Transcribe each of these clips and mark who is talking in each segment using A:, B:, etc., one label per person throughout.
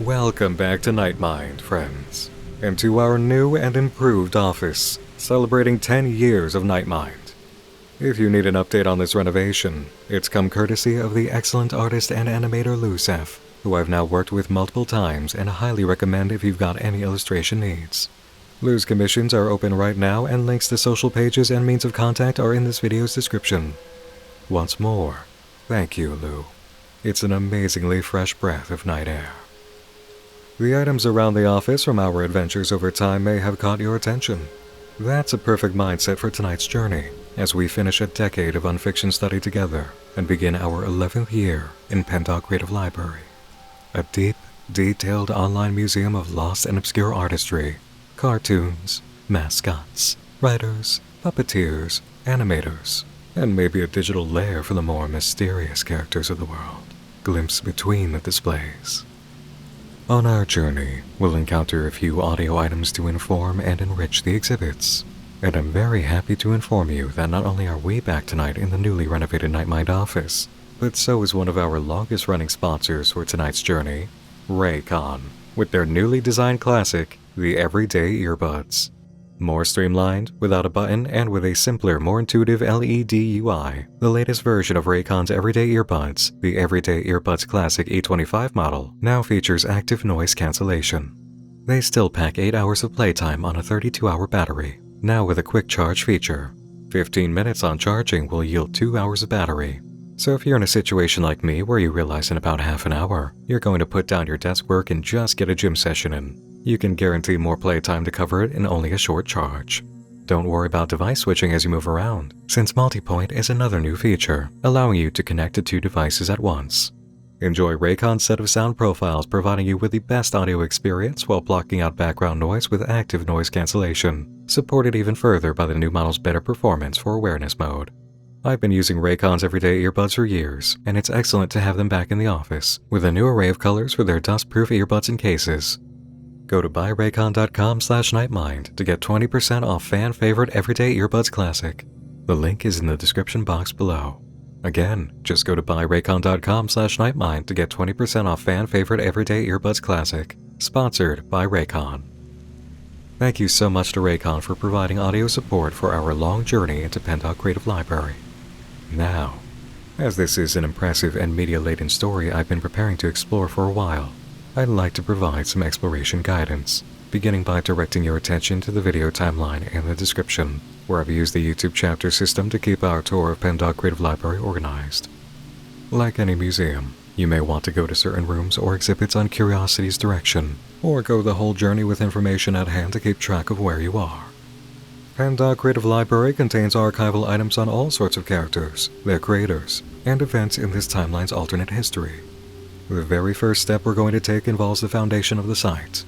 A: Welcome back to Nightmind, friends, and to our new and improved office, celebrating 10 years of Nightmind. If you need an update on this renovation, it's come courtesy of the excellent artist and animator Louceph, who I've now worked with multiple times and highly recommend if you've got any illustration needs. Lou's commissions are open right now, and links to social pages and means of contact are in this video's description. Once more, thank you, Lou. It's an amazingly fresh breath of night air. The items around the office from our adventures over time may have caught your attention. That's a perfect mindset for tonight's journey, as we finish a decade of unfiction study together and begin our 11th year in Pendog Creative Library. A deep, detailed online museum of lost and obscure artistry, cartoons, mascots, writers, puppeteers, animators, and maybe a digital lair for the more mysterious characters of the world, glimpsed between the displays. On our journey, we'll encounter a few audio items to inform and enrich the exhibits. And I'm very happy to inform you that not only are we back tonight in the newly renovated Nightmind office, but so is one of our longest running sponsors for tonight's journey, Raycon, with their newly designed classic, the Everyday Earbuds. More streamlined, without a button, and with a simpler, more intuitive LED UI, the latest version of Raycon's Everyday Earbuds, the Everyday Earbuds Classic E25 model, now features active noise cancellation. They still pack 8 hours of playtime on a 32-hour battery, now with a quick charge feature. 15 minutes on charging will yield 2 hours of battery. So if you're in a situation like me where you realize in about half an hour, you're going to put down your desk work and just get a gym session in, you can guarantee more playtime to cover it in only a short charge. Don't worry about device switching as you move around, since Multipoint is another new feature, allowing you to connect to 2 devices at once. Enjoy Raycon's set of sound profiles, providing you with the best audio experience while blocking out background noise with active noise cancellation, supported even further by the new model's better performance for awareness mode. I've been using Raycon's Everyday Earbuds for years, and it's excellent to have them back in the office, with a new array of colors for their dust-proof earbuds and cases. Go to buyraycon.com/nightmind to get 20% off fan-favorite Everyday Earbuds Classic. The link is in the description box below. Again, just go to buyraycon.com/nightmind to get 20% off fan-favorite Everyday Earbuds Classic, sponsored by Raycon. Thank you so much to Raycon for providing audio support for our long journey into Pendog Creative Library. Now, as this is an impressive and media-laden story I've been preparing to explore for a while, I'd like to provide some exploration guidance, beginning by directing your attention to the video timeline in the description, where I've used the YouTube chapter system to keep our tour of Pendog Creative Library organized. Like any museum, you may want to go to certain rooms or exhibits on curiosity's direction, or go the whole journey with information at hand to keep track of where you are. Pendog Creative Library contains archival items on all sorts of characters, their creators, and events in this timeline's alternate history. The very first step we're going to take involves the foundation of the site.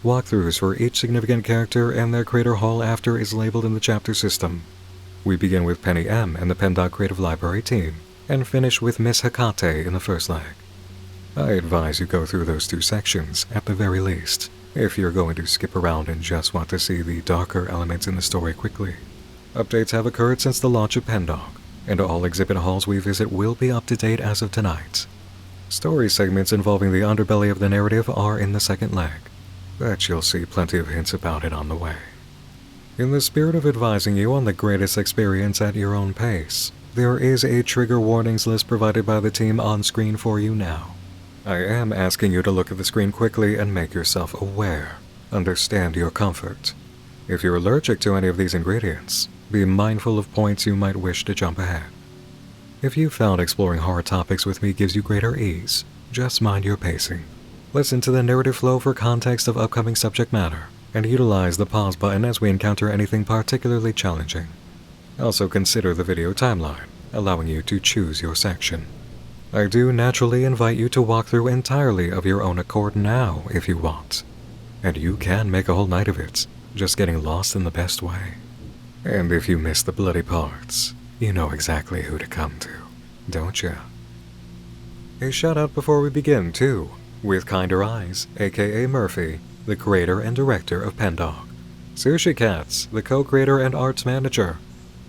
A: Walkthroughs for each significant character and their creator hall after is labeled in the chapter system. We begin with Penny M and the Pendog Creative Library team, and finish with Miss Hecate in the first leg. I advise you go through those 2 sections, at the very least, if you're going to skip around and just want to see the darker elements in the story quickly. Updates have occurred since the launch of Pendog, and all exhibit halls we visit will be up to date as of tonight. Story segments involving the underbelly of the narrative are in the second leg, but you'll see plenty of hints about it on the way. In the spirit of advising you on the greatest experience at your own pace, there is a trigger warnings list provided by the team on screen for you now. I am asking you to look at the screen quickly and make yourself aware. Understand your comfort. If you're allergic to any of these ingredients, be mindful of points you might wish to jump ahead. If you found exploring horror topics with me gives you greater ease, just mind your pacing. Listen to the narrative flow for context of upcoming subject matter, and utilize the pause button as we encounter anything particularly challenging. Also consider the video timeline, allowing you to choose your section. I do naturally invite you to walk through entirely of your own accord now if you want. And you can make a whole night of it, just getting lost in the best way. And if you miss the bloody parts, you know exactly who to come to, don't you? A shout out before we begin, too, with Kinder Eyes, aka Mirphy, the creator and director of Pendog, Sushi Cats, the co-creator and arts manager,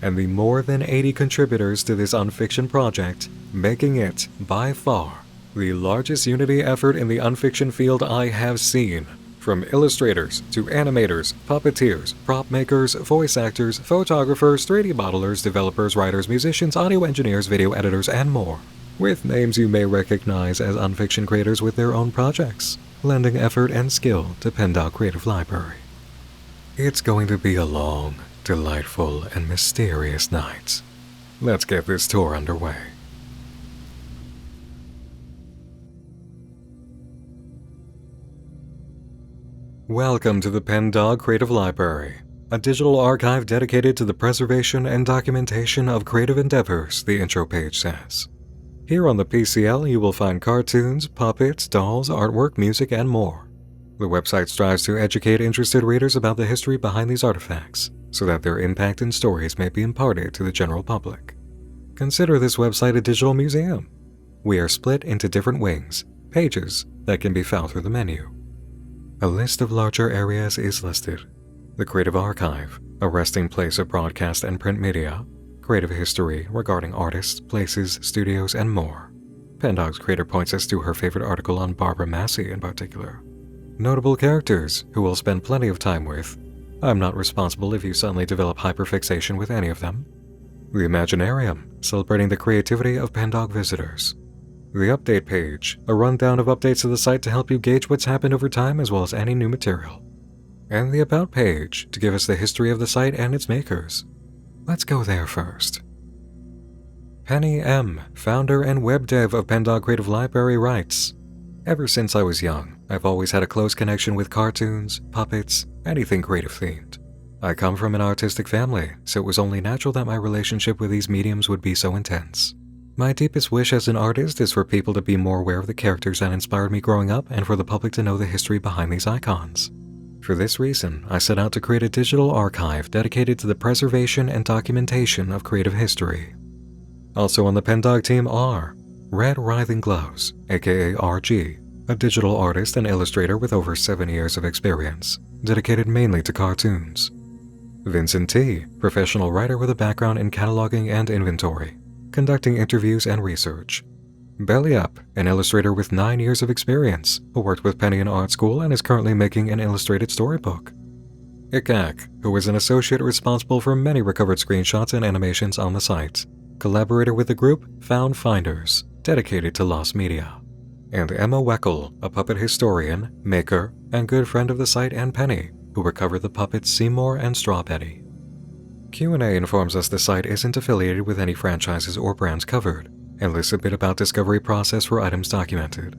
A: and the more than 80 contributors to this unfiction project, making it, by far, the largest unity effort in the unfiction field I have seen. From illustrators to animators, puppeteers, prop makers, voice actors, photographers, 3D modelers, developers, writers, musicians, audio engineers, video editors, and more, with names you may recognize as unfiction creators with their own projects, lending effort and skill to Pendog Creative Library. It's going to be a long, delightful, and mysterious night. Let's get this tour underway. Welcome to the Pendog Creative Library, a digital archive dedicated to the preservation and documentation of creative endeavors, the intro page says. Here on the PCL you will find cartoons, puppets, dolls, artwork, music, and more. The website strives to educate interested readers about the history behind these artifacts, so that their impact and stories may be imparted to the general public. Consider this website a digital museum. We are split into different wings, pages, that can be found through the menu. A list of larger areas is listed. The Creative Archive, a resting place of broadcast and print media, creative history regarding artists, places, studios, and more. Pendog's creator points us to her favorite article on Barbara Massey in particular. Notable characters who we'll spend plenty of time with. I'm not responsible if you suddenly develop hyperfixation with any of them. The Imaginarium, celebrating the creativity of Pendog visitors. The Update page, a rundown of updates to the site to help you gauge what's happened over time as well as any new material. And the About page, to give us the history of the site and its makers. Let's go there first. Penny M, founder and web dev of Pendog Creative Library, writes, "Ever since I was young, I've always had a close connection with cartoons, puppets, anything creative themed. I come from an artistic family, so it was only natural that my relationship with these mediums would be so intense. My deepest wish as an artist is for people to be more aware of the characters that inspired me growing up and for the public to know the history behind these icons. For this reason, I set out to create a digital archive dedicated to the preservation and documentation of creative history." Also on the Pendog team are Red Writhing Gloves, aka RG, a digital artist and illustrator with over 7 years of experience, dedicated mainly to cartoons. Vincent T, professional writer with a background in cataloging and inventory, conducting interviews and research. Belly Up, an illustrator with 9 years of experience, who worked with Penny in art school and is currently making an illustrated storybook. Hecate, who is an associate responsible for many recovered screenshots and animations on the site, collaborator with the group Found Finders, dedicated to lost media. And Emma Weckl, a puppet historian, maker, and good friend of the site and Penny, who recovered the puppets Seamore and Strawbetty. Q&A informs us the site isn't affiliated with any franchises or brands covered, and lists a bit about discovery process for items documented.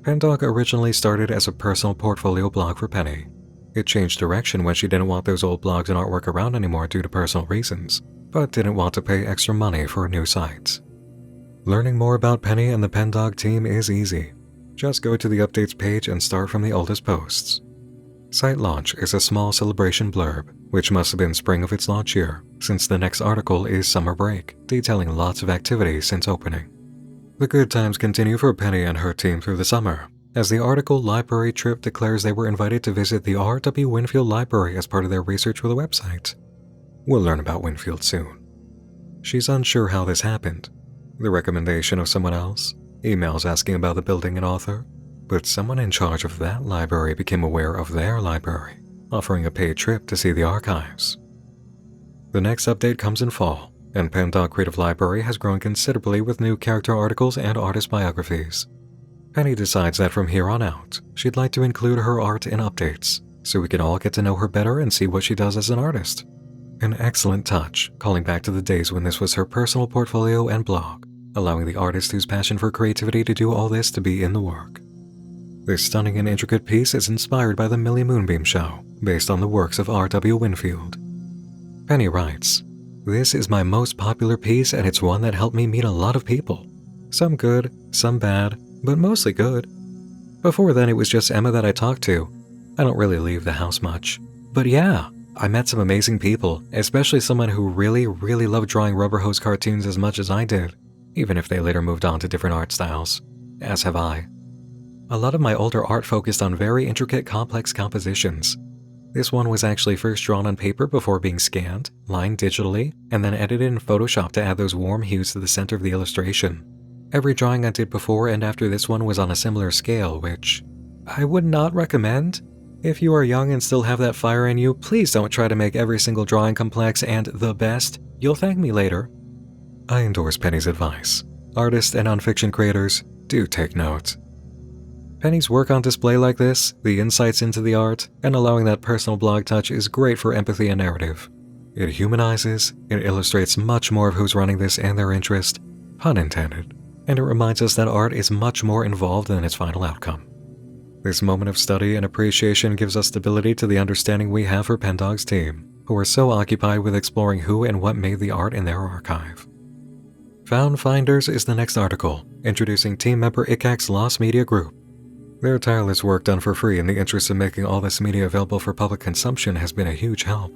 A: Pendog originally started as a personal portfolio blog for Penny. It changed direction when she didn't want those old blogs and artwork around anymore due to personal reasons, but didn't want to pay extra money for a new site. Learning more about Penny and the Pendog team is easy. Just go to the updates page and start from the oldest posts. Site launch is a small celebration blurb, which must have been spring of its launch year, since the next article is summer break, detailing lots of activities since opening. The good times continue for Penny and her team through the summer, as the article Library Trip declares they were invited to visit the R.W. Winfield Library as part of their research for the website. We'll learn about Winfield soon. She's unsure how this happened. The recommendation of someone else, emails asking about the building and author, but someone in charge of that library became aware of their library, offering a paid trip to see the archives. The next update comes in fall, and Pendog Creative Library has grown considerably with new character articles and artist biographies. Penny decides that from here on out, she'd like to include her art in updates, so we can all get to know her better and see what she does as an artist. An excellent touch, calling back to the days when this was her personal portfolio and blog, allowing the artist whose passion for creativity to do all this to be in the work. This stunning and intricate piece is inspired by the Millie Moonbeam show, based on the works of R.W. Winfield. Penny writes, "This is my most popular piece and it's one that helped me meet a lot of people. Some good, some bad, but mostly good. Before then it was just Emma that I talked to. I don't really leave the house much. But yeah, I met some amazing people, especially someone who really loved drawing rubber hose cartoons as much as I did, even if they later moved on to different art styles, as have I. A lot of my older art focused on very intricate, complex compositions. This one was actually first drawn on paper before being scanned, lined digitally, and then edited in Photoshop to add those warm hues to the center of the illustration. Every drawing I did before and after this one was on a similar scale, which I would not recommend. If you are young and still have that fire in you, please don't try to make every single drawing complex and the best. You'll thank me later. I endorse Penny's advice. Artists and nonfiction creators, do take note. Penny's work on display like this, the insights into the art, and allowing that personal blog touch is great for empathy and narrative. It humanizes, it illustrates much more of who's running this and their interest, pun intended, and it reminds us that art is much more involved than its final outcome. This moment of study and appreciation gives us stability to the understanding we have for Pendog's team, who are so occupied with exploring who and what made the art in their archive. Found Finders is the next article, introducing team member Ikaac's Lost Media Group. Their tireless work done for free in the interest of making all this media available for public consumption has been a huge help.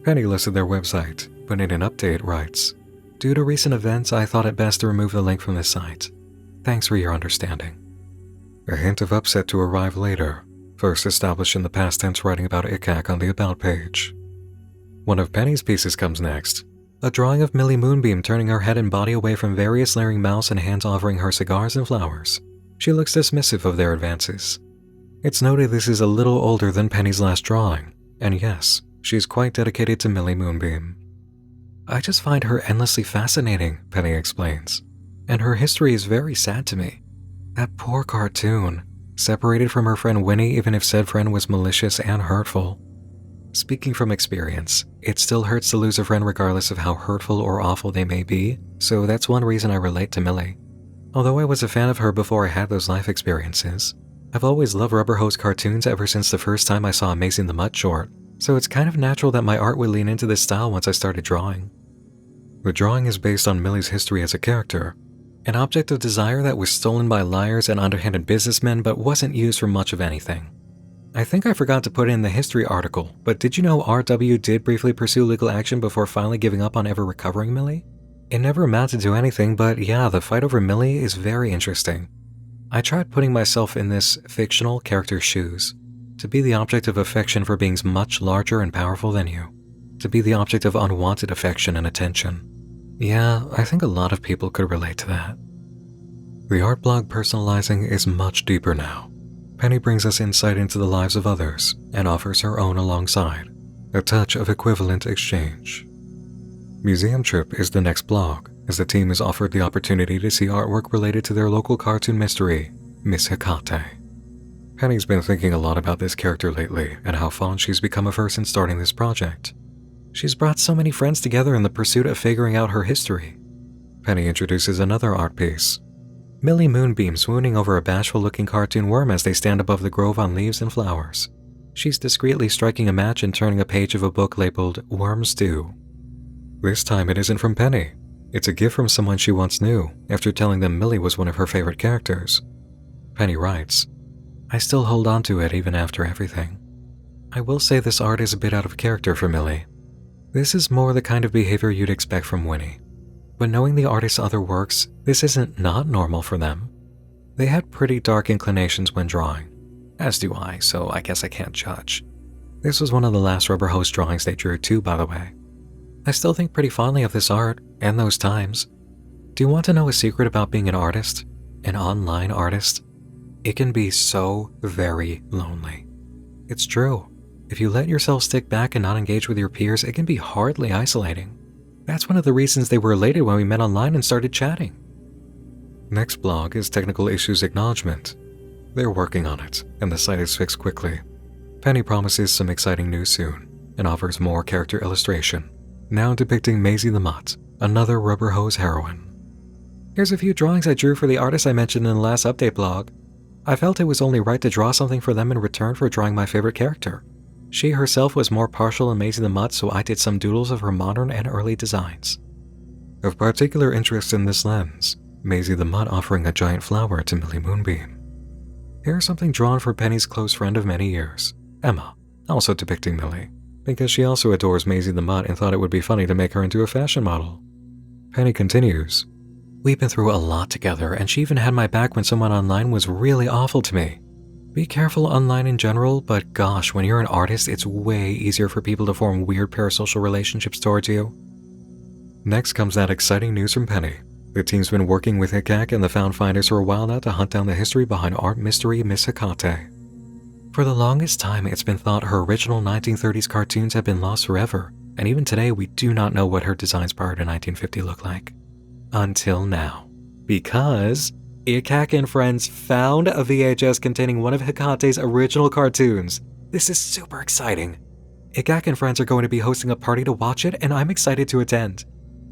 A: Penny listed their website, but in an update writes, "Due to recent events, I thought it best to remove the link from this site. Thanks for your understanding." A hint of upset to arrive later, first established in the past tense writing about Ikaach on the About page. One of Penny's pieces comes next, a drawing of Millie Moonbeam turning her head and body away from various leering mouths and hands offering her cigars and flowers. She looks dismissive of their advances. It's noted this is a little older than Penny's last drawing, and yes, she's quite dedicated to Millie Moonbeam. "I just find her endlessly fascinating," Penny explains, "and her history is very sad to me. That poor cartoon, separated from her friend Winnie even if said friend was malicious and hurtful. Speaking from experience, it still hurts to lose a friend regardless of how hurtful or awful they may be, so that's one reason I relate to Millie. Although I was a fan of her before I had those life experiences, I've always loved Rubber Hose cartoons ever since the first time I saw Maisy the Mutt short, so it's kind of natural that my art would lean into this style once I started drawing." The drawing is based on Millie's history as a character, an object of desire that was stolen by liars and underhanded businessmen but wasn't used for much of anything. I think I forgot to put in the history article, but did you know RW did briefly pursue legal action before finally giving up on ever recovering Millie? It never amounted to anything, but yeah, the fight over Millie is very interesting. I tried putting myself in this fictional character's shoes, to be the object of affection for beings much larger and powerful than you, to be the object of unwanted affection and attention. Yeah, I think a lot of people could relate to that. The art blog personalizing is much deeper now. Penny brings us insight into the lives of others and offers her own alongside, a touch of equivalent exchange. Museum Trip is the next blog, as the team is offered the opportunity to see artwork related to their local cartoon mystery, Miss Hecate. Penny's been thinking a lot about this character lately and how fond she's become of her since starting this project. She's brought so many friends together in the pursuit of figuring out her history. Penny introduces another art piece, Millie Moonbeam swooning over a bashful-looking cartoon worm as they stand above the grove on leaves and flowers. She's discreetly striking a match and turning a page of a book labeled Worm Stew. This time it isn't from Penny. It's a gift from someone she once knew, after telling them Millie was one of her favorite characters. Penny writes, "I still hold on to it even after everything. I will say this art is a bit out of character for Millie. This is more the kind of behavior you'd expect from Winnie. But knowing the artist's other works, this isn't not normal for them. They had pretty dark inclinations when drawing, as do I, so I guess I can't judge. This was one of the last Rubber Hose drawings they drew too, by the way. I still think pretty fondly of this art, and those times. Do you want to know a secret about being an artist? An online artist? It can be so very lonely. It's true. If you let yourself stick back and not engage with your peers, it can be hardly isolating. That's one of the reasons they were elated when we met online and started chatting." Next blog is Technical Issues Acknowledgement. They're working on it, and the site is fixed quickly. Penny promises some exciting news soon, and offers more character illustration, now depicting Maisy the Mutt, another Rubber Hose heroine. "Here's a few drawings I drew for the artist I mentioned in the last update blog. I felt it was only right to draw something for them in return for drawing my favorite character. She herself was more partial in Maisy the Mutt, so I did some doodles of her modern and early designs." Of particular interest in this lens, Maisy the Mutt offering a giant flower to Millie Moonbeam. Here's something drawn for Penny's close friend of many years, Emma, also depicting Millie, because she also adores Maisy the Mutt and thought it would be funny to make her into a fashion model. Penny continues, "We've been through a lot together, and she even had my back when someone online was really awful to me. Be careful online in general, but gosh, when you're an artist, it's way easier for people to form weird parasocial relationships towards you." Next comes that exciting news from Penny. The team's been working with Hecate and the Found Finders for a while now to hunt down the history behind art mystery Miss Hecate. For the longest time, it's been thought her original 1930s cartoons have been lost forever, and even today we do not know what her designs prior to 1950 look like. Until now. Because Hecate and friends found a VHS containing one of Hecate's original cartoons. This is super exciting. Hecate and friends are going to be hosting a party to watch it, and I'm excited to attend.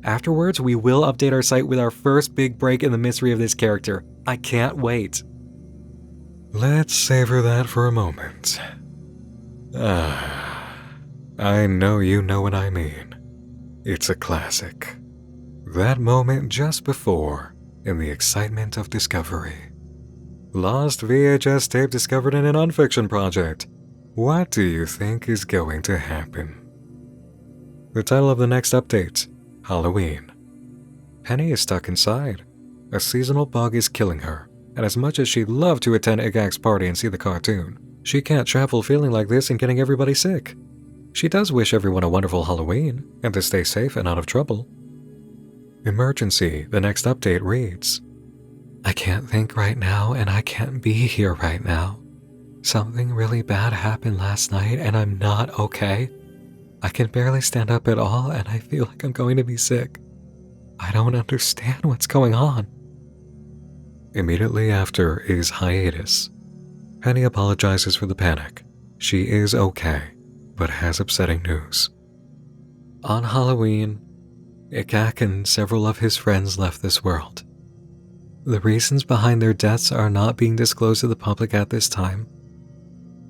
A: Afterwards, we will update our site with our first big break in the mystery of this character. I can't wait. Let's savor that for a moment. I know you know what I mean. It's a classic. That moment just before, in the excitement of discovery. Lost VHS tape discovered in an unfiction project. What do you think is going to happen? The title of the next update, Halloween. Penny is stuck inside. A seasonal bug is killing her, and as much as she'd love to attend Hecate's party and see the cartoon, she can't travel feeling like this and getting everybody sick. She does wish everyone a wonderful Halloween, and to stay safe and out of trouble. Emergency, the next update reads, I can't think right now and I can't be here right now. Something really bad happened last night and I'm not okay. I can barely stand up at all and I feel like I'm going to be sick. I don't understand what's going on. Immediately after is hiatus. Penny apologizes for the panic. She is okay, but has upsetting news. On Halloween, Hecate and several of his friends left this world. The reasons behind their deaths are not being disclosed to the public at this time.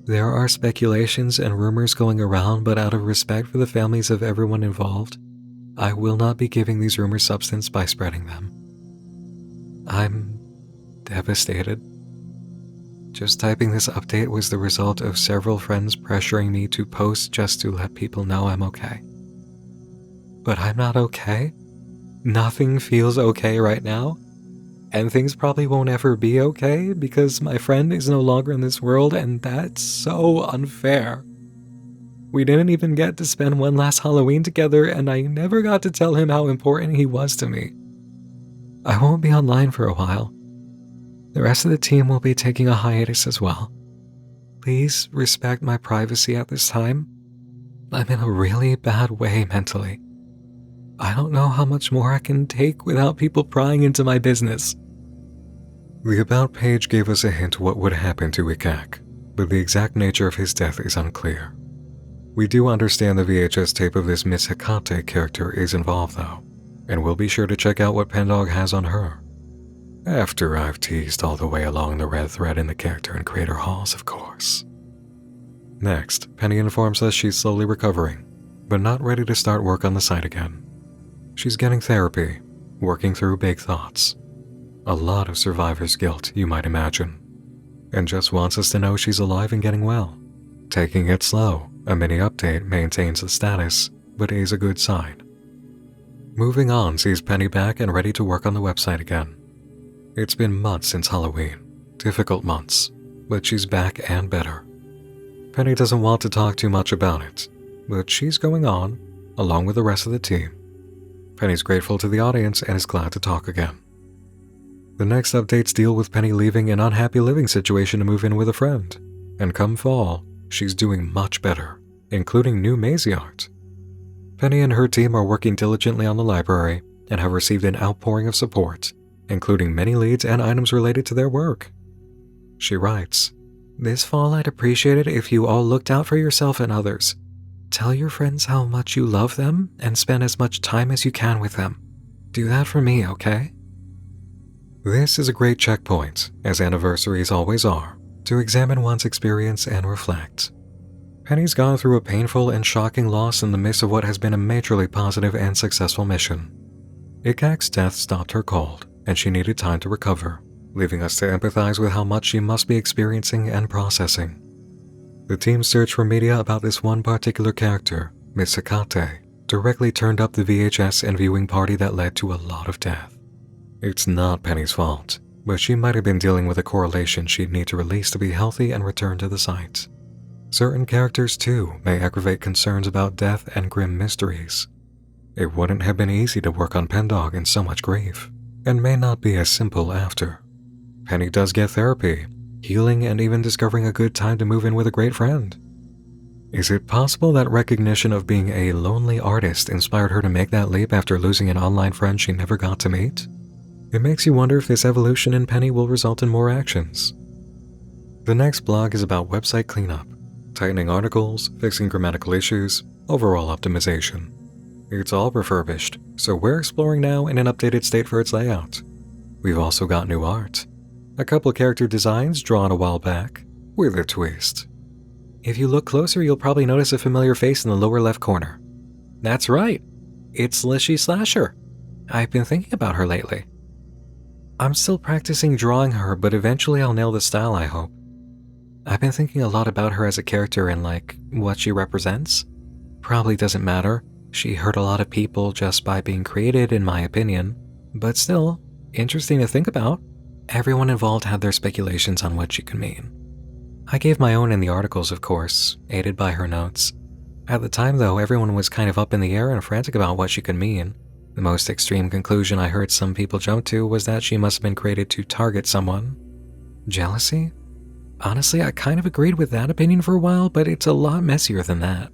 A: There are speculations and rumors going around, but out of respect for the families of everyone involved, I will not be giving these rumors substance by spreading them. I'm devastated. Just typing this update was the result of several friends pressuring me to post just to let people know I'm okay. But I'm not okay. Nothing feels okay right now. And things probably won't ever be okay because my friend is no longer in this world, and that's so unfair. We didn't even get to spend one last Halloween together, and I never got to tell him how important he was to me. I won't be online for a while. The rest of the team will be taking a hiatus as well. Please respect my privacy at this time. I'm in a really bad way mentally. I don't know how much more I can take without people prying into my business. The About page gave us a hint what would happen to Hecate, but the exact nature of his death is unclear. We do understand the VHS tape of this Miss Hecate character is involved though, and we'll be sure to check out what Pendog has on her. After I've teased all the way along the red thread in the character and creator halls, of course. Next, Penny informs us she's slowly recovering, but not ready to start work on the site again. She's getting therapy, working through big thoughts. A lot of survivor's guilt, you might imagine. And just wants us to know she's alive and getting well. Taking it slow, a mini update maintains the status, but is a good sign. Moving on sees Penny back and ready to work on the website again. It's been months since Halloween, difficult months, but she's back and better. Penny doesn't want to talk too much about it, but she's going on, along with the rest of the team. Penny's grateful to the audience and is glad to talk again. The next updates deal with Penny leaving an unhappy living situation to move in with a friend, and come fall, she's doing much better, including new Maisy art. Penny and her team are working diligently on the library and have received an outpouring of support, including many leads and items related to their work. She writes, "This fall I'd appreciate it if you all looked out for yourself and others. Tell your friends how much you love them and spend as much time as you can with them. Do that for me, okay?" This is a great checkpoint, as anniversaries always are, to examine one's experience and reflect. Penny's gone through a painful and shocking loss in the midst of what has been a majorly positive and successful mission. Hecate's death stopped her cold, and she needed time to recover, leaving us to empathize with how much she must be experiencing and processing. The team's search for media about this one particular character, Miss Hecate, directly turned up the VHS and viewing party that led to a lot of death. It's not Penny's fault, but she might have been dealing with a correlation she'd need to release to be healthy and return to the site. Certain characters, too, may aggravate concerns about death and grim mysteries. It wouldn't have been easy to work on Pendog in so much grief, and may not be as simple after. Penny does get therapy, healing, and even discovering a good time to move in with a great friend. Is it possible that recognition of being a lonely artist inspired her to make that leap after losing an online friend she never got to meet? It makes you wonder if this evolution in Penny will result in more actions. The next blog is about website cleanup, tightening articles, fixing grammatical issues, overall optimization. It's all refurbished, so we're exploring now in an updated state for its layout. We've also got new art. A couple character designs drawn a while back, with a twist. If you look closer, you'll probably notice a familiar face in the lower left corner. That's right, it's Slishy Slasher. I've been thinking about her lately. I'm still practicing drawing her, but eventually I'll nail the style, I hope. I've been thinking a lot about her as a character and what she represents. Probably doesn't matter. She hurt a lot of people just by being created, in my opinion. But still, interesting to think about. Everyone involved had their speculations on what she could mean. I gave my own in the articles, of course, aided by her notes. At the time, though, everyone was kind of up in the air and frantic about what she could mean. The most extreme conclusion I heard some people jump to was that she must have been created to target someone. Jealousy? Honestly, I kind of agreed with that opinion for a while, but it's a lot messier than that.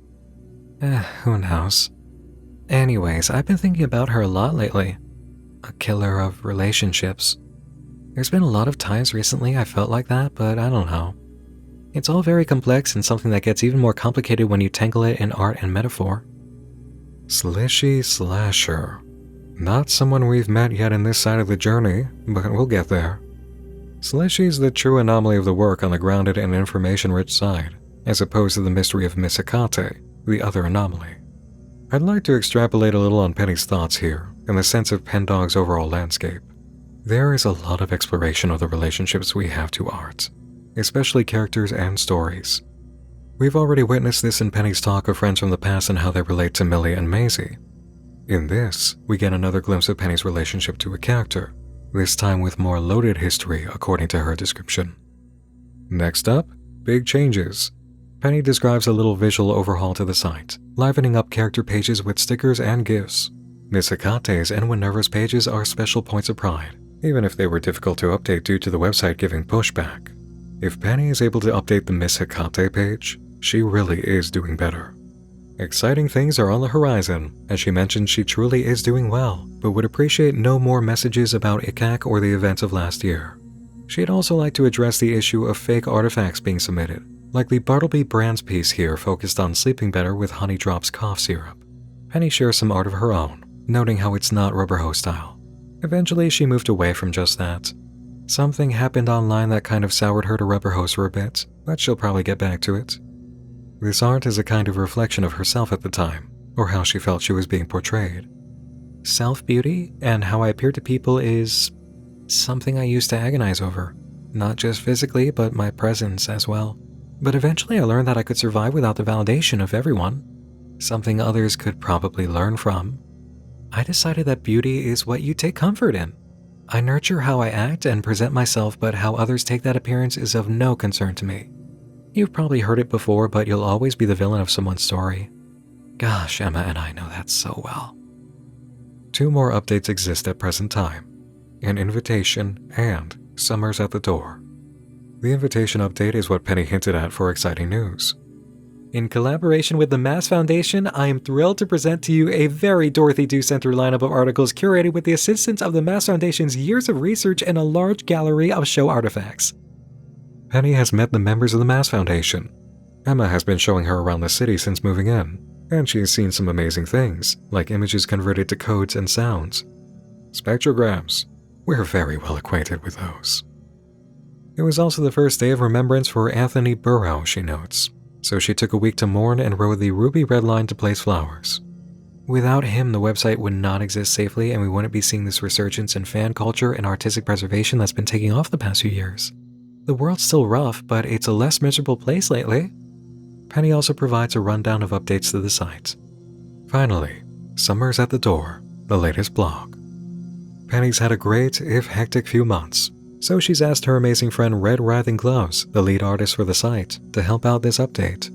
A: Who knows? Anyways, I've been thinking about her a lot lately. A killer of relationships. There's been a lot of times recently I felt like that, but I don't know. It's all very complex and something that gets even more complicated when you tangle it in art and metaphor. Slishy Slasher. Not someone we've met yet in this side of the journey, but we'll get there. Slishy's the true anomaly of the work on the grounded and information-rich side, as opposed to the mystery of Miss Hecate, the other anomaly. I'd like to extrapolate a little on Penny's thoughts here, in the sense of Pendog's overall landscape. There is a lot of exploration of the relationships we have to art, especially characters and stories. We've already witnessed this in Penny's talk of friends from the past and how they relate to Millie and Maisy. In this, we get another glimpse of Penny's relationship to a character, this time with more loaded history according to her description. Next up, big changes. Penny describes a little visual overhaul to the site, livening up character pages with stickers and GIFs. Miss Hecate's and Winerva's pages are special points of pride, even if they were difficult to update due to the website giving pushback. If Penny is able to update the Miss Hecate page, she really is doing better. Exciting things are on the horizon, as she mentioned she truly is doing well, but would appreciate no more messages about ICAC or the events of last year. She'd also like to address the issue of fake artifacts being submitted, like the Bartleby Brands piece here focused on sleeping better with Honey Drops cough syrup. Penny shares some art of her own, noting how it's not Rubber Hose style. Eventually she moved away from just that. Something happened online that kind of soured her to Rubber Hose for a bit, but she'll probably get back to it. This art is a kind of reflection of herself at the time, or how she felt she was being portrayed. Self-beauty and how I appear to people is something I used to agonize over, not just physically, but my presence as well. But eventually I learned that I could survive without the validation of everyone, something others could probably learn from. I decided that beauty is what you take comfort in. I nurture how I act and present myself, but how others take that appearance is of no concern to me. You've probably heard it before, but you'll always be the villain of someone's story. Gosh, Emma and I know that so well. 2 more updates exist at present time. An invitation and Summer's at the door. The invitation update is what Penny hinted at for exciting news. In collaboration with the Mass Foundation, I am thrilled to present to you a very Dorothy Do-centered lineup of articles curated with the assistance of the Mass Foundation's years of research and a large gallery of show artifacts. Penny has met the members of the Mass Foundation. Emma has been showing her around the city since moving in, and she has seen some amazing things, like images converted to codes and sounds. Spectrograms. We're very well acquainted with those. It was also the first day of remembrance for Anthony Burrow, she notes, so she took a week to mourn and rode the ruby red line to place flowers. Without him, the website would not exist safely, and we wouldn't be seeing this resurgence in fan culture and artistic preservation that's been taking off the past few years. The world's still rough, but it's a less miserable place lately. Penny also provides a rundown of updates to the site. Finally, Summer's at the door, the latest blog. Penny's had a great, if hectic, few months, so she's asked her amazing friend Red Writhing Gloves, the lead artist for the site, to help out this update.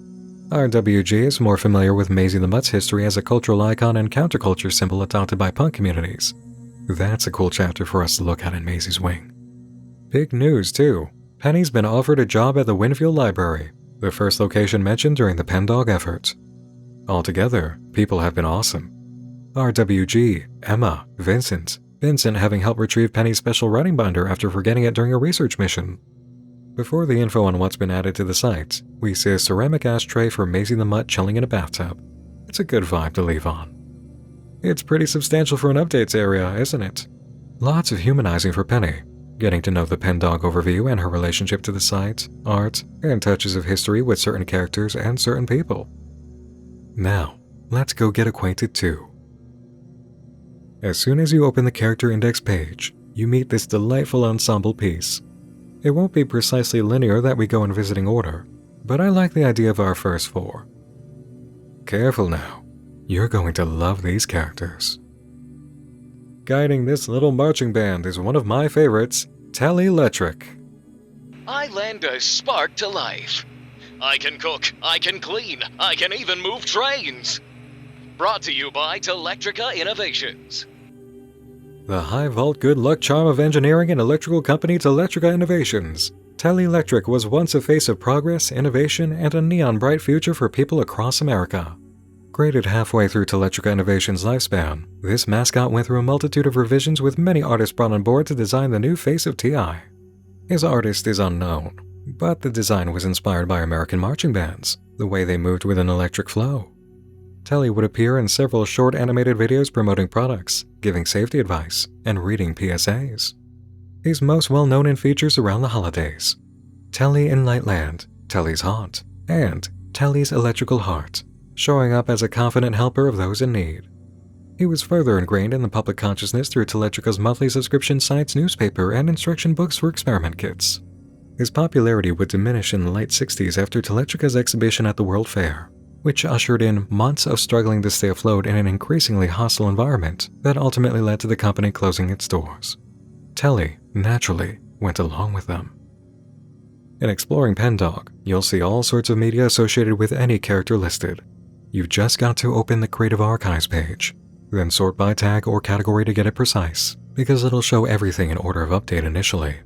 A: RWG is more familiar with Maisy the Mutt's history as a cultural icon and counterculture symbol adopted by punk communities. That's a cool chapter for us to look at in Maisy's wing. Big news, too. Penny's been offered a job at the Winfield Library, the first location mentioned during the Pendog effort. Altogether, people have been awesome. RWG, Emma, Vincent having helped retrieve Penny's special writing binder after forgetting it during a research mission. Before the info on what's been added to the site, we see a ceramic ashtray for Maisy the Mutt chilling in a bathtub. It's a good vibe to leave on. It's pretty substantial for an updates area, isn't it? Lots of humanizing for Penny, getting to know the Pendog overview and her relationship to the site, art, and touches of history with certain characters and certain people. Now, let's go get acquainted too. As soon as you open the character index page, you meet this delightful ensemble piece. It won't be precisely linear that we go in visiting order, but I like the idea of our first 4. Careful now, you're going to love these characters. Guiding this little marching band is one of my favorites, Tellie Lectric.
B: I lend a spark to life. I can cook, I can clean, I can even move trains. Brought to you by Telectrica Innovations.
A: The high-vault good luck charm of engineering and electrical company Telectrica Innovations. Tellie Lectric was once a face of progress, innovation, and a neon-bright future for people across America. Created halfway through Telectrica Innovations' lifespan, this mascot went through a multitude of revisions with many artists brought on board to design the new face of TI. His artist is unknown, but the design was inspired by American marching bands, the way they moved with an electric flow. Tellie would appear in several short animated videos promoting products, giving safety advice, and reading PSAs. He's most well known in features around the holidays. Tellie in Lightland, Tellie's Haunt, and Tellie's Electrical Heart, showing up as a confident helper of those in need. He was further ingrained in the public consciousness through Telectrica's monthly subscription site's newspaper and instruction books for experiment kits. His popularity would diminish in the late 60s after Telectrica's exhibition at the World Fair, which ushered in months of struggling to stay afloat in an increasingly hostile environment that ultimately led to the company closing its doors. Tellie, naturally, went along with them. In exploring Pendog, you'll see all sorts of media associated with any character listed. You've just got to open the Creative Archives page, then sort by tag or category to get it precise, because it'll show everything in order of update initially.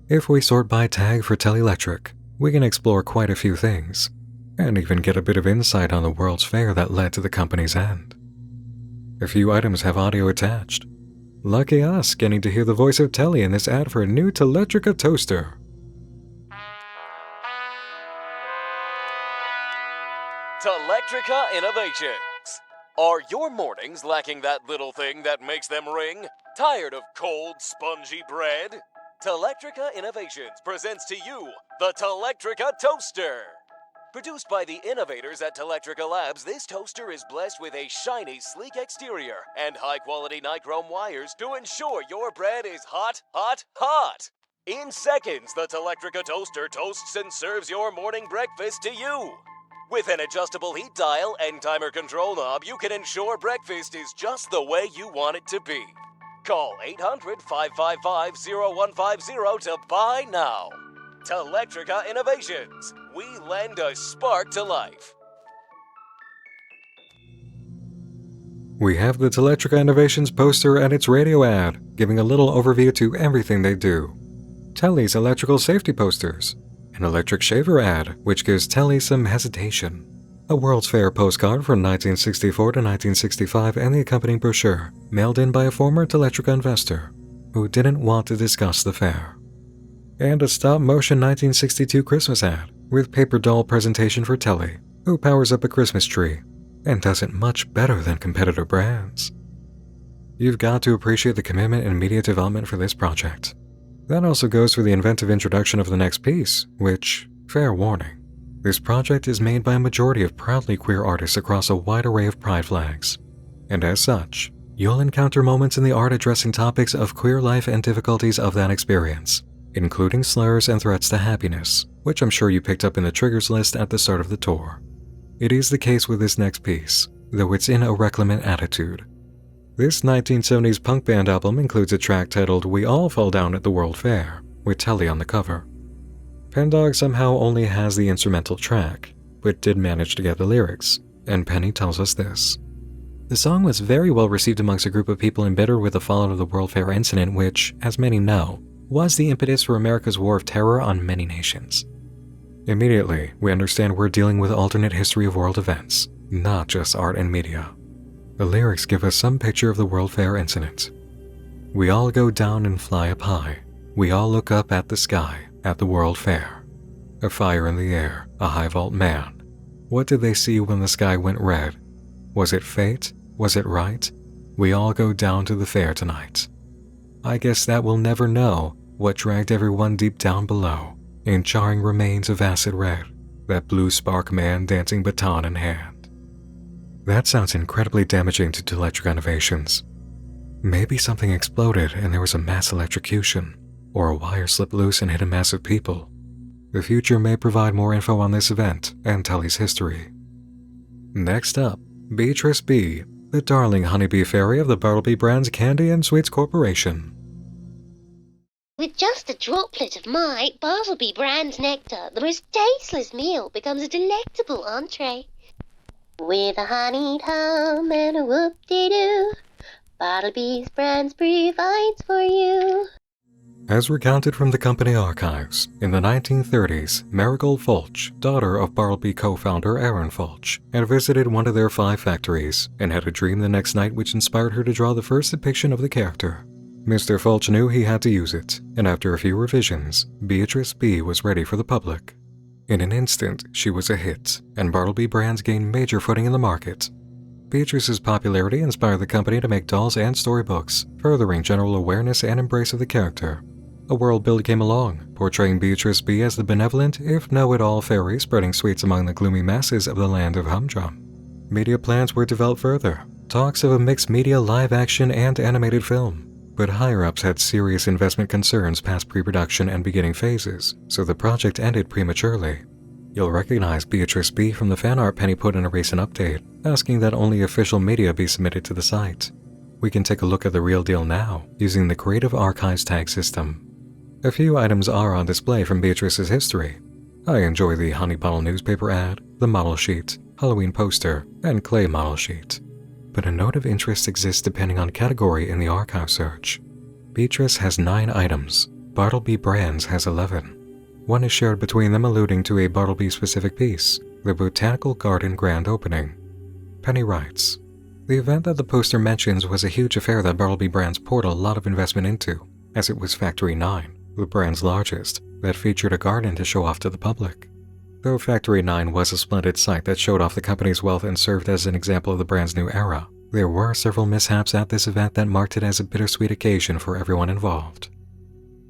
A: If we sort by tag for Tellie Lectric, we can explore quite a few things, and even get a bit of insight on the World's Fair that led to the company's end. A few items have audio attached. Lucky us getting to hear the voice of Tellie in this ad for a new Telectrica toaster.
B: Telectrica Innovations. Are your mornings lacking that little thing that makes them ring? Tired of cold, spongy bread? Telectrica Innovations presents to you the Telectrica Toaster. Produced by the innovators at Telectrica Labs, this toaster is blessed with a shiny, sleek exterior and high-quality nichrome wires to ensure your bread is hot, hot, hot. In seconds, the Telectrica toaster toasts and serves your morning breakfast to you. With an adjustable heat dial and timer control knob, you can ensure breakfast is just the way you want it to be. Call 800-555-0150 to buy now. Telectrica Innovations. We lend a spark to life.
A: We have the Telectrica Innovations poster and its radio ad, giving a little overview to everything they do. Tellie's electrical safety posters, an electric shaver ad, which gives Tellie some hesitation, a World's Fair postcard from 1964 to 1965 and the accompanying brochure, mailed in by a former Telectrica investor who didn't want to discuss the fair, and a stop-motion 1962 Christmas ad with paper doll presentation for Tellie, who powers up a Christmas tree and does it much better than competitor brands. You've got to appreciate the commitment and media development for this project. That also goes for the inventive introduction of the next piece, which, fair warning, this project is made by a majority of proudly queer artists across a wide array of pride flags, and as such, you'll encounter moments in the art addressing topics of queer life and difficulties of that experience, including slurs and threats to happiness, which I'm sure you picked up in the triggers list at the start of the tour. It is the case with this next piece, though it's in a reclamant attitude. This 1970s punk band album includes a track titled We All Fall Down at the World Fair, with Tellie on the cover. Pendog somehow only has the instrumental track, but did manage to get the lyrics, and Penny tells us this. The song was very well received amongst a group of people embittered with the fallout of the World Fair incident, which, as many know, was the impetus for America's war of terror on many nations. Immediately, we understand we're dealing with alternate history of world events, not just art and media. The lyrics give us some picture of the World Fair incident. We all go down and fly up high. We all look up at the sky, at the World Fair. A fire in the air, a high vault man. What did they see when the sky went red? Was it fate? Was it right? We all go down to the fair tonight. I guess that we'll never know what dragged everyone deep down below, in charring remains of acid red, that blue spark man dancing baton in hand. That sounds incredibly damaging to Lectric innovations. Maybe something exploded and there was a mass electrocution, or a wire slipped loose and hit a mass of people. The future may provide more info on this event and Tellie's history. Next up, Beetrice B., the darling honeybee fairy of the Bartleby Brands Candy and Sweets Corporation.
C: With just a droplet of my Bartleby Brands nectar, the most tasteless meal becomes a delectable entree. With a honeyed hum and a whoop-de-doo, Bartleby's Brands provides for you.
A: As recounted from the company archives, in the 1930s, Marigold Fulch, daughter of Bartleby co-founder Aaron Fulch, had visited one of their 5 factories and had a dream the next night which inspired her to draw the first depiction of the character. Mr. Fulch knew he had to use it, and after a few revisions, Beetrice B. was ready for the public. In an instant, she was a hit, and Bartleby Brands gained major footing in the market. Beatrice's popularity inspired the company to make dolls and storybooks, furthering general awareness and embrace of the character. A world build came along, portraying Beetrice B. as the benevolent, if know-it-all fairy spreading sweets among the gloomy masses of the land of Humdrum. Media plans were developed further, talks of a mixed media live-action and animated film, but higher-ups had serious investment concerns past pre-production and beginning phases, so the project ended prematurely. You'll recognize Beetrice B. from the fan art Penny put in a recent update, asking that only official media be submitted to the site. We can take a look at the real deal now, using the Creative Archives tag system. A few items are on display from Beatrice's history. I enjoy the honey bottle newspaper ad, the model sheet, Halloween poster, and clay model sheet. But a note of interest exists depending on category in the archive search. Beatrice has 9 items, Bartleby Brands has 11. One is shared between them, alluding to a Bartleby-specific piece, the Botanical Garden Grand Opening. Penny writes, "The event that the poster mentions was a huge affair that Bartleby Brands poured a lot of investment into, as it was Factory 9, the brand's largest, that featured a garden to show off to the public. Though Factory 9 was a splendid site that showed off the company's wealth and served as an example of the brand's new era, there were several mishaps at this event that marked it as a bittersweet occasion for everyone involved."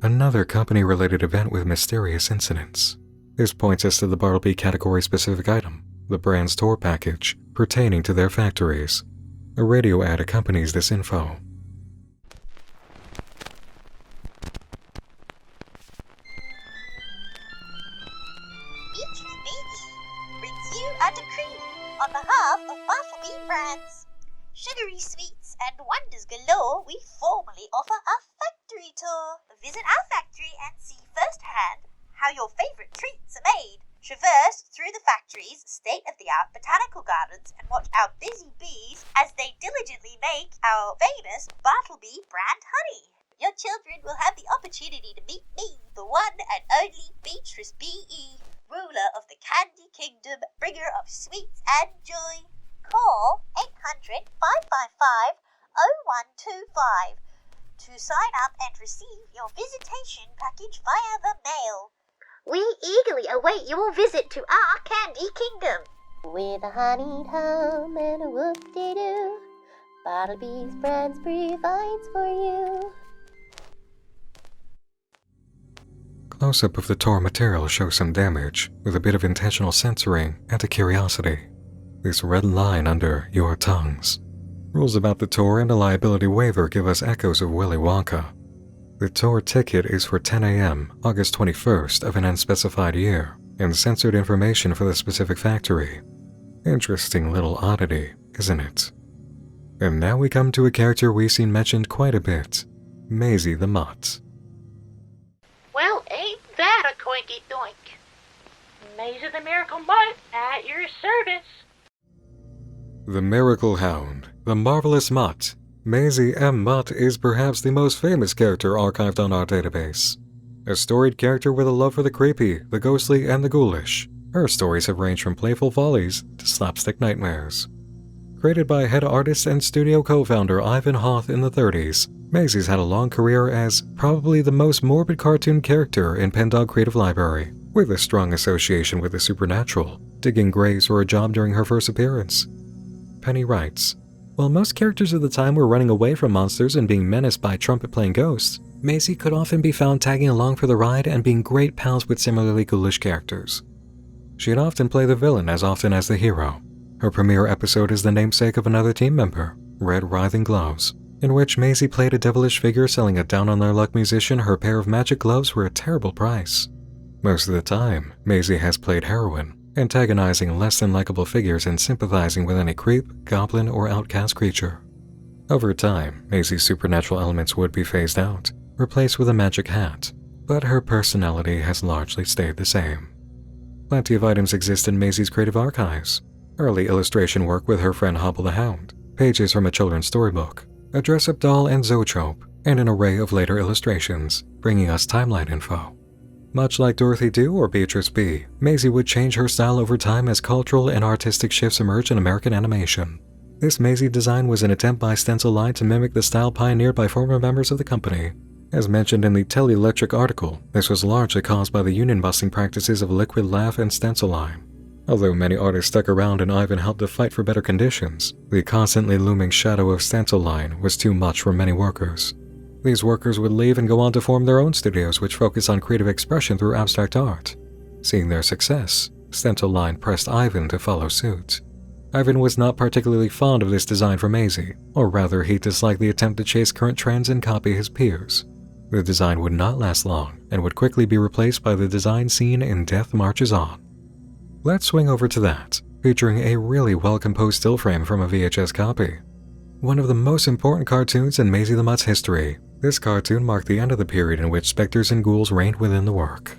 A: Another company-related event with mysterious incidents. This points us to the Bartleby category-specific item, the brand's tour package, pertaining to their factories. A radio ad accompanies this info.
D: Beetrice B.E. brings you a decree on behalf of Bartleby Brands. Sugary sweets and wonders galore, we formally offer a factory tour. Visit our factory and see firsthand how your favorite treats are made. Traverse through the factory's state-of-the-art botanical gardens and watch our busy bees as they diligently make our famous Bartleby brand honey. Your children will have the opportunity to meet me, the one and only Beetrice B.E., ruler of the Candy Kingdom, bringer of sweets and joy. Call 800-555-0125 to sign up and receive your visitation package via the mail.
C: We eagerly await your visit to our Candy Kingdom. With a honeyed hum and a whoop-de-doo, Bartleby's Brands provides for you.
A: Close-up of the tour material shows some damage, with a bit of intentional censoring and a curiosity. This red line under your tongues. Rules about the tour and a liability waiver give us echoes of Willy Wonka. The tour ticket is for 10 a.m., August 21st of an unspecified year, and censored information for the specific factory. Interesting little oddity, isn't it? And now we come to a character we've seen mentioned quite a bit, Maisy the Mutt.
E: Well, ain't that a coinky doink? Maisy the Miracle Mutt at your service.
A: The Miracle Hound The Marvelous Mutt. Maisy M. Mutt is perhaps the most famous character archived on our database. A storied character with a love for the creepy, the ghostly, and the ghoulish. Her stories have ranged from playful volleys to slapstick nightmares. Created by head artist and studio co-founder Ivan Hoth in the 30s, Maisy's had a long career as probably the most morbid cartoon character in Pendog Creative Library, with a strong association with the supernatural, digging graves for a job during her first appearance. Penny writes, "While most characters of the time were running away from monsters and being menaced by trumpet-playing ghosts, Maisy could often be found tagging along for the ride and being great pals with similarly ghoulish characters. She'd often play the villain as often as the hero. Her premiere episode is the namesake of another team member, Red Writhing Gloves, in which Maisy played a devilish figure selling a down-on-their-luck musician her pair of magic gloves for a terrible price. Most of the time, Maisy has played heroine, antagonizing less-than-likable figures and sympathizing with any creep, goblin, or outcast creature. Over time, Maisy's supernatural elements would be phased out, replaced with a magic hat, but her personality has largely stayed the same. Plenty of items exist in Maisy's creative archives. Early illustration work with her friend Hobble the Hound, pages from a children's storybook, a dress-up doll and zoetrope, and an array of later illustrations, bringing us timeline info. Much like Dorothy Do or Beetrice B., Maisy would change her style over time as cultural and artistic shifts emerged in American animation. This Maisy design was an attempt by Stencil Line to mimic the style pioneered by former members of the company. As mentioned in the Tellie Lectric article, this was largely caused by the union-busting practices of Liquid Laff and Stencil Line. Although many artists stuck around and Ivan helped to fight for better conditions, the constantly looming shadow of Stencil Line was too much for many workers. These workers would leave and go on to form their own studios which focus on creative expression through abstract art. Seeing their success, Stencil Line pressed Ivan to follow suit. Ivan was not particularly fond of this design for Maisy, or rather he disliked the attempt to chase current trends and copy his peers. The design would not last long and would quickly be replaced by the design seen in Death Marches On. Let's swing over to that, featuring a really well-composed still frame from a VHS copy. One of the most important cartoons in Maisy the Mutt's history, this cartoon marked the end of the period in which specters and ghouls reigned within the work.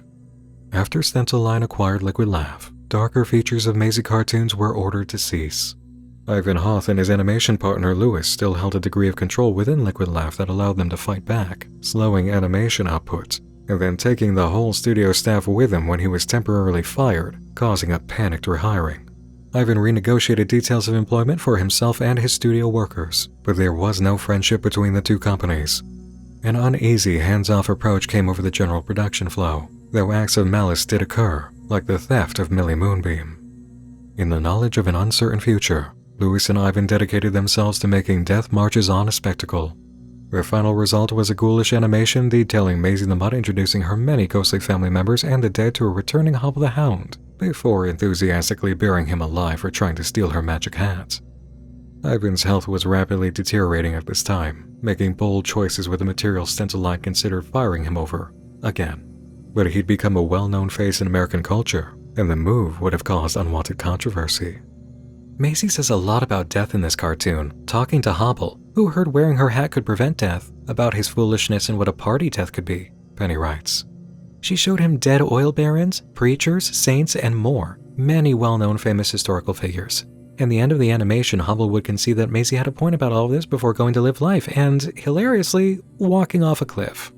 A: After Stencil Line acquired Liquid Laff, darker features of Maisy cartoons were ordered to cease. Ivan Hoth and his animation partner Louis still held a degree of control within Liquid Laff that allowed them to fight back, slowing animation output, and then taking the whole studio staff with him when he was temporarily fired, causing a panicked rehiring. Ivan renegotiated details of employment for himself and his studio workers, but there was no friendship between the two companies. An uneasy, hands-off approach came over the general production flow, though acts of malice did occur, like the theft of Millie Moonbeam. In the knowledge of an uncertain future, Louis and Ivan dedicated themselves to making Death Marches On a spectacle. The final result was a ghoulish animation detailing Maisy the Mutt introducing her many ghostly family members and the dead to a returning Hobble the Hound, before enthusiastically burying him alive for trying to steal her magic hat. Ivan's health was rapidly deteriorating at this time, making bold choices with the material Stencil Line considered firing him over, again. But he'd become a well-known face in American culture, and the move would have caused unwanted controversy. Maisy says a lot about death in this cartoon, talking to Hobble, who heard wearing her hat could prevent death, about his foolishness and what a party death could be, Penny writes. She showed him dead oil barons, preachers, saints, and more, many well-known famous historical figures. In the end of the animation, Hobble would concede that Maisy had a point about all of this before going to live life and, hilariously, walking off a cliff.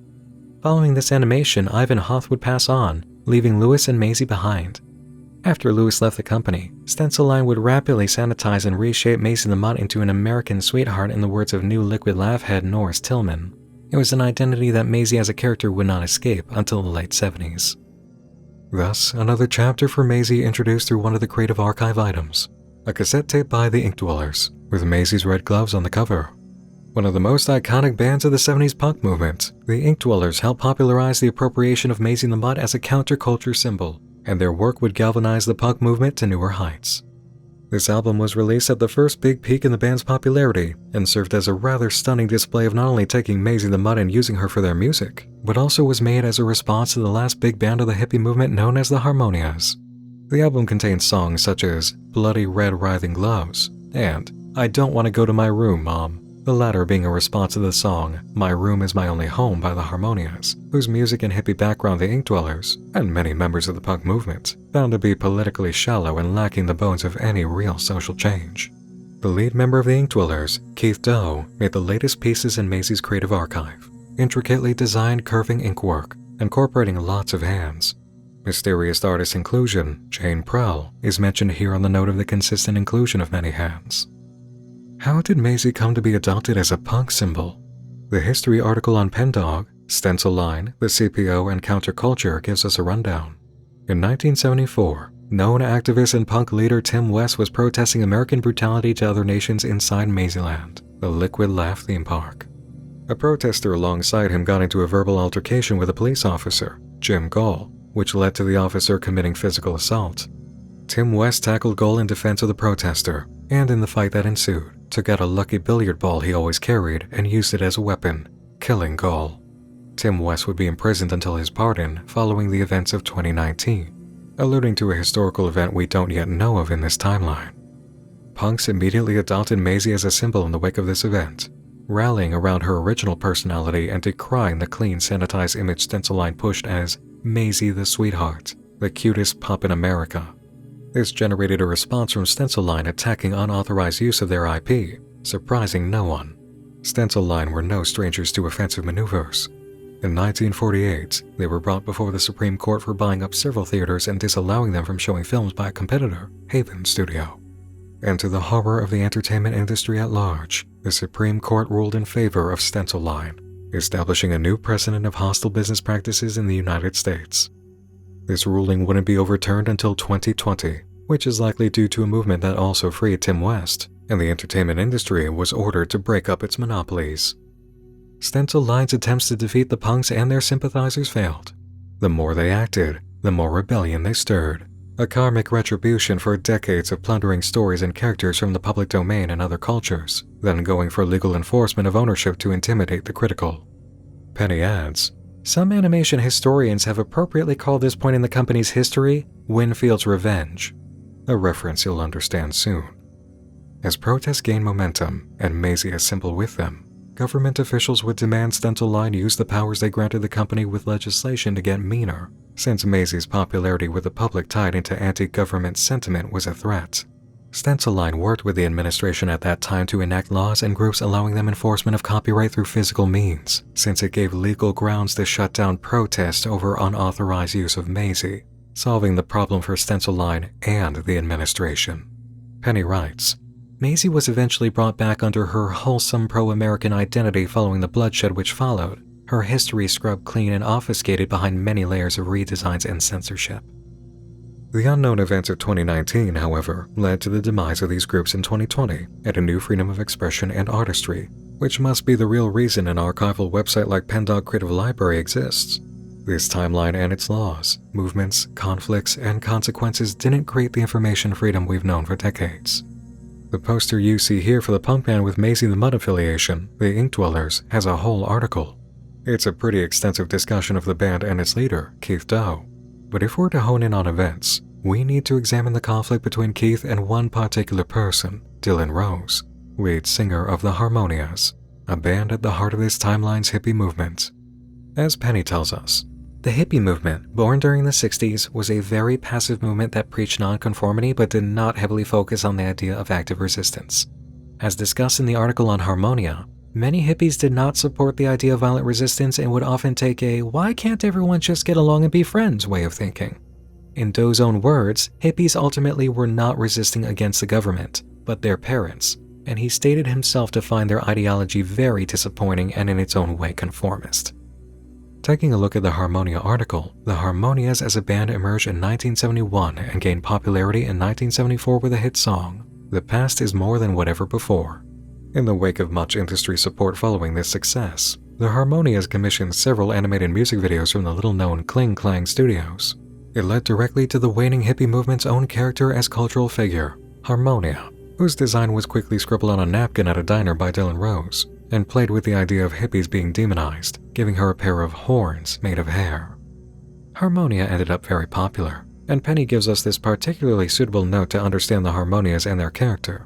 A: Following this animation, Ivan Hoth would pass on, leaving Louis and Maisy behind. After Louis left the company, Stencil Line would rapidly sanitize and reshape Maisy the Mutt into an American sweetheart in the words of new Liquid Laff head Norris Tillman. It was an identity that Maisy as a character would not escape until the late 70s. Thus, another chapter for Maisy introduced through one of the creative archive items, a cassette tape by the Inkdwellers, with Maisy's red gloves on the cover. One of the most iconic bands of the 70s punk movement, the Inkdwellers helped popularize the appropriation of Maisy the Mutt as a counterculture symbol, and their work would galvanize the punk movement to newer heights. This album was released at the first big peak in the band's popularity, and served as a rather stunning display of not only taking Maisy the Mutt and using her for their music, but also was made as a response to the last big band of the hippie movement known as the Harmonias. The album contains songs such as Bloody Red Writhing Gloves and I Don't Want to Go to My Room, Mom, the latter being a response to the song My Room Is My Only Home by the Harmonias, whose music and hippie background the Inkdwellers, and many members of the punk movement, found to be politically shallow and lacking the bones of any real social change. The lead member of the Inkdwellers, Keith Doe, made the latest pieces in Maisy's creative archive. Intricately designed curving inkwork, incorporating lots of hands. Mysterious artist inclusion, Jayne Prell, is mentioned here on the note of the consistent inclusion of many hands. How did Maisy come to be adopted as a punk symbol? The history article on Pendog, Stencil Line, the CPO, and Counterculture gives us a rundown. In 1974, known activist and punk leader Tim West was protesting American brutality to other nations inside Maisy-land, the Liquid Laff theme park. A protester alongside him got into a verbal altercation with a police officer, Jim Gall, which led to the officer committing physical assault. Tim West tackled Gall in defense of the protester, and in the fight that ensued, took out a lucky billiard ball he always carried and used it as a weapon, killing Gall. Tim West would be imprisoned until his pardon following the events of 2019, alluding to a historical event we don't yet know of in this timeline. Punks immediately adopted Maisy as a symbol in the wake of this event, rallying around her original personality and decrying the clean, sanitized image Stencil Line pushed as Maisy the Sweetheart, the cutest pup in America. This generated a response from Stencil Line attacking unauthorized use of their IP, surprising no one. Stencil Line were no strangers to offensive maneuvers. In 1948, they were brought before the Supreme Court for buying up several theaters and disallowing them from showing films by a competitor, Haven Studio. And to the horror of the entertainment industry at large, the Supreme Court ruled in favor of Stencil Line, establishing a new precedent of hostile business practices in the United States. This ruling wouldn't be overturned until 2020, which is likely due to a movement that also freed Tim West, and the entertainment industry was ordered to break up its monopolies. Stencil Line's attempts to defeat the punks and their sympathizers failed. The more they acted, the more rebellion they stirred, a karmic retribution for decades of plundering stories and characters from the public domain and other cultures, then going for legal enforcement of ownership to intimidate the critical. Penny adds, "Some animation historians have appropriately called this point in the company's history Winfield's Revenge," a reference you'll understand soon. As protests gained momentum, and Maisy a symbol with them, government officials would demand Stencil Line use the powers they granted the company with legislation to get meaner, since Maisy's popularity with the public tied into anti-government sentiment was a threat. Stencil Line worked with the administration at that time to enact laws and groups allowing them enforcement of copyright through physical means, since it gave legal grounds to shut down protest over unauthorized use of Maisy, solving the problem for Stencil Line and the administration. Penny writes, Maisy was eventually brought back under her wholesome pro-American identity following the bloodshed which followed, her history scrubbed clean and obfuscated behind many layers of redesigns and censorship. The unknown events of 2019, however, led to the demise of these groups in 2020 and a new freedom of expression and artistry, which must be the real reason an archival website like Pendog Creative Library exists. This timeline and its laws, movements, conflicts, and consequences didn't create the information freedom we've known for decades. The poster you see here for the punk band with Maisy the Mutt affiliation, the Inkdwellers, has a whole article. It's a pretty extensive discussion of the band and its leader, Keith Doe. But if we're to hone in on events, we need to examine the conflict between Keith and one particular person, Dylan Rose, lead singer of the Harmonias, a band at the heart of this timeline's hippie movement. As Penny tells us, the hippie movement, born during the 60s, was a very passive movement that preached nonconformity but did not heavily focus on the idea of active resistance. As discussed in the article on Harmonia, many hippies did not support the idea of violent resistance and would often take a "why can't everyone just get along and be friends" way of thinking. In Doe's own words, hippies ultimately were not resisting against the government, but their parents, and he stated himself to find their ideology very disappointing and in its own way conformist. Taking a look at the Harmonia article, the Harmonias as a band emerged in 1971 and gained popularity in 1974 with a hit song, "The Past is More Than Whatever Before." In the wake of much industry support following this success, the Harmonias commissioned several animated music videos from the little-known Kling Klang Studios. It led directly to the waning hippie movement's own character as cultural figure, Harmonia, whose design was quickly scribbled on a napkin at a diner by Dylan Rose, and played with the idea of hippies being demonized, giving her a pair of horns made of hair. Harmonia ended up very popular, and Penny gives us this particularly suitable note to understand the Harmonias and their character.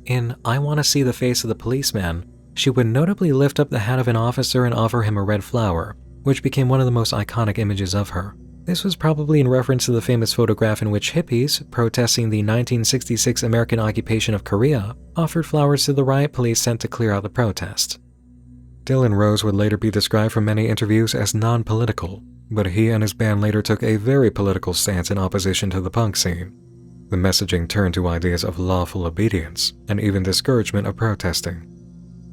A: In I Want to See the Face of the Policeman, she would notably lift up the hat of an officer and offer him a red flower, which became one of the most iconic images of her.
F: This was probably in reference to the famous photograph in which hippies, protesting the 1966 American occupation of Korea, offered flowers to the riot police sent to clear out the protest. Dylan Rose would later be described from many interviews as non-political, but he and his band later took a very political stance in opposition to the punk scene. The messaging turned to ideas of lawful obedience and even discouragement of protesting.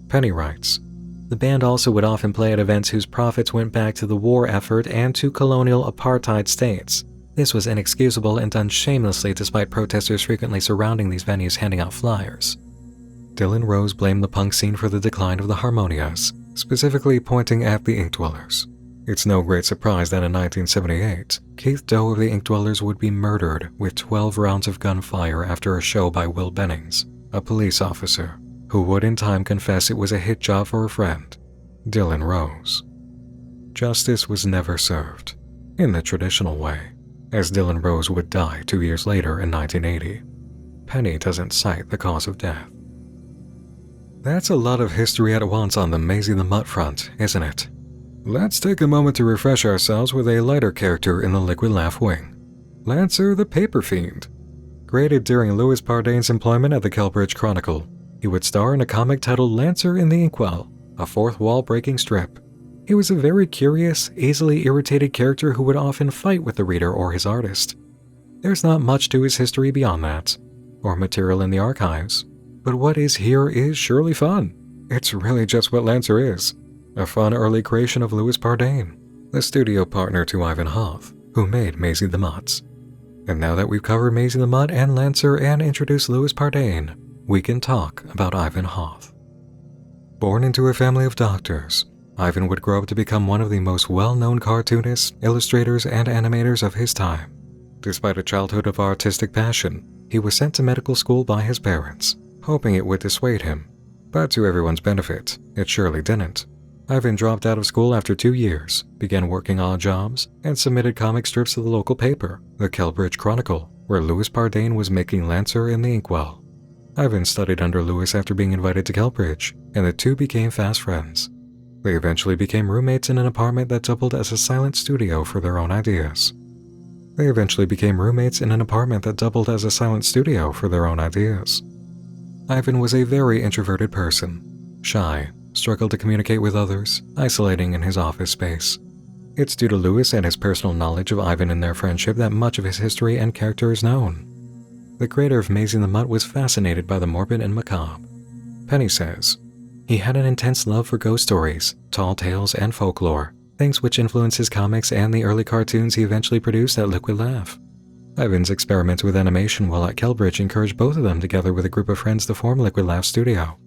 F: Penny writes, "The band also would often play at events whose profits went back to the war effort and to colonial apartheid states. This was inexcusable and done shamelessly despite protesters frequently surrounding these venues handing out flyers." Dylan Rose blamed the punk scene for the decline of the Harmonias, specifically pointing at the Inkdwellers. It's no great surprise that in 1978, Keith Doe of the Inkdwellers would be murdered with 12 rounds of gunfire after a show by Will Bennings, a police officer, who would in time confess it was a hit job for a friend, Dylan Rose. Justice was never served, in the traditional way, as Dylan Rose would die 2 years later in 1980. Penny doesn't cite the cause of death. That's a lot of history at once on the Maisy the Mutt front, isn't it? Let's take a moment to refresh ourselves with a lighter character in the Liquid Laff wing. Lancer the Paper Fiend. Created during Louis Pardain's employment at the Kelbridge Chronicle, he would star in a comic titled Lancer in the Inkwell, a fourth-wall-breaking strip. He was a very curious, easily irritated character who would often fight with the reader or his artist. There's not much to his history beyond that, or material in the archives, but what is here is surely fun. It's really just what Lancer is. A fun early creation of Louis Pardain, the studio partner to Ivan Hoth, who made Maisy the Mutt. And now that we've covered Maisy the Mutt and Lancer and introduced Louis Pardain, we can talk about Ivan Hoth. Born into a family of doctors, Ivan would grow up to become one of the most well-known cartoonists, illustrators, and animators of his time. Despite a childhood of artistic passion, he was sent to medical school by his parents, hoping it would dissuade him. But to everyone's benefit, it surely didn't. Ivan dropped out of school after 2 years, began working odd jobs, and submitted comic strips to the local paper, the Kelbridge Chronicle, where Louis Pardain was making Lancer in the Inkwell. Ivan studied under Louis after being invited to Kelbridge, and the two became fast friends. They eventually became roommates in an apartment that doubled as a silent studio for their own ideas. Ivan was a very introverted person, shy, struggled to communicate with others, isolating in his office space. It's due to Louis and his personal knowledge of Ivan and their friendship that much of his history and character is known. The creator of Maisy the Mutt was fascinated by the morbid and macabre. Penny says, "He had an intense love for ghost stories, tall tales, and folklore, things which influenced his comics and the early cartoons he eventually produced at Liquid Laff. Ivan's experiments with animation while at Kelbridge encouraged both of them together with a group of friends to form Liquid Laff Studio.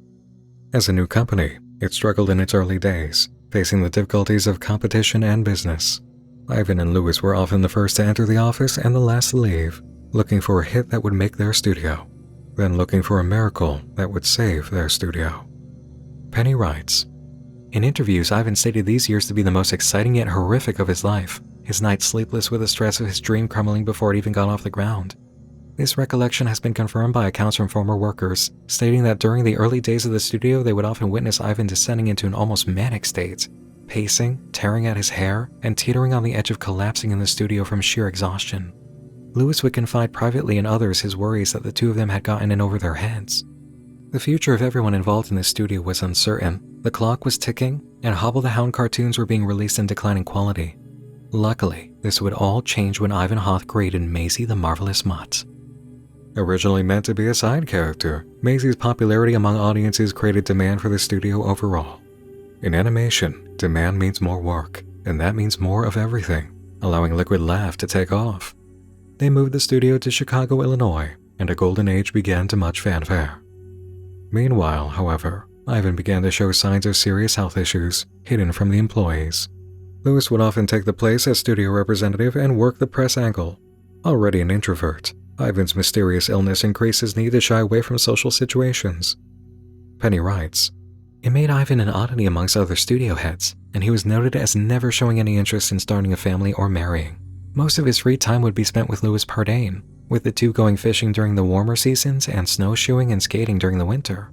F: As a new company, it struggled in its early days, facing the difficulties of competition and business. Ivan and Louis were often the first to enter the office and the last to leave, looking for a hit that would make their studio, then looking for a miracle that would save their studio." Penny writes, "In interviews, Ivan stated these years to be the most exciting yet horrific of his life, his nights sleepless with the stress of his dream crumbling before it even got off the ground. This recollection has been confirmed by accounts from former workers, stating that during the early days of the studio they would often witness Ivan descending into an almost manic state, pacing, tearing at his hair, and teetering on the edge of collapsing in the studio from sheer exhaustion. Louis would confide privately in others his worries that the two of them had gotten in over their heads. The future of everyone involved in the studio was uncertain, the clock was ticking, and Hobble the Hound cartoons were being released in declining quality. Luckily, this would all change when Ivan Hoth created Maisy the Marvelous Mutt." Originally meant to be a side character, Maisy's popularity among audiences created demand for the studio overall. In animation, demand means more work, and that means more of everything, allowing Liquid Laff to take off. They moved the studio to Chicago, Illinois, and a golden age began to much fanfare. Meanwhile, however, Ivan began to show signs of serious health issues, hidden from the employees. Louis would often take the place as studio representative and work the press angle. Already an introvert, Ivan's mysterious illness increased his need to shy away from social situations. Penny writes, "It made Ivan an oddity amongst other studio heads, and he was noted as never showing any interest in starting a family or marrying. Most of his free time would be spent with Louis Pardain, with the two going fishing during the warmer seasons and snowshoeing and skating during the winter."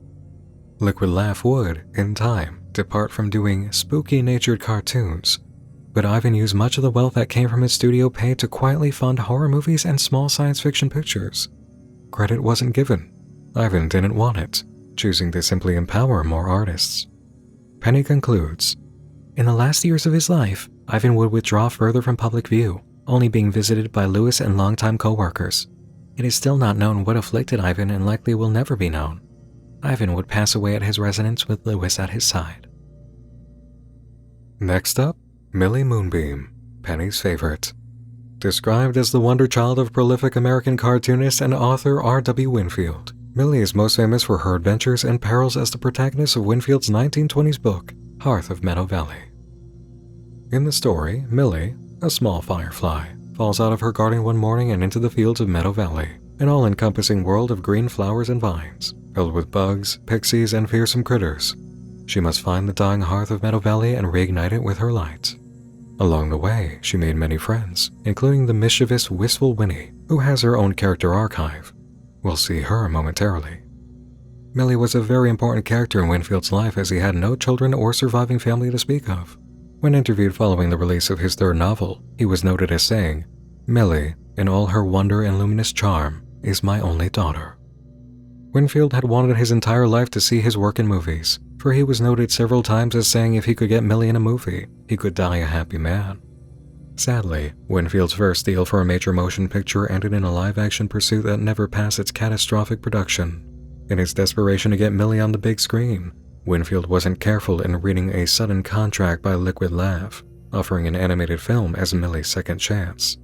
F: Liquid Laff would, in time, depart from doing spooky-natured cartoons. but Ivan used much of the wealth that came from his studio pay to quietly fund horror movies and small science fiction pictures. Credit wasn't given. Ivan didn't want it, choosing to simply empower more artists. Penny concludes, "In the last years of his life, Ivan would withdraw further from public view, only being visited by Louis and longtime co-workers. It is still not known what afflicted Ivan and likely will never be known. Ivan would pass away at his residence with Louis at his side."
A: Next up, Millie Moonbeam, Penny's favorite. Described as the wonder child of prolific American cartoonist and author R.W. Winfield, Millie is most famous for her adventures and perils as the protagonist of Winfield's 1920s book, Hearth of Meadow Valley. In the story, Millie, a small firefly, falls out of her garden one morning and into the fields of Meadow Valley, an all-encompassing world of green flowers and vines, filled with bugs, pixies, and fearsome critters. She must find the dying hearth of Meadow Valley and reignite it with her light. Along the way, she made many friends, including the mischievous Wistful Winnie, who has her own character archive. We'll see her momentarily. Millie was a very important character in Winfield's life as he had no children or surviving family to speak of. When interviewed following the release of his third novel, he was noted as saying, "Millie, in all her wonder and luminous charm, is my only daughter." Winfield had wanted his entire life to see his work in movies, for he was noted several times as saying if he could get Millie in a movie, he could die a happy man. Sadly, Winfield's first deal for a major motion picture ended in a live-action pursuit that never passed its catastrophic production. In his desperation to get Millie on the big screen, Winfield wasn't careful in reading a sudden contract by Liquid Laff, offering an animated film as Millie's second chance.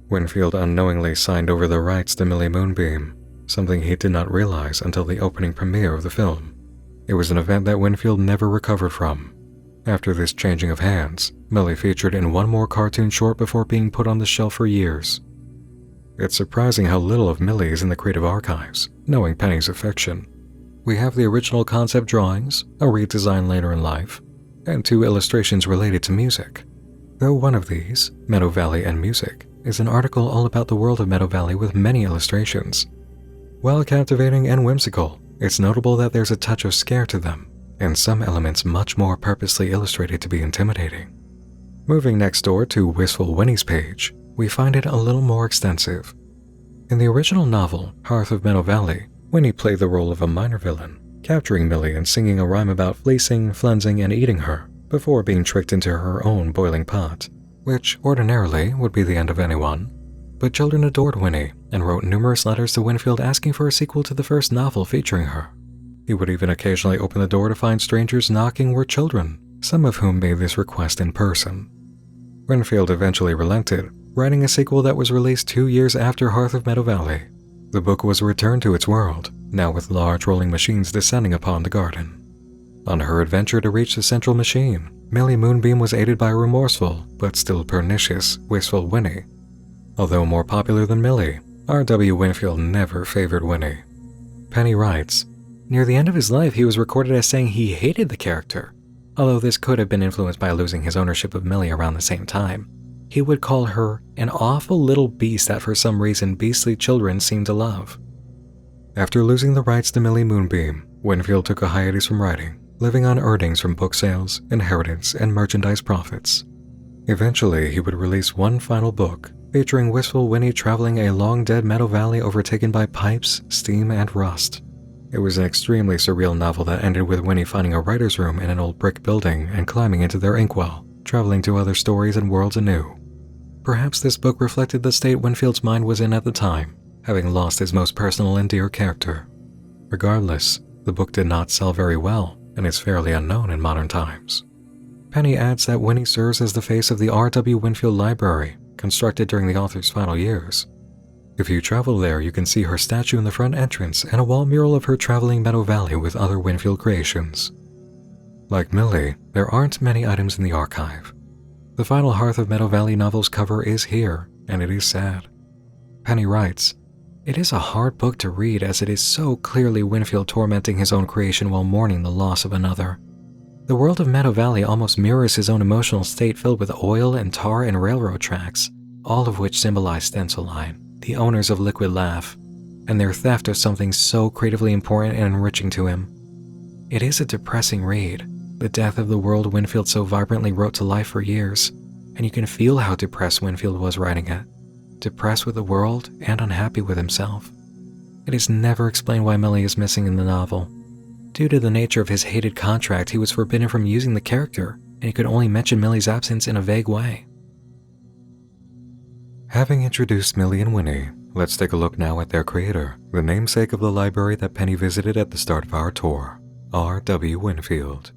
A: Winfield unknowingly signed over the rights to Millie Moonbeam, something he did not realize until the opening premiere of the film. It was an event that Winfield never recovered from. After this changing of hands, Millie featured in one more cartoon short before being put on the shelf for years. It's surprising how little of Millie is in the creative archives, knowing Penny's affection. We have the original concept drawings, a redesign later in life, and 2 illustrations related to music. Though one of these, Meadow Valley and Music, is an article all about the world of Meadow Valley with many illustrations. While captivating and whimsical, it's notable that there's a touch of scare to them, and some elements much more purposely illustrated to be intimidating. Moving next door to Wistful Winnie's page, we find it a little more extensive. In the original novel, Hearth of Meadow Valley, Winnie played the role of a minor villain, capturing Millie and singing a rhyme about fleecing, flensing, and eating her, before being tricked into her own boiling pot, which ordinarily would be the end of anyone. But children adored Winnie, and wrote numerous letters to Winfield asking for a sequel to the first novel featuring her. He would even occasionally open the door to find strangers knocking were children, some of whom made this request in person. Winfield eventually relented, writing a sequel that was released 2 years after Hearth of Meadow Valley. The book was returned to its world, now with large rolling machines descending upon the garden. On her adventure to reach the central machine, Millie Moonbeam was aided by a remorseful, but still pernicious, Wistful Winnie. Although more popular than Millie, R.W. Winfield never favored Winnie. Penny writes, "Near the end of his life, he was recorded as saying he hated the character. Although this could have been influenced by losing his ownership of Millie around the same time. He would call her an awful little beast that for some reason beastly children seem to love." After losing the rights to Millie Moonbeam, Winfield took a hiatus from writing, living on earnings from book sales, inheritance, and merchandise profits. Eventually, he would release one final book, featuring Wistful Winnie traveling a long-dead Meadow Valley overtaken by pipes, steam, and rust. It was an extremely surreal novel that ended with Winnie finding a writer's room in an old brick building and climbing into their inkwell, traveling to other stories and worlds anew. Perhaps this book reflected the state Winfield's mind was in at the time, having lost his most personal and dear character. Regardless, the book did not sell very well and is fairly unknown in modern times. Penny adds that Winnie serves as the face of the R.W. Winfield Library, constructed during the author's final years. If you travel there, you can see her statue in the front entrance and a wall mural of her traveling Meadow Valley with other Winfield creations. Like Millie, there aren't many items in the archive. The final Hearth of Meadow Valley novel's cover is here, and it is sad. Penny writes, "It is a hard book to read as it is so clearly Winfield tormenting his own creation while mourning the loss of another. The world of Meadow Valley almost mirrors his own emotional state filled with oil and tar and railroad tracks, all of which symbolize Stencil Line, the owners of Liquid Laff, and their theft of something so creatively important and enriching to him. It is a depressing read, the death of the world Winfield so vibrantly wrote to life for years.
F: and you can feel how depressed Winfield was writing it. Depressed with the world and unhappy with himself. It is never explained why Millie is missing in the novel. Due to the nature of his hated contract, he was forbidden from using the character, and he could only mention Millie's absence in a vague way.
A: Having introduced Millie and Winnie, let's take a look now at their creator, the namesake of the library that Penny visited at the start of our tour, R.W. Winfield.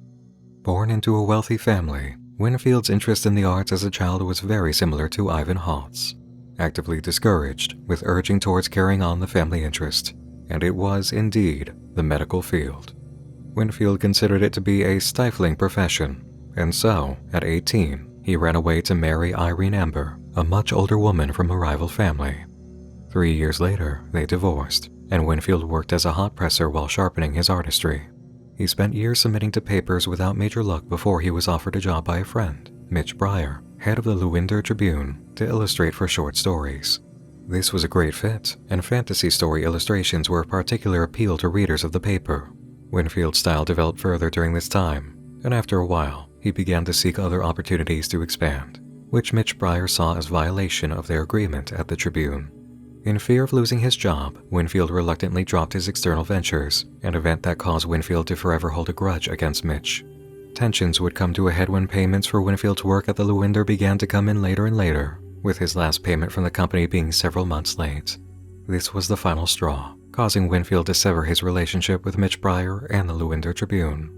A: Born into a wealthy family, Winfield's interest in the arts as a child was very similar to Ivan Hoth's, actively discouraged with urging towards carrying on the family interest, and it was, indeed, the medical field. Winfield considered it to be a stifling profession, and so, at 18, he ran away to marry Irene Amber, a much older woman from a rival family. 3 years later, they divorced, and Winfield worked as a hot presser while sharpening his artistry. He spent years submitting to papers without major luck before he was offered a job by a friend, Mitch Breyer, head of the Louceph Tribune, to illustrate for short stories. This was a great fit, and fantasy story illustrations were a particular appeal to readers of the paper. Winfield's style developed further during this time, and after a while, he began to seek other opportunities to expand, which Mitch Breyer saw as violation of their agreement at the Tribune. In fear of losing his job, Winfield reluctantly dropped his external ventures, an event that caused Winfield to forever hold a grudge against Mitch. Tensions would come to a head when payments for Winfield's work at the Louceph began to come in later and later, with his last payment from the company being several months late. This was the final straw, causing Winfield to sever his relationship with Mitch Breyer and the Louceph Tribune.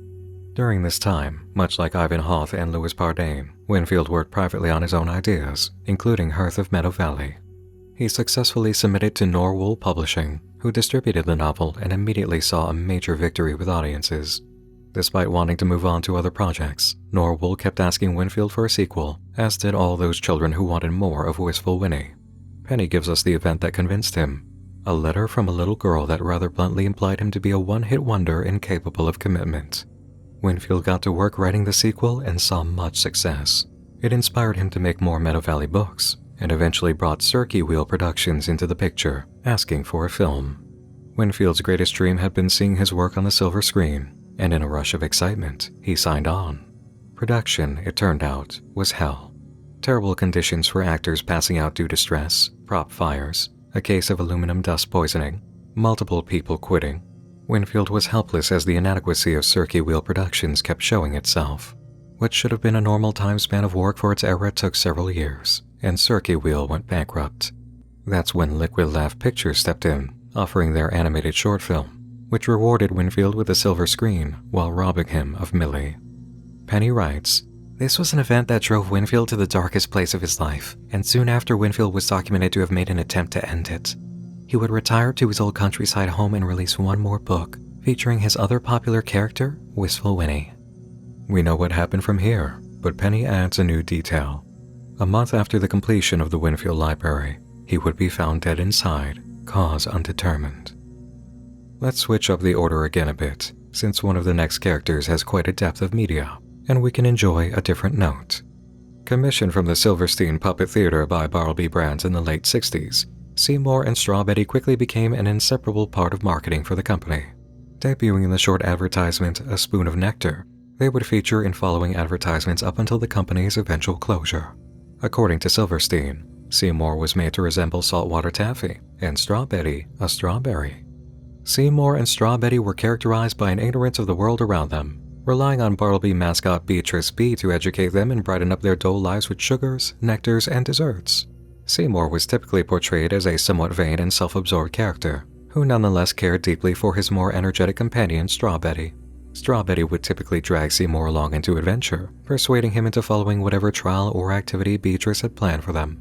A: During this time, much like Ivan Hoth and Louis Pardane, Winfield worked privately on his own ideas, including Hearth of Meadow Valley. He successfully submitted to Norwool Publishing, who distributed the novel and immediately saw a major victory with audiences. Despite wanting to move on to other projects, Norwool kept asking Winfield for a sequel, as did all those children who wanted more of Wistful Winnie. Penny gives us the event that convinced him, a letter from a little girl that rather bluntly implied him to be a one-hit wonder incapable of commitment. Winfield got to work writing the sequel and saw much success. It inspired him to make more Meadow Valley books, and eventually brought Circuit Wheel Productions into the picture, asking for a film. Winfield's greatest dream had been seeing his work on the silver screen, and in a rush of excitement, he signed on. Production, it turned out, was hell. Terrible conditions for actors passing out due to stress, prop fires, a case of aluminum dust poisoning, multiple people quitting. Winfield was helpless as the inadequacy of Circuit Wheel Productions kept showing itself. What should have been a normal time span of work for its era took several years, and Circuit Wheel went bankrupt. That's when Liquid Laugh Pictures stepped in, offering their animated short film, which rewarded Winfield with a silver screen while robbing him of Millie. Penny writes, "This was an event that drove Winfield to the darkest place of his life, and soon after Winfield was documented to have made an attempt to end it. He would retire to his old countryside home and release one more book, featuring his other popular character, Wistful Winnie." We know what happened from here, but Penny adds a new detail. A month after the completion of the Winfield Library, he would be found dead inside, cause undetermined. Let's switch up the order again a bit, since one of the next characters has quite a depth of media, and we can enjoy a different note. Commissioned from the Silverstein Puppet Theater by Bartleby Brands in the late 60s, Seamore and Strawbetty quickly became an inseparable part of marketing for the company. Debuting in the short advertisement A Spoon of Nectar, they would feature in following advertisements up until the company's eventual closure. According to Silverstein, Seamore was made to resemble saltwater taffy, and Strawbetty a strawberry. Seamore and Strawbetty were characterized by an ignorance of the world around them, relying on Bartleby mascot Beetrice B to educate them and brighten up their dull lives with sugars, nectars, and desserts. Seamore was typically portrayed as a somewhat vain and self-absorbed character, who nonetheless cared deeply for his more energetic companion Strawbetty. Strawbetty would typically drag Seamore along into adventure, persuading him into following whatever trial or activity Beatrice had planned for them.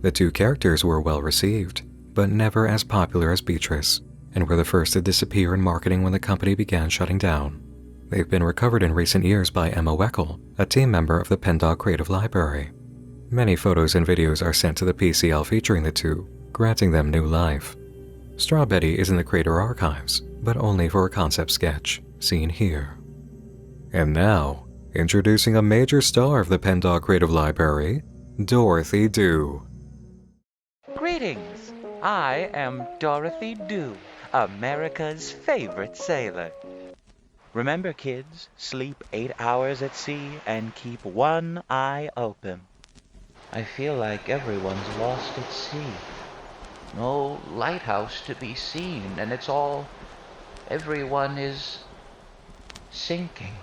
A: The two characters were well received, but never as popular as Beatrice, and were the first to disappear in marketing when the company began shutting down. They've been recovered in recent years by Emma Weckel, a team member of the Pendog Creative Library. Many photos and videos are sent to the PCL featuring the two, granting them new life. Strawbetty is in the Creator Archives, but only for a concept sketch, seen here. And now, introducing a major star of the Pendog Creative Library, Dorothy Do.
G: Greetings! I am Dorothy Do, America's favorite sailor. Remember, kids, sleep 8 hours at sea and keep one eye open. I feel like everyone's lost at sea. No lighthouse to be seen, and everyone is sinking.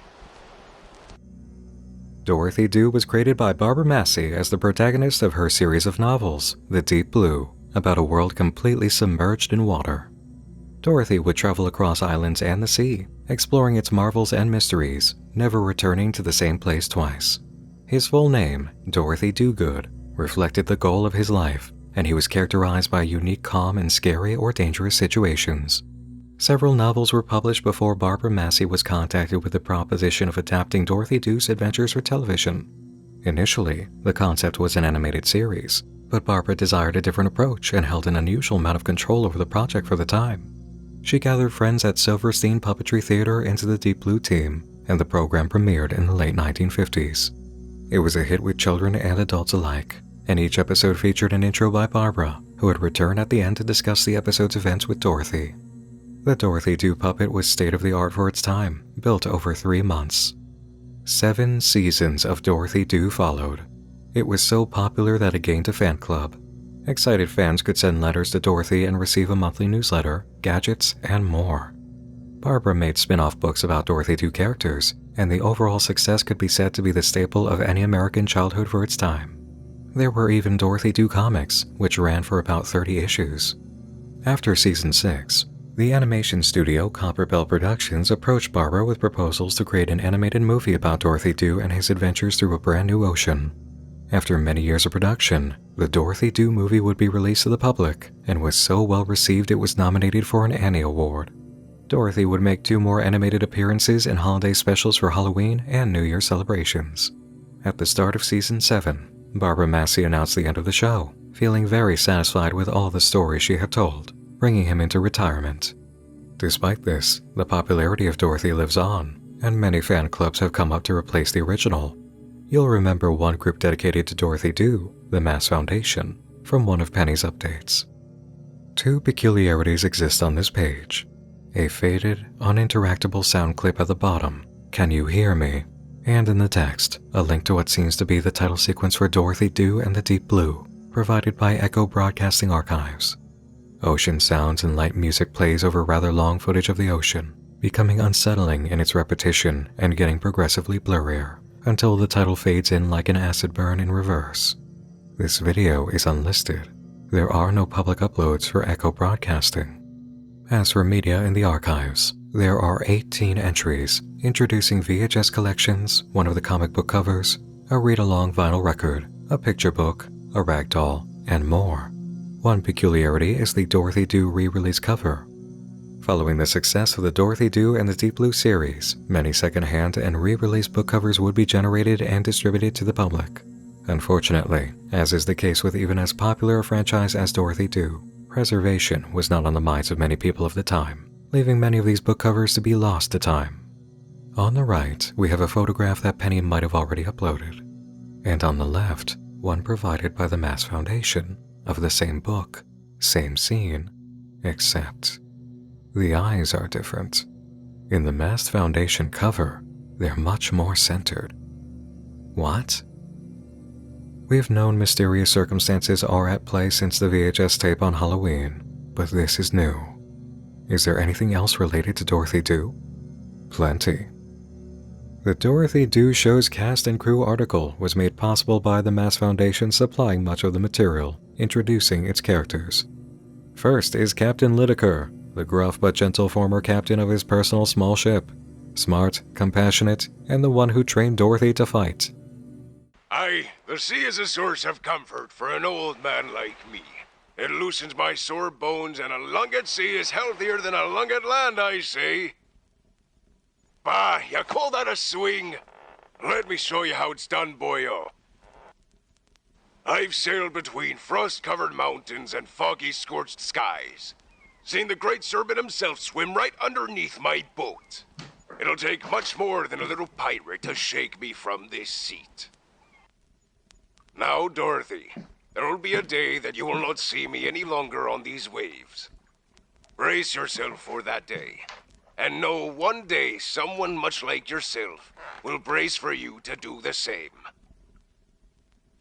A: Dorothy Do was created by Barbara Massey as the protagonist of her series of novels, The Deep Blue, about a world completely submerged in water. Dorothy would travel across islands and the sea, exploring its marvels and mysteries, never returning to the same place twice. His full name, Dorothy Do Good, reflected the goal of his life, and he was characterized by unique calm in scary or dangerous situations. Several novels were published before Barbara Massey was contacted with the proposition of adapting Dorothy Do's adventures for television. Initially, the concept was an animated series, but Barbara desired a different approach and held an unusual amount of control over the project for the time. She gathered friends at Silverstein Puppetry Theater into the Deep Blue team, and the program premiered in the late 1950s. It was a hit with children and adults alike, and each episode featured an intro by Barbara, who would return at the end to discuss the episode's events with Dorothy. The Dorothy Do puppet was state-of-the-art for its time, built over 3 months. 7 seasons of Dorothy Do followed. It was so popular that it gained a fan club. Excited fans could send letters to Dorothy and receive a monthly newsletter, gadgets, and more. Barbara made spin-off books about Dorothy Do characters, and the overall success could be said to be the staple of any American childhood for its time. There were even Dorothy Do comics, which ran for about 30 issues. After season 6, the animation studio Copper Bell Productions approached Barbara with proposals to create an animated movie about Dorothy Do and his adventures through a brand new ocean. After many years of production, the Dorothy Do movie would be released to the public and was so well received it was nominated for an Annie Award. Dorothy would make 2 more animated appearances in holiday specials for Halloween and New Year celebrations. At the start of season 7, Barbara Massey announced the end of the show, feeling very satisfied with all the stories she had told, bringing him into retirement. Despite this, the popularity of Dorothy lives on, and many fan clubs have come up to replace the original. You'll remember one group dedicated to Dorothy Do, the Mass Foundation, from one of Penny's updates. 2 peculiarities exist on this page. A faded, uninteractable sound clip at the bottom, "Can you hear me?" And in the text, a link to what seems to be the title sequence for Dorothy Do and the Deep Blue, provided by Echo Broadcasting Archives. Ocean sounds and light music plays over rather long footage of the ocean, becoming unsettling in its repetition and getting progressively blurrier, until the title fades in like an acid burn in reverse. This video is unlisted. There are no public uploads for Echo Broadcasting. As for media in the archives, there are 18 entries introducing VHS collections, one of the comic book covers, a read-along vinyl record, a picture book, a ragdoll, and more. One peculiarity is the Dorothy Do re-release cover. Following the success of the Dorothy Do and the Deep Blue series, many second-hand and re-release book covers would be generated and distributed to the public. Unfortunately, as is the case with even as popular a franchise as Dorothy Do, preservation was not on the minds of many people of the time, leaving many of these book covers to be lost to time. On the right, we have a photograph that Penny might have already uploaded, and on the left, one provided by the Mass Foundation, of the same book, same scene, except the eyes are different. In the Mass Foundation cover, they're much more centered. What? We've known mysterious circumstances are at play since the VHS tape on Halloween, but this is new. Is there anything else related to Dorothy Do? Plenty. The Dorothy Do Show's cast and crew article was made possible by the Mass Foundation supplying much of the material, introducing its characters. First is Captain Littaker, the gruff but gentle former captain of his personal small ship. Smart, compassionate, and the one who trained Dorothy to fight.
H: Aye, the sea is a source of comfort for an old man like me. It loosens my sore bones, and a lung at sea is healthier than a lung at land, I say. Bah, you call that a swing? Let me show you how it's done, boyo. I've sailed between frost-covered mountains and foggy, scorched skies. Seen the great Serpent himself swim right underneath my boat. It'll take much more than a little pirate to shake me from this seat. Now, Dorothy, there will be a day that you will not see me any longer on these waves. Brace yourself for that day. And know one day someone much like yourself will brace for you to do the same.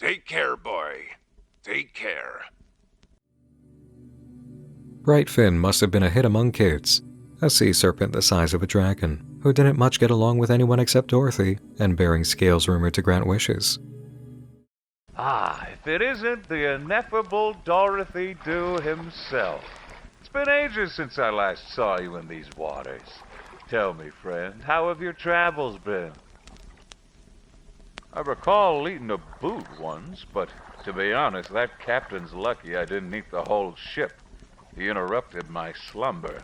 H: Take care, boy. Take care.
A: Brightfin must have been a hit among kids, a sea serpent the size of a dragon, who didn't much get along with anyone except Dorothy, and bearing scales rumored to grant wishes.
I: Ah, if it isn't the ineffable Dorothy Do himself. It's been ages since I last saw you in these waters. Tell me, friend, how have your travels been? I recall eating a boot once, but to be honest, that captain's lucky I didn't eat the whole ship. He interrupted my slumber.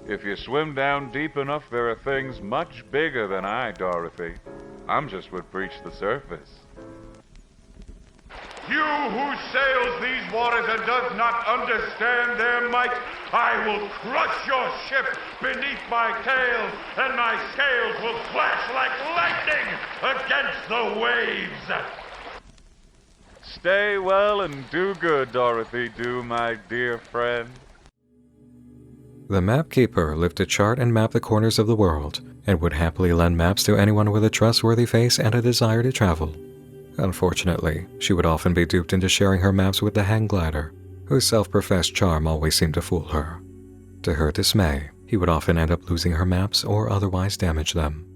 I: If you swim down deep enough, there are things much bigger than I, Dorothy. I'm just what breached the surface.
J: You who sails these waters and does not understand their might, I will crush your ship beneath my tail, and my scales will flash like lightning against the waves.
I: Stay well and do good, Dorothy Do, my dear friend.
A: The mapkeeper lived to chart and map the corners of the world, and would happily lend maps to anyone with a trustworthy face and a desire to travel. Unfortunately, she would often be duped into sharing her maps with the hang glider, whose self-professed charm always seemed to fool her. To her dismay, he would often end up losing her maps or otherwise damage them.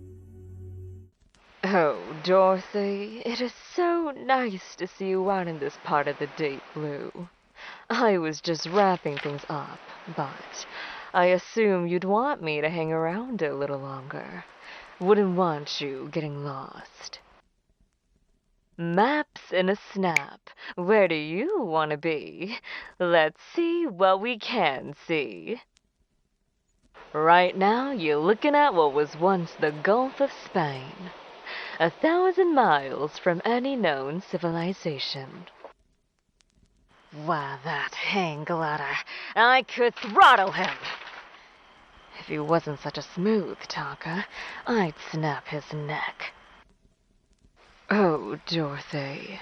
K: Oh, Dorothy, it is so nice to see you out in this part of the deep blue. I was just wrapping things up, but I assume you'd want me to hang around a little longer. Wouldn't want you getting lost. Maps in a snap. Where do you want to be? Let's see what we can see. Right now, you're looking at what was once the Gulf of Spain. 1,000 miles from any known civilization. Why, that hang glider, I could throttle him. If he wasn't such a smooth talker, I'd snap his neck. Oh, Dorothy,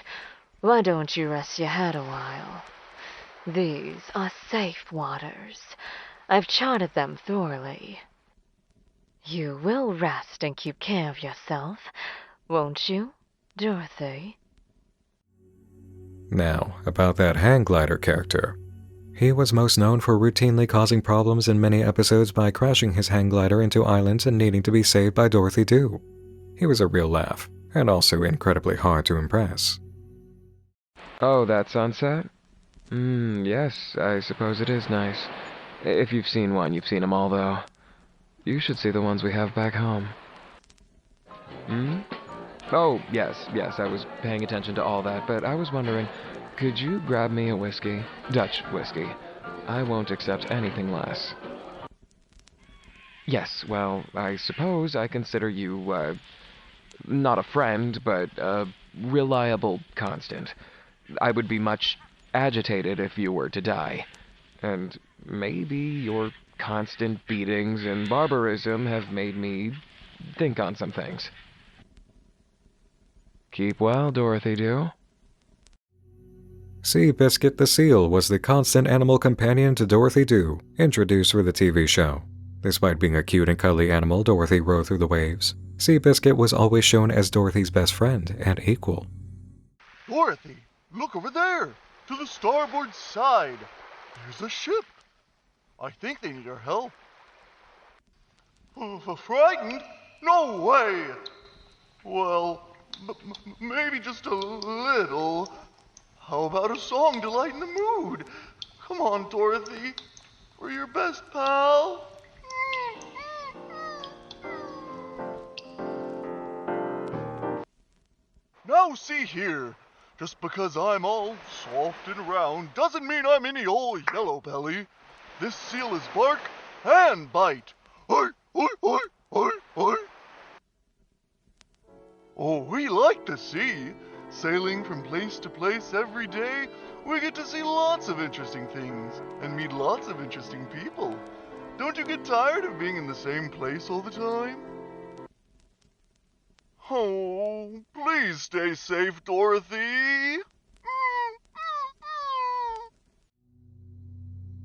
K: why don't you rest your head a while? These are safe waters. I've charted them thoroughly. You will rest and keep care of yourself, won't you, Dorothy?
A: Now, about that hang glider character. He was most known for routinely causing problems in many episodes by crashing his hang glider into islands and needing to be saved by Dorothy Do. He was a real laugh, and also incredibly hard to impress.
L: Oh, that sunset? Yes, I suppose it is nice. If you've seen one, you've seen them all, though. You should see the ones we have back home. Oh, yes, I was paying attention to all that, but I was wondering, could you grab me a whiskey? Dutch whiskey. I won't accept anything less. Yes, well, I suppose I consider you, not a friend, but a reliable constant. I would be much agitated if you were to die. And maybe your constant beatings and barbarism have made me think on some things. Keep well, Dorothy Do.
A: Sea Biscuit the seal was the constant animal companion to Dorothy Do, introduced for the TV show. Despite being a cute and cuddly animal Dorothy rode through the waves, Sea Biscuit was always shown as Dorothy's best friend and equal.
M: Dorothy, look over there, to the starboard side. There's a ship. I think they need our help. Frightened? No way! Well, maybe just a little. How about a song to lighten the mood? Come on, Dorothy. We're your best pal. Now see here. Just because I'm all soft and round doesn't mean I'm any old yellow belly. This seal is bark and bite. Oi, oi, oi, oi, oi. Oh, we like the sea. Sailing from place to place every day, we get to see lots of interesting things and meet lots of interesting people. Don't you get tired of being in the same place all the time? Oh, please stay safe, Dorothy.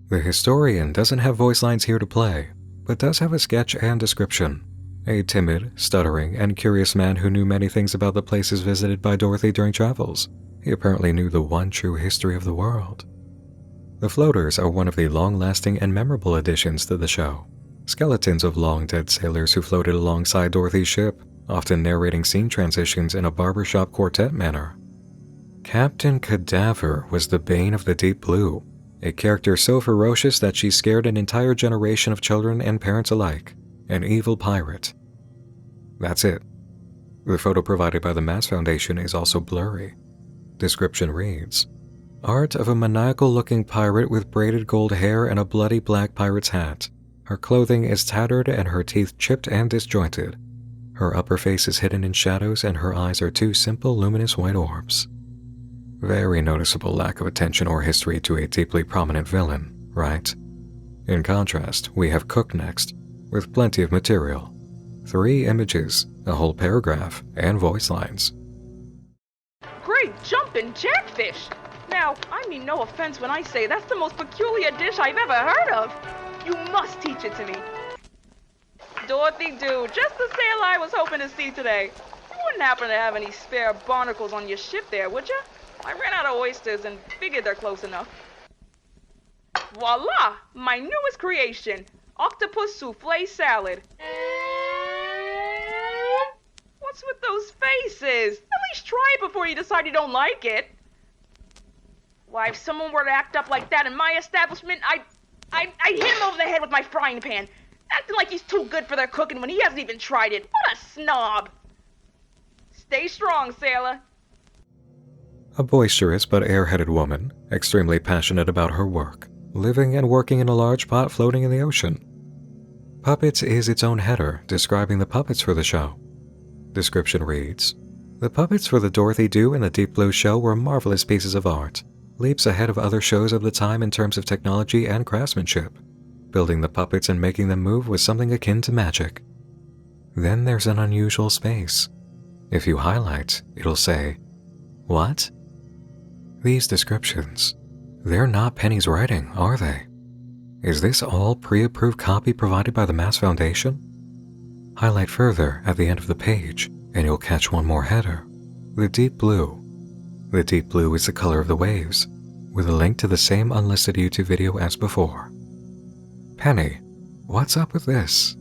A: The historian doesn't have voice lines here to play, but does have a sketch and description. a timid, stuttering, and curious man who knew many things about the places visited by Dorothy during travels. He apparently knew the one true history of the world. The floaters are one of the long-lasting and memorable additions to the show. Skeletons of long-dead sailors who floated alongside Dorothy's ship, often narrating scene transitions in a barbershop quartet manner. Captain Cadaver was the bane of the Deep Blue, a character so ferocious that she scared an entire generation of children and parents alike. An evil pirate. That's it. The photo provided by the Mass Foundation is also blurry. Description reads, art of a maniacal-looking pirate with braided gold hair and a bloody black pirate's hat. Her clothing is tattered and her teeth chipped and disjointed. Her upper face is hidden in shadows and her eyes are two simple luminous white orbs. Very noticeable lack of attention or history to a deeply prominent villain, right? In contrast, we have Cook next, with plenty of material. 3 images, a whole paragraph, and voice lines.
N: Great jumpin' jackfish! Now, I mean no offense when I say that's the most peculiar dish I've ever heard of. You must teach it to me. Dorothy Do, just the sailor I was hoping to see today. You wouldn't happen to have any spare barnacles on your ship there, would you? I ran out of oysters and figured they're close enough. Voila! My newest creation. Octopus souffle salad. What's with those faces? At least try it before you decide you don't like it. Why, if someone were to act up like that in my establishment, I'd hit him over the head with my frying pan. Acting like he's too good for their cooking when he hasn't even tried it. What a snob. Stay strong, sailor.
A: A boisterous but airheaded woman, extremely passionate about her work, living and working in a large pot floating in the ocean. Puppets is its own header describing the puppets for the show. Description reads, the puppets for the Dorothy Do and the Deep Blue show were marvelous pieces of art, leaps ahead of other shows of the time in terms of technology and craftsmanship. Building the puppets and making them move was something akin to magic. Then there's an unusual space. If you highlight, it'll say, what? These descriptions, they're not Penny's writing, are they? Is this all pre-approved copy provided by the Mass Foundation? Highlight further at the end of the page, and you'll catch one more header. The Deep Blue. The Deep Blue is the color of the waves, with a link to the same unlisted YouTube video as before. Penny, what's up with this?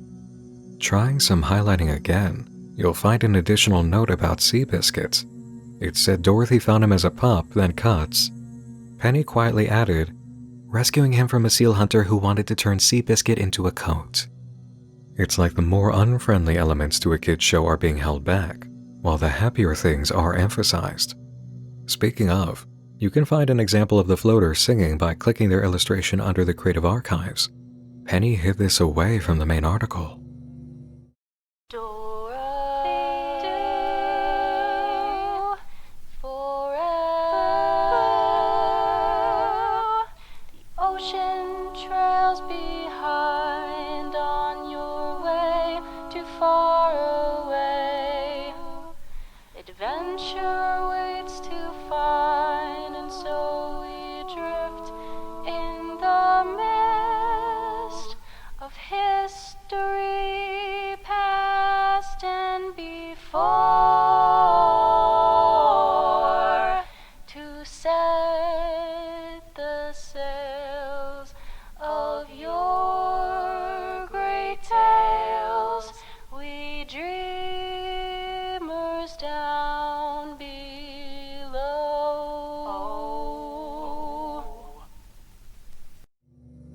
A: Trying some highlighting again, you'll find an additional note about Seabiscuit. It said Dorothy found him as a pup, then cuts. Penny quietly added, rescuing him from a seal hunter who wanted to turn Seabiscuit into a coat. It's like the more unfriendly elements to a kid's show are being held back, while the happier things are emphasized. Speaking of, you can find an example of the floaters singing by clicking their illustration under the Creative Archives. Penny hid this away from the main article.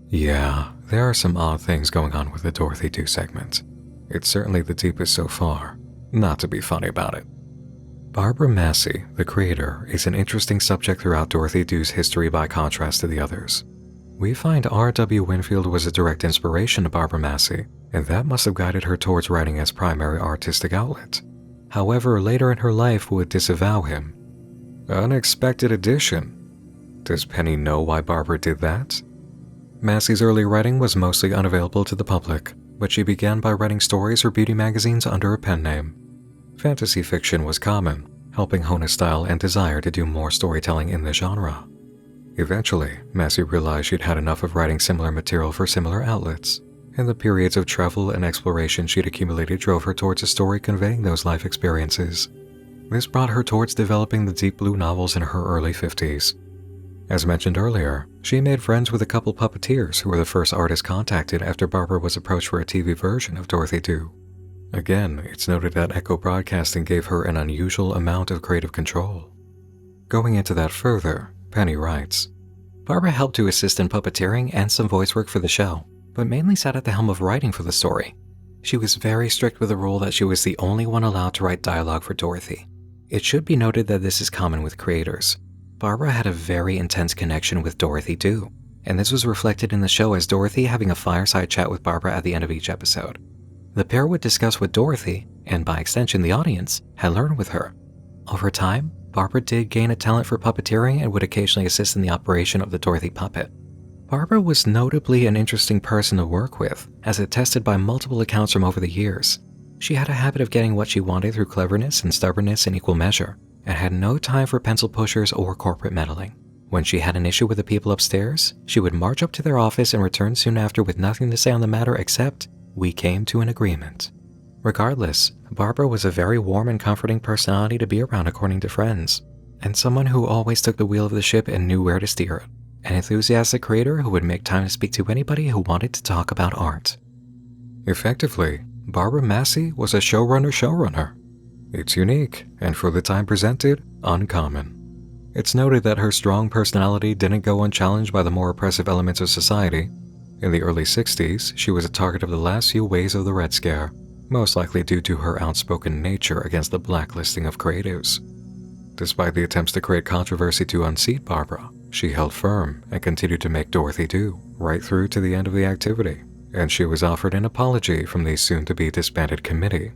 A: Yeah, there are some odd things going on with the Dorothy Do segment. It's certainly the deepest so far, not to be funny about it. Barbara Massey, the creator, is an interesting subject throughout Dorothy Do's history by contrast to the others. We find R.W. Winfield was a direct inspiration to Barbara Massey, and that must have guided her towards writing as primary artistic outlet. However, later in her life would disavow him. Unexpected addition. Does Penny know why Barbara did that? Massey's early writing was mostly unavailable to the public, but she began by writing stories or beauty magazines under a pen name. Fantasy fiction was common, helping hone a style and desire to do more storytelling in the genre. Eventually, Massey realized she'd had enough of writing similar material for similar outlets, and the periods of travel and exploration she'd accumulated drove her towards a story conveying those life experiences. This brought her towards developing the Deep Blue novels in her early 50s. As mentioned earlier, she made friends with a couple puppeteers who were the first artists contacted after Barbara was approached for a TV version of Dorothy Do. Again, it's noted that Echo Broadcasting gave her an unusual amount of creative control. Going into that further, Penny writes,
F: Barbara helped to assist in puppeteering and some voice work for the show, but mainly sat at the helm of writing for the story. She was very strict with the rule that she was the only one allowed to write dialogue for Dorothy. It should be noted that this is common with creators. Barbara had a very intense connection with Dorothy Do, and this was reflected in the show as Dorothy having a fireside chat with Barbara at the end of each episode. The pair would discuss what Dorothy, and by extension the audience, had learned with her. Over time, Barbara did gain a talent for puppeteering and would occasionally assist in the operation of the Dorothy puppet. Barbara was notably an interesting person to work with, as attested by multiple accounts from over the years. She had a habit of getting what she wanted through cleverness and stubbornness in equal measure, and had no time for pencil pushers or corporate meddling. When she had an issue with the people upstairs, she would march up to their office and return soon after with nothing to say on the matter except, "We came to an agreement." Regardless, Barbara was a very warm and comforting personality to be around according to friends, and someone who always took the wheel of the ship and knew where to steer it. An enthusiastic creator who would make time to speak to anybody who wanted to talk about art.
A: Effectively, Barbara Massey was a showrunner. It's unique, and for the time presented, uncommon. It's noted that her strong personality didn't go unchallenged by the more oppressive elements of society. In the early 60s, she was a target of the last few waves of the Red Scare, most likely due to her outspoken nature against the blacklisting of creatives. Despite the attempts to create controversy to unseat Barbara, she held firm and continued to make Dorothy Do right through to the end of the activity, and she was offered an apology from the soon-to-be disbanded committee.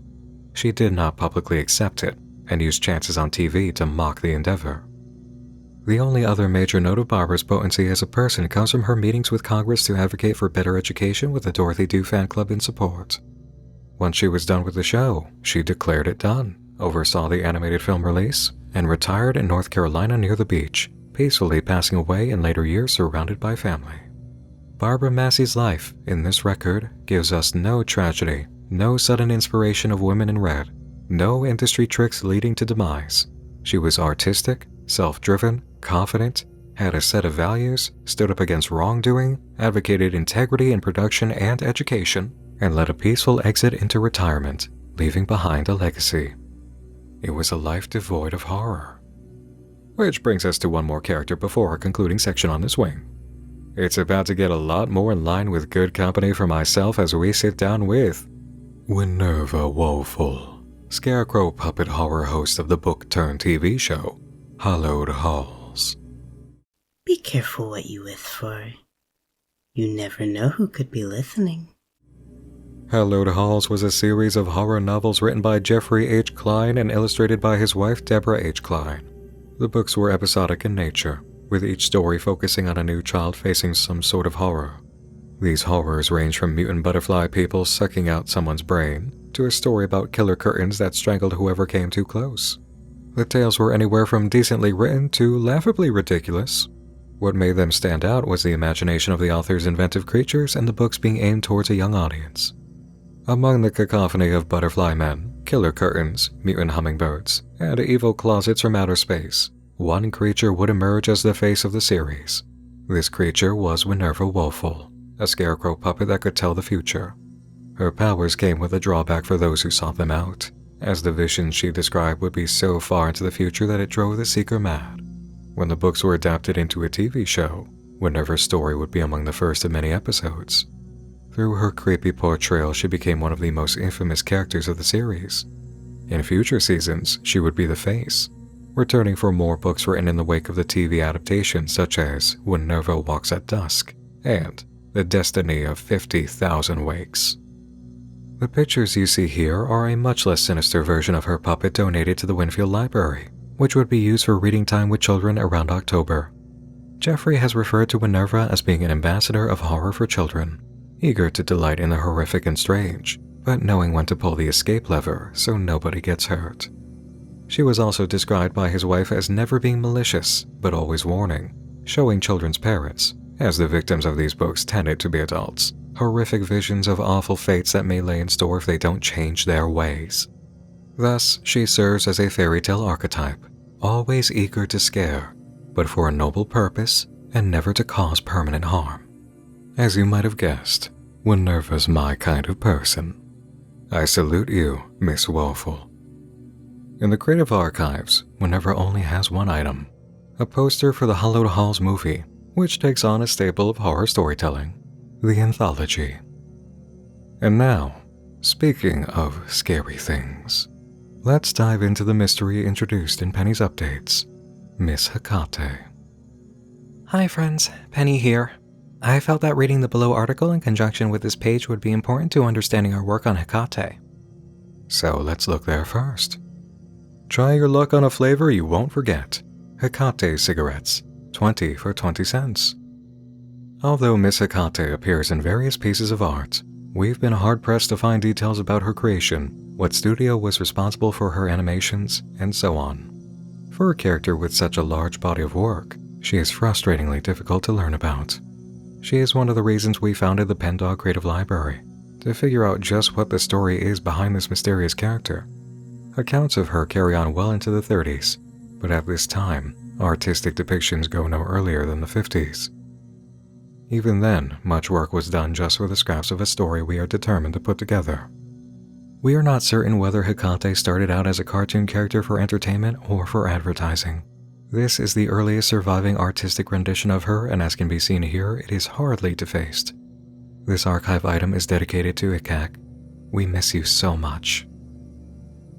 A: She did not publicly accept it and used chances on TV to mock the endeavor. The only other major note of Barbara's potency as a person comes from her meetings with Congress to advocate for better education with the Dorothy Do fan club in support. Once she was done with the show, she declared it done, oversaw the animated film release, and retired in North Carolina near the beach, peacefully passing away in later years surrounded by family. Barbara Massey's life in this record gives us no tragedy, no sudden inspiration of women in red, no industry tricks leading to demise. She was artistic, self-driven, confident, had a set of values, stood up against wrongdoing, advocated integrity in production and education, and led a peaceful exit into retirement, leaving behind a legacy. It was a life devoid of horror. Which brings us to one more character before our concluding section on this wing. It's about to get a lot more in line with good company for myself as we sit down with Winerva Woeful, scarecrow puppet horror host of the book-turned-TV show, Hallowed Halls.
O: Be careful what you wish for. You never know who could be listening.
A: Hallowed Halls was a series of horror novels written by Jeffrey H. Klein and illustrated by his wife Deborah H. Klein. The books were episodic in nature, with each story focusing on a new child facing some sort of horror. These horrors range from mutant butterfly people sucking out someone's brain, to a story about killer curtains that strangled whoever came too close. The tales were anywhere from decently written to laughably ridiculous. What made them stand out was the imagination of the author's inventive creatures and the books being aimed towards a young audience. Among the cacophony of butterfly men, killer curtains, mutant hummingbirds, and evil closets from outer space, one creature would emerge as the face of the series. This creature was Winerva Woeful, a scarecrow puppet that could tell the future. Her powers came with a drawback for those who sought them out, as the visions she described would be so far into the future that it drove the seeker mad. When the books were adapted into a TV show, Winerva's story would be among the first of many episodes. Through her creepy portrayal, she became one of the most infamous characters of the series. In future seasons, she would be the face, returning for more books written in the wake of the TV adaptations such as Winerva Walks at Dusk and The Destiny of 50,000 Wakes. The pictures you see here are a much less sinister version of her puppet donated to the Winfield Library, which would be used for reading time with children around October. Jeffrey has referred to Winerva as being an ambassador of horror for children, eager to delight in the horrific and strange, but knowing when to pull the escape lever so nobody gets hurt. She was also described by his wife as never being malicious, but always warning, showing children's parents, as the victims of these books tended to be adults, horrific visions of awful fates that may lay in store if they don't change their ways. Thus, she serves as a fairy tale archetype, always eager to scare, but for a noble purpose and never to cause permanent harm. As you might have guessed, Winerva's my kind of person. I salute you, Miss Woeful. In the Creative Archives, Winerva only has one item, a poster for the Hallowed Halls movie, which takes on a staple of horror storytelling, the anthology. And now, speaking of scary things, let's dive into the mystery introduced in Penny's updates, Miss Hecate.
F: Hi friends, Penny here. I felt that reading the below article in conjunction with this page would be important to understanding our work on Hecate.
A: So let's look there first. Try your luck on a flavor you won't forget. Hecate cigarettes, 20 for 20 cents. Although Miss Hecate appears in various pieces of art, we've been hard-pressed to find details about her creation, what studio was responsible for her animations, and so on. For a character with such a large body of work, she is frustratingly difficult to learn about. She is one of the reasons we founded the Pendog Creative Library, to figure out just what the story is behind this mysterious character. Accounts of her carry on well into the 30s, but at this time, artistic depictions go no earlier than the 50s. Even then, much work was done just for the scraps of a story we are determined to put together. We are not certain whether Hecate started out as a cartoon character for entertainment or for advertising. This is the earliest surviving artistic rendition of her, and as can be seen here, it is hardly defaced. This archive item is dedicated to Hecate. We miss you so much.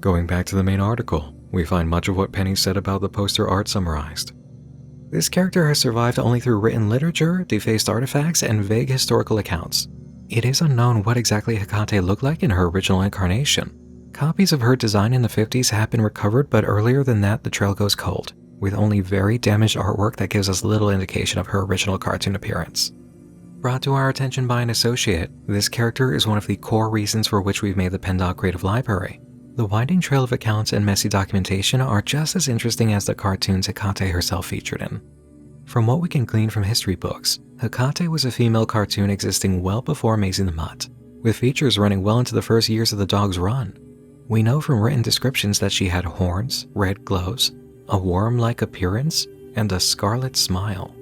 A: Going back to the main article, we find much of what Penny said about the poster art summarized.
F: This character has survived only through written literature, defaced artifacts, and vague historical accounts. It is unknown what exactly Hecate looked like in her original incarnation. Copies of her design in the 50s have been recovered, but earlier than that the trail goes cold, with only very damaged artwork that gives us little indication of her original cartoon appearance. Brought to our attention by an associate, this character is one of the core reasons for which we've made the Pendog Creative Library. The winding trail of accounts and messy documentation are just as interesting as the cartoons Hecate herself featured in. From what we can glean from history books, Hecate was a female cartoon existing well before Maisy the Mutt, with features running well into the first years of the dog's run. We know from written descriptions that she had horns, red gloves, a worm-like appearance, and a scarlet smile.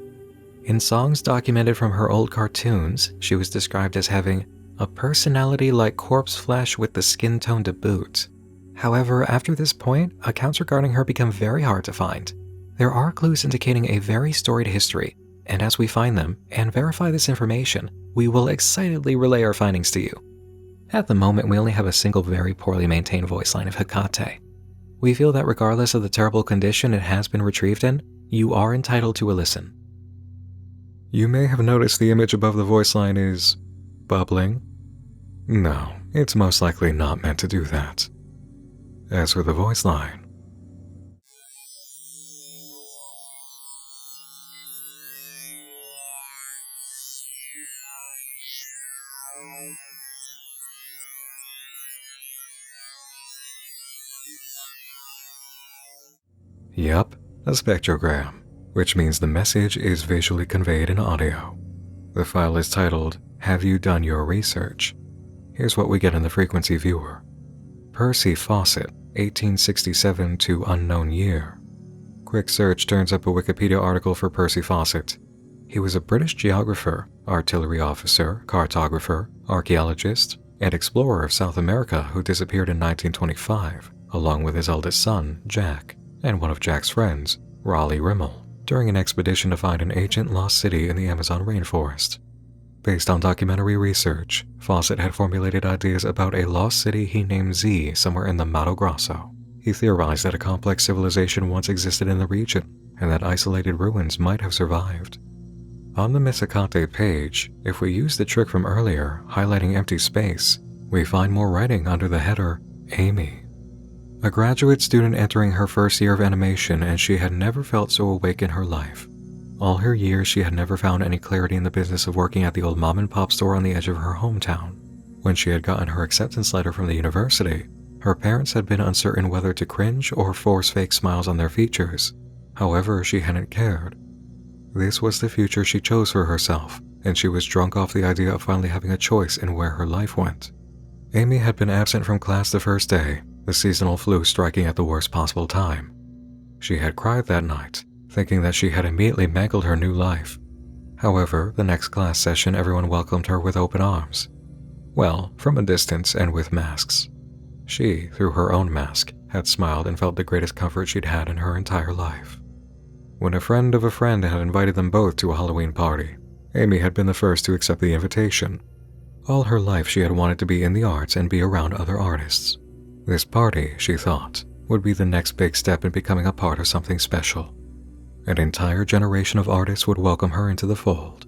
F: In songs documented from her old cartoons, she was described as having a personality like corpse flesh with the skin tone to boot. However, after this point, accounts regarding her become very hard to find. There are clues indicating a very storied history, and as we find them and verify this information, we will excitedly relay our findings to you. At the moment, we only have a single very poorly maintained voice line of Hecate. We feel that regardless of the terrible condition it has been retrieved in, you are entitled to a listen.
A: You may have noticed the image above the voice line is bubbling. No, it's most likely not meant to do that. As for the voice line, yup, a spectrogram, which means the message is visually conveyed in audio. The file is titled, "Have You Done Your Research?" Here's what we get in the frequency viewer. Percy Fawcett, 1867 to unknown year. Quick search turns up a Wikipedia article for Percy Fawcett. He was a British geographer, artillery officer, cartographer, archaeologist, and explorer of South America who disappeared in 1925, along with his eldest son, Jack, and one of Jack's friends, Raleigh Rimmel, during an expedition to find an ancient lost city in the Amazon rainforest. Based on documentary research, Fawcett had formulated ideas about a lost city he named Z somewhere in the Mato Grosso. He theorized that a complex civilization once existed in the region, and that isolated ruins might have survived. On the Miss Hecate page, if we use the trick from earlier, highlighting empty space, we find more writing under the header, Amy. A graduate student entering her first year of animation, and she had never felt so awake in her life. All her years, she had never found any clarity in the business of working at the old mom-and-pop store on the edge of her hometown. When she had gotten her acceptance letter from the university, her parents had been uncertain whether to cringe or force fake smiles on their features. However, she hadn't cared. This was the future she chose for herself, and she was drunk off the idea of finally having a choice in where her life went. Amy had been absent from class the first day, the seasonal flu striking at the worst possible time. She had cried that night, thinking that she had immediately mangled her new life. However, the next class session everyone welcomed her with open arms. Well, from a distance and with masks. She, through her own mask, had smiled and felt the greatest comfort she'd had in her entire life. When a friend of a friend had invited them both to a Halloween party, Amy had been the first to accept the invitation. All her life she had wanted to be in the arts and be around other artists. This party, she thought, would be the next big step in becoming a part of something special. An entire generation of artists would welcome her into the fold.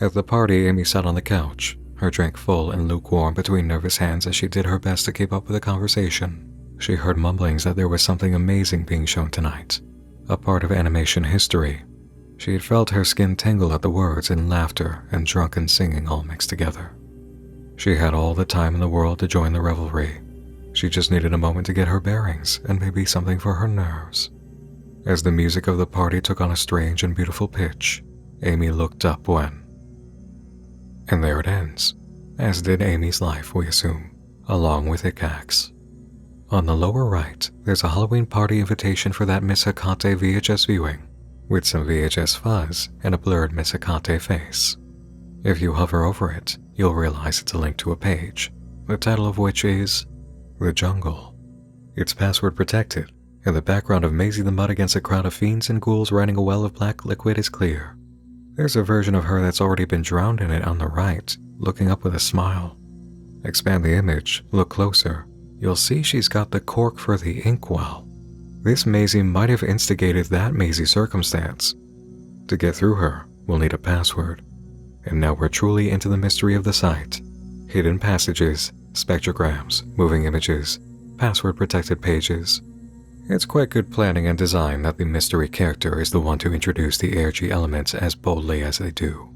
A: At the party, Amy sat on the couch, her drink full and lukewarm between nervous hands as she did her best to keep up with the conversation. She heard mumblings that there was something amazing being shown tonight, a part of animation history. She had felt her skin tingle at the words and laughter and drunken singing all mixed together. She had all the time in the world to join the revelry. She just needed a moment to get her bearings and maybe something for her nerves. As the music of the party took on a strange and beautiful pitch, Amy looked up when... And there it ends, as did Amy's life, we assume, along with Hecate. On the lower right, there's a Halloween party invitation for that Miss Hecate VHS viewing, with some VHS fuzz and a blurred Miss Hecate face. If you hover over it, you'll realize it's a link to a page, the title of which is The Jungle. It's password protected, and the background of Maisy the Mutt against a crowd of fiends and ghouls riding a well of black liquid is clear. There's a version of her that's already been drowned in it on the right, looking up with a smile. Expand the image, look closer. You'll see she's got the cork for the inkwell. This Maisy might have instigated that Maisy circumstance. To get through her, we'll need a password. And now we're truly into the mystery of the site. Hidden passages, spectrograms, moving images, password-protected pages. It's quite good planning and design that the mystery character is the one to introduce the ARG elements as boldly as they do.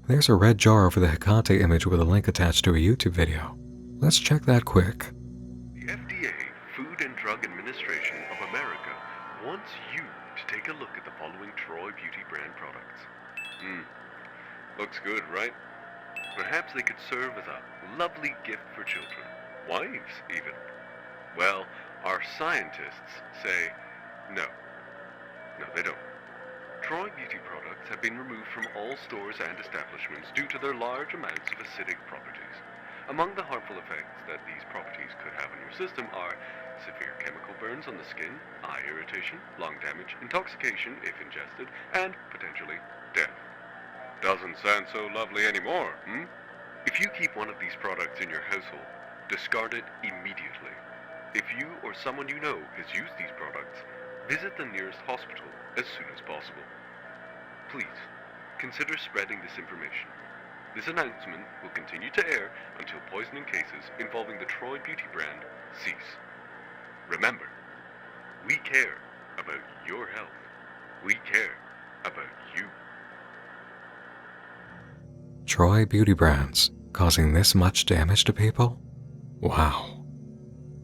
A: There's a red jar over the Hecate image with a link attached to a YouTube video. Let's check that quick.
P: The FDA, Food and Drug Administration of America, wants you to take a look at the following Troy Beauty brand products. Looks good, right? Perhaps they could serve as a lovely gift for children. Wives, even. Well, our scientists say no. No, they don't. Troy Beauty products have been removed from all stores and establishments due to their large amounts of acidic properties. Among the harmful effects that these properties could have on your system are severe chemical burns on the skin, eye irritation, lung damage, intoxication if ingested, and potentially death. Doesn't sound so lovely anymore, If you keep one of these products in your household, discard it immediately. If you or someone you know has used these products, visit the nearest hospital as soon as possible. Please, consider spreading this information. This announcement will continue to air until poisoning cases involving the Troy Beauty brand cease. Remember, we care about your health. We care about you.
A: Troy Beauty brands causing this much damage to people? Wow.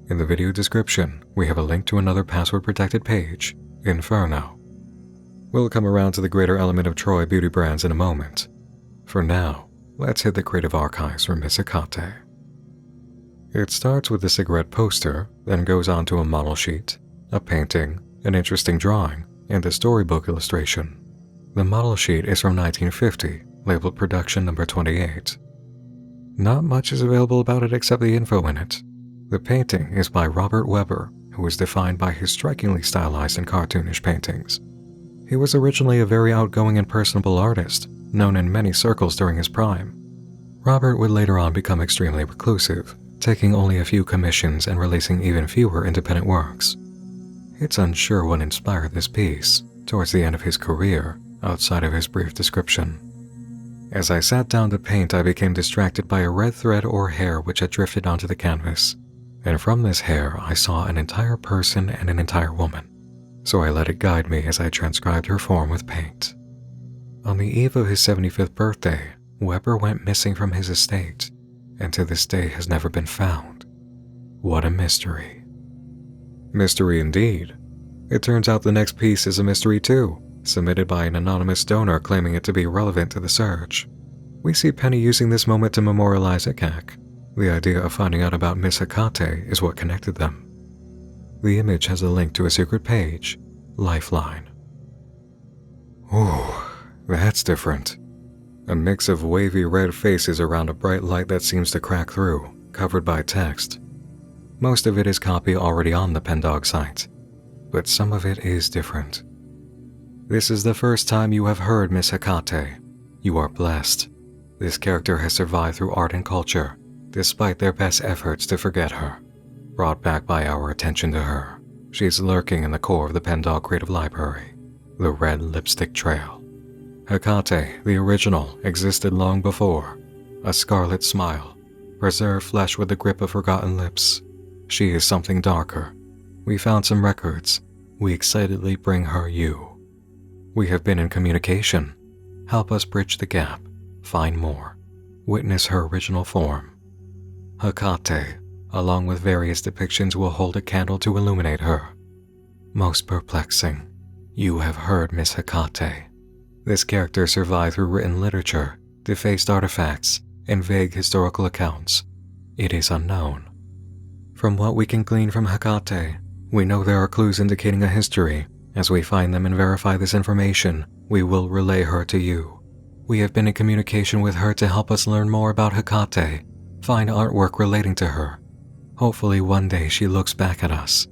A: In the video description, we have a link to another password-protected page, Inferno. We'll come around to the greater element of Troy Beauty brands in a moment. For now, let's hit the creative archives for Miss Hecate. It starts with the cigarette poster, then goes on to a model sheet, a painting, an interesting drawing, and a storybook illustration. The model sheet is from 1950, labeled Production Number 28. Not much is available about it except the info in it. The painting is by Robert Weber, who is defined by his strikingly stylized and cartoonish paintings. He was originally a very outgoing and personable artist, known in many circles during his prime. Robert would later on become extremely reclusive, taking only a few commissions and releasing even fewer independent works. It's unsure what inspired this piece, towards the end of his career, outside of his brief description. As I sat down to paint, I became distracted by a red thread or hair which had drifted onto the canvas. And from this hair, I saw an entire person and an entire woman, so I let it guide me as I transcribed her form with paint. On the eve of his 75th birthday, Weber went missing from his estate, and to this day has never been found. What a mystery. Mystery indeed. It turns out the next piece is a mystery too, submitted by an anonymous donor claiming it to be relevant to the search. We see Penny using this moment to memorialize Hecate. The idea of finding out about Miss Hecate is what connected them. The image has a link to a secret page, Lifeline. Ooh, that's different. A mix of wavy red faces around a bright light that seems to crack through, covered by text. Most of it is copy already on the Pendog site, but some of it is different. This is the first time you have heard Miss Hecate. You are blessed. This character has survived through art and culture, despite their best efforts to forget her. Brought back by our attention to her, she's lurking in the core of the Pendog Creative Library, the Red Lipstick Trail. Hecate, the original, existed long before. A scarlet smile, preserved flesh with the grip of forgotten lips. She is something darker. We found some records. We excitedly bring her you. We have been in communication. Help us bridge the gap. Find more. Witness her original form. Hecate, along with various depictions, will hold a candle to illuminate her. Most perplexing. You have heard Miss Hecate. This character survived through written literature, defaced artifacts, and vague historical accounts. It is unknown. From what we can glean from Hecate, we know there are clues indicating a history. As we find them and verify this information, we will relay her to you. We have been in communication with her to help us learn more about Hecate, find artwork relating to her. Hopefully one day she looks back at us.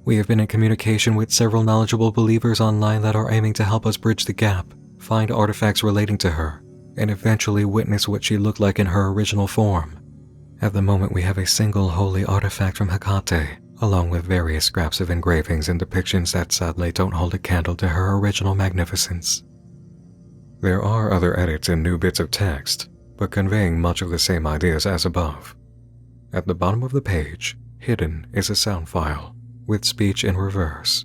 A: We have been in communication with several knowledgeable believers online that are aiming to help us bridge the gap, find artifacts relating to her, and eventually witness what she looked like in her original form. At the moment we have a single holy artifact from Hecate, along with various scraps of engravings and depictions that sadly don't hold a candle to her original magnificence. There are other edits and new bits of text, but conveying much of the same ideas as above. At the bottom of the page, hidden is a sound file, with speech in reverse.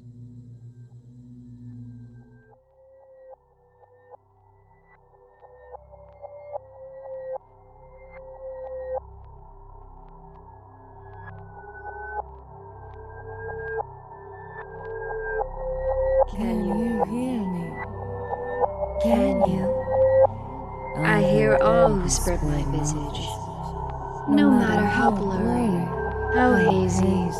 Q: Can you hear me? Can you? I hear all who spread my visage, no matter how blurry, how hazy,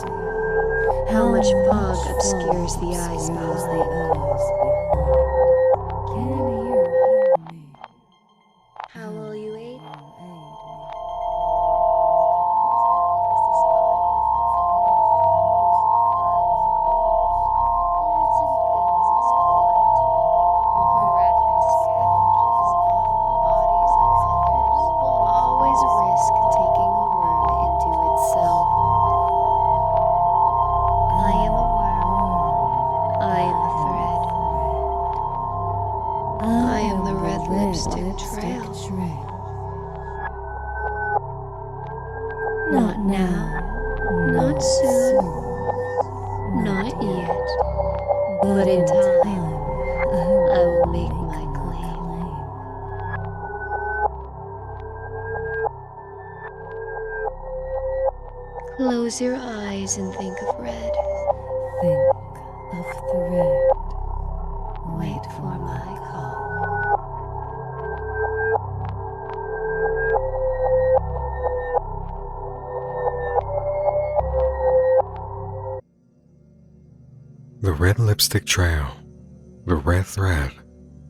Q: how much fog obscures the eyes behind. Can you hear me? How will you aid me? Not now, not soon, not yet, but in time, I will make my claim. Close your eyes and think of red. Think of the red. Wait for my call.
A: The Red Lipstick Trail. The Red Thread.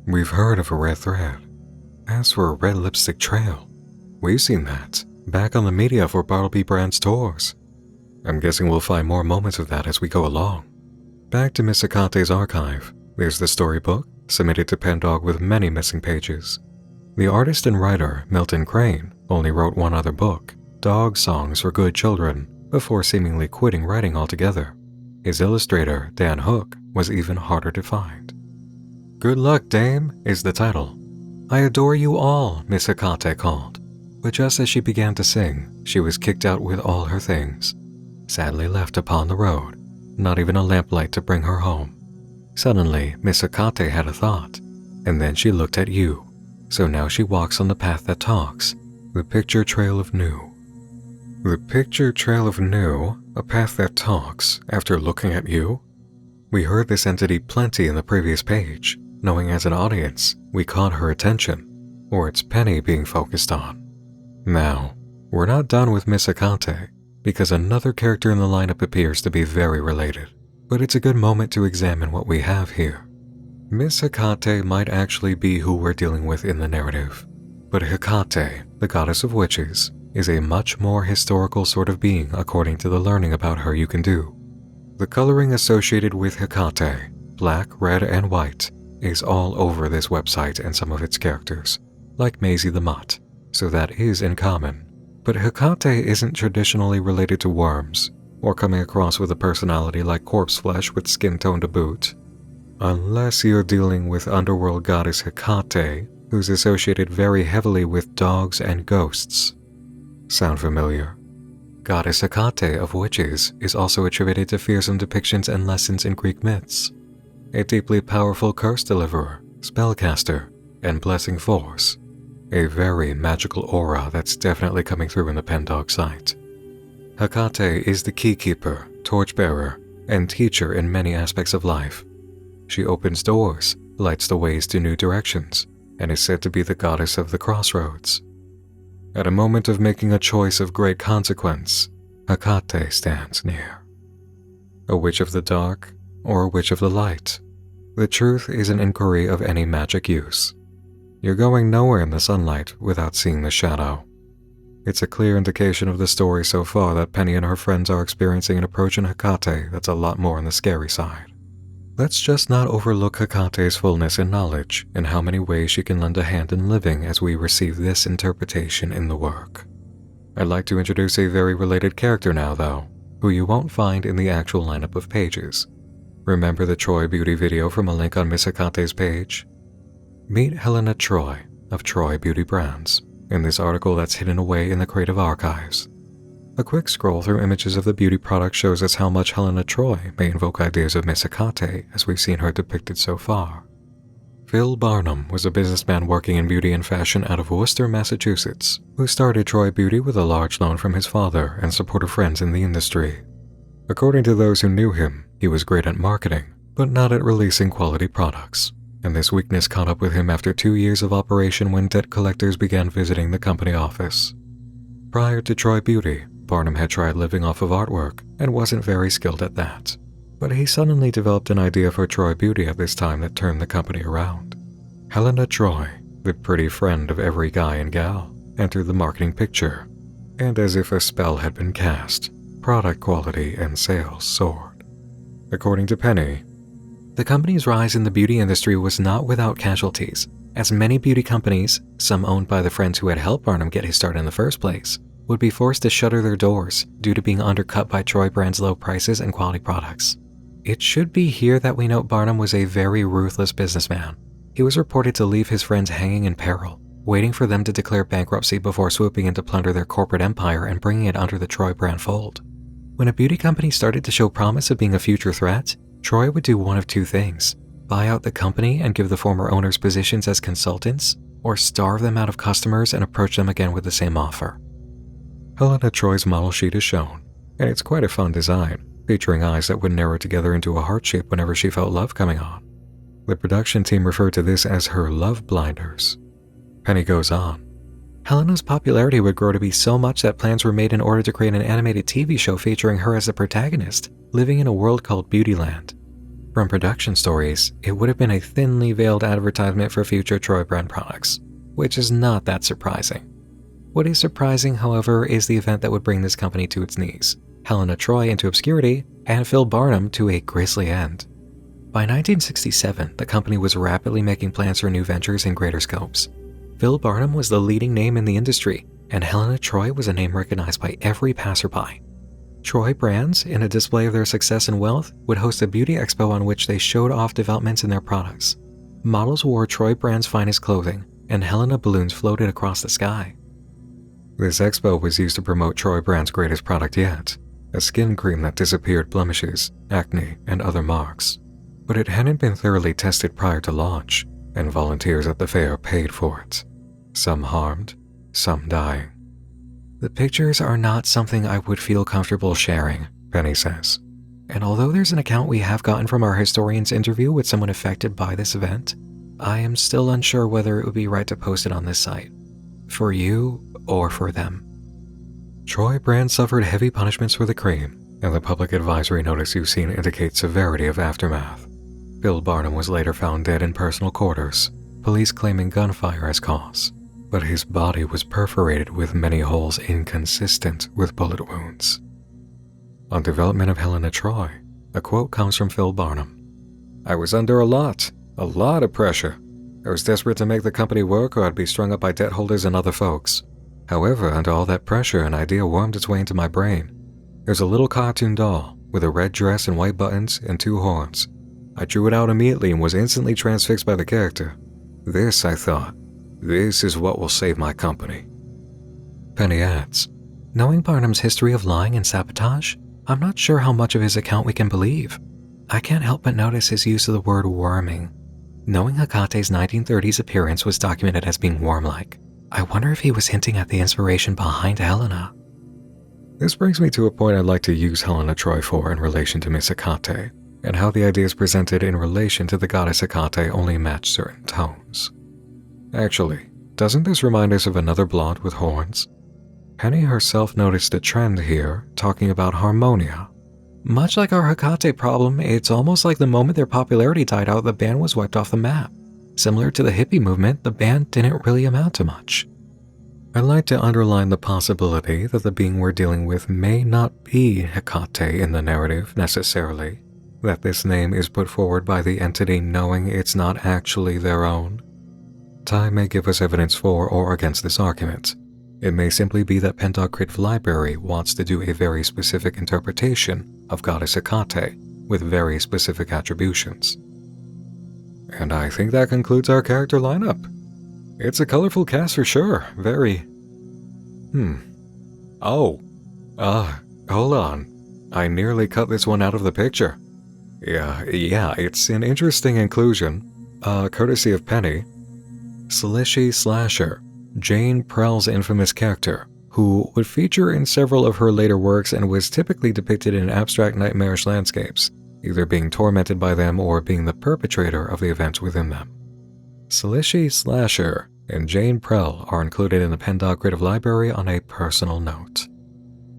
A: We've heard of a red thread. As for a Red Lipstick Trail, we've seen that back on the media for Bartleby Brand's tours. I'm guessing we'll find more moments of that as we go along. Back to Miss Hecate's archive, there's the storybook, submitted to Pendog with many missing pages. The artist and writer, Milton Crane, only wrote one other book, Dog Songs for Good Children, before seemingly quitting writing altogether. His illustrator, Dan Hook, was even harder to find. Good Luck, Dame, is the title. I adore you all, Miss Hecate called. But just as she began to sing, she was kicked out with all her things. Sadly left upon the road, not even a lamplight to bring her home. Suddenly, Miss Hecate had a thought, and then she looked at you. So now she walks on the path that talks, the picture trail of new. The picture trail of new, a path that talks, after looking at you? We heard this entity plenty in the previous page. knowing as an audience we caught her attention, or it's Penny being focused on. Now, we're not done with Miss Hecate, because another character in the lineup appears to be very related, but it's a good moment to examine what we have here. Miss Hecate might actually be who we're dealing with in the narrative, but Hecate, the goddess of witches, is a much more historical sort of being according to the learning about her you can do. The coloring associated with Hecate, black, red, and white, is all over this website and some of its characters, like Maisy the Mutt, so that is in common. But Hecate isn't traditionally related to worms, or coming across with a personality like corpse flesh with skin tone to boot. Unless you're dealing with underworld goddess Hecate, who's associated very heavily with dogs and ghosts. Sound familiar? Goddess Hecate of witches is also attributed to fearsome depictions and lessons in Greek myths. A deeply powerful curse deliverer, spellcaster, and blessing force. A very magical aura that's definitely coming through in the Pendog site. Hecate is the keykeeper, torchbearer, and teacher in many aspects of life. She opens doors, lights the ways to new directions, and is said to be the goddess of the crossroads. At a moment of making a choice of great consequence, Hecate stands near. A witch of the dark, or a witch of the light? The truth is an inquiry of any magic use. You're going nowhere in the sunlight without seeing the shadow. It's a clear indication of the story so far that Penny and her friends are experiencing an approach in Hecate that's a lot more on the scary side. Let's just not overlook Hecate's fullness in knowledge and how many ways she can lend a hand in living as we receive this interpretation in the work. I'd like to introduce a very related character now though, who you won't find in the actual lineup of pages. Remember the Troy Beauty video from a link on Miss Hecate's page? Meet Helena Troy of Troy Beauty Brands in this article that's hidden away in the creative archives. A quick scroll through images of the beauty product shows us how much Helena Troy may invoke ideas of Miss Hecate as we've seen her depicted so far. Phil Barnum was a businessman working in beauty and fashion out of Worcester, Massachusetts, who started Troy Beauty with a large loan from his father and supportive friends in the industry. According to those who knew him, he was great at marketing, but not at releasing quality products, and this weakness caught up with him after 2 years of operation when debt collectors began visiting the company office. Prior to Troy Beauty, Barnum had tried living off of artwork and wasn't very skilled at that. But he suddenly developed an idea for Troy Beauty at this time that turned the company around. Helena Troy, the pretty friend of every guy and gal, entered the marketing picture. And as if a spell had been cast, product quality and sales soared. According to Penny, the company's rise in the beauty industry was not without casualties, as many beauty companies, some owned by the friends who had helped Barnum get his start in the first place, would be forced to shutter their doors due to being undercut by Troy Brand's low prices and quality products. It should be here that we note Barnum was a very ruthless businessman. He was reported to leave his friends hanging in peril, waiting for them to declare bankruptcy before swooping in to plunder their corporate empire and bringing it under the Troy Brand fold. When a beauty company started to show promise of being a future threat, Troy would do one of two things: buy out the company and give the former owners positions as consultants, or starve them out of customers and approach them again with the same offer. Helena Troy's model sheet is shown, and it's quite a fun design, featuring eyes that would narrow together into a heart shape whenever she felt love coming on. The production team referred to this as her love blinders. Penny goes on. Helena's popularity would grow to be so much that plans were made in order to create an animated TV show featuring her as the protagonist, living in a world called Beautyland. From production stories, it would have been a thinly veiled advertisement for future Troy Brand products, which is not that surprising. What is surprising, however, is the event that would bring this company to its knees, Helena Troy into obscurity, and Phil Barnum to a grisly end. By 1967, the company was rapidly making plans for new ventures and greater scopes. Phil Barnum was the leading name in the industry, and Helena Troy was a name recognized by every passerby. Troy Brands, in a display of their success and wealth, would host a beauty expo on which they showed off developments in their products. Models wore Troy Brand's finest clothing, and Helena balloons floated across the sky. This expo was used to promote Troy Brand's greatest product yet, a skin cream that disappeared blemishes, acne, and other marks. But it hadn't been thoroughly tested prior to launch, and volunteers at the fair paid for it. Some harmed, some dying. The pictures are not something I would feel comfortable sharing, Penny says. And although there's an account we have gotten from our historian's interview with someone affected by this event,
F: I am still unsure whether it would be right to post it on this site. For you or for them.
A: Troy Brand suffered heavy punishments for the crime, and the public advisory notice you've seen indicates severity of aftermath. Bill Barnum was later found dead in personal quarters, police claiming gunfire as cause, but his body was perforated with many holes inconsistent with bullet wounds. On development of Helena Troy, a quote comes from Phil Barnum. "I was under a lot of pressure. I was desperate to make the company work or I'd be strung up by debt holders and other folks. However, under all that pressure, an idea wormed its way into my brain. There's a little cartoon doll with a red dress and white buttons and 2 horns. I drew it out immediately and was instantly transfixed by the character. This, I thought, this is what will save my company."
F: Penny adds, "Knowing Barnum's history of lying and sabotage, I'm not sure how much of his account we can believe. I can't help but notice his use of the word worming. Knowing Hecate's 1930s appearance was documented as being worm-like, I wonder if he was hinting at the inspiration behind Helena."
A: This brings me to a point I'd like to use Helena Troy for in relation to Miss Hecate, and how the ideas presented in relation to the goddess Hecate only match certain tones. Actually, doesn't this remind us of another blonde with horns? Penny herself noticed a trend here, talking about Harmonia.
F: Much like our Hecate problem, it's almost like the moment their popularity died out, the band was wiped off the map. Similar to the hippie movement, the band didn't really amount to much.
A: I'd like to underline the possibility that the being we're dealing with may not be Hecate in the narrative necessarily, that this name is put forward by the entity knowing it's not actually their own. Time may give us evidence for or against this argument. It may simply be that Pendog Creative Library wants to do a very specific interpretation of Goddess Hecate with very specific attributions. And I think that concludes our character lineup. It's a colorful cast for sure, very... hold on. I nearly cut this one out of the picture. Yeah, it's an interesting inclusion, courtesy of Penny. Slishy Slasher, Jayne Prell's infamous character, who would feature in several of her later works and was typically depicted in abstract nightmarish landscapes, either being tormented by them or being the perpetrator of the events within them. Slishy Slasher and Jayne Prell are included in the Pendog Creative Library on a personal note.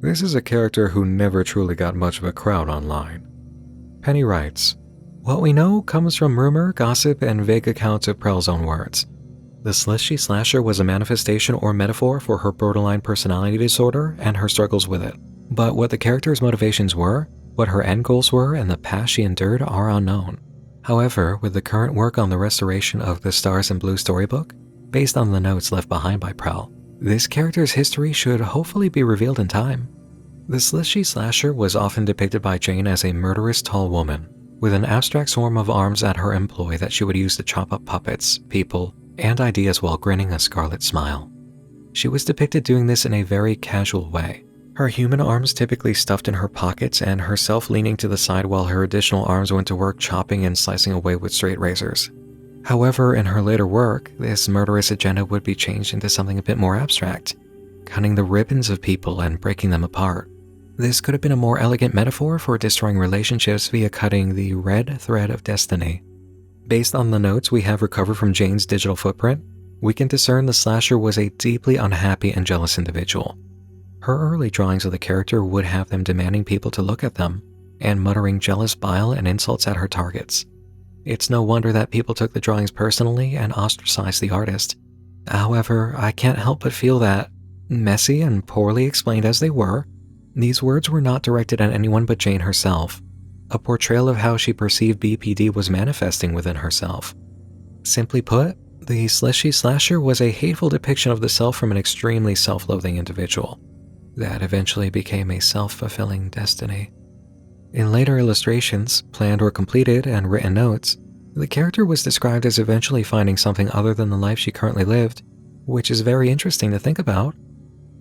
A: This is a character who never truly got much of a crowd online. Penny writes, "What we know comes from rumor, gossip, and vague accounts of Prell's own words. The Slishy Slasher was a manifestation or metaphor for her borderline personality disorder and her struggles with it. But what the character's motivations were, what her end goals were, and the past she endured are unknown. However, with the current work on the restoration of the Stars in Blue storybook, based on the notes left behind by Prell, this character's history should hopefully be revealed in time. The Slishy Slasher was often depicted by Jayne as a murderous tall woman, with an abstract swarm of arms at her employ that she would use to chop up puppets, people, and ideas while grinning a scarlet smile. She was depicted doing this in a very casual way, her human arms typically stuffed in her pockets and herself leaning to the side while her additional arms went to work chopping and slicing away with straight razors. However, in her later work, this murderous agenda would be changed into something a bit more abstract, cutting the ribbons of people and breaking them apart. This could have been a more elegant metaphor for destroying relationships via cutting the red thread of destiny. Based on the notes we have recovered from Jayne's digital footprint, we can discern the slasher was a deeply unhappy and jealous individual. Her early drawings of the character would have them demanding people to look at them, and muttering jealous bile and insults at her targets. It's no wonder that people took the drawings personally and ostracized the artist. However, I can't help but feel that, messy and poorly explained as they were, these words were not directed at anyone but Jayne herself. A portrayal of how she perceived BPD was manifesting within herself. Simply put, the Slishy Slasher was a hateful depiction of the self from an extremely self-loathing individual that eventually became a self-fulfilling destiny. In later illustrations, planned or completed, and written notes, the character was described as eventually finding something other than the life she currently lived, which is very interesting to think about.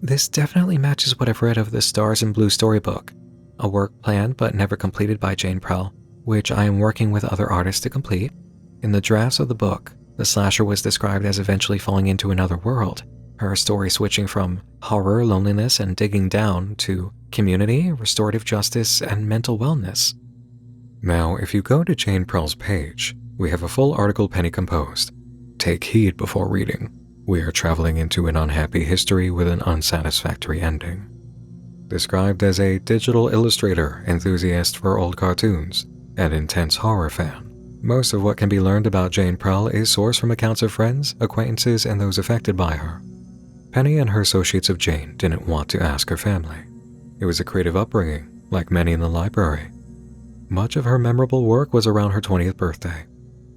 A: This definitely matches what I've read of the Stars in Blue storybook, a work planned but never completed by Jayne Prell, which I am working with other artists to complete. In the drafts of the book, the slasher was described as eventually falling into another world, her story switching from horror, loneliness, and digging down to community, restorative justice, and mental wellness. Now, if you go to Jayne Prell's page, We have a full article Penny composed. Take heed before reading. We are traveling into an unhappy history with an unsatisfactory ending. Described as a digital illustrator, enthusiast for old cartoons, and intense horror fan, most of what can be learned about Jayne Prell is sourced from accounts of friends, acquaintances, and those affected by her. Penny and her associates of Jayne didn't want to ask her family. It was a creative upbringing, like many in the library. Much of her memorable work was around her 20th birthday.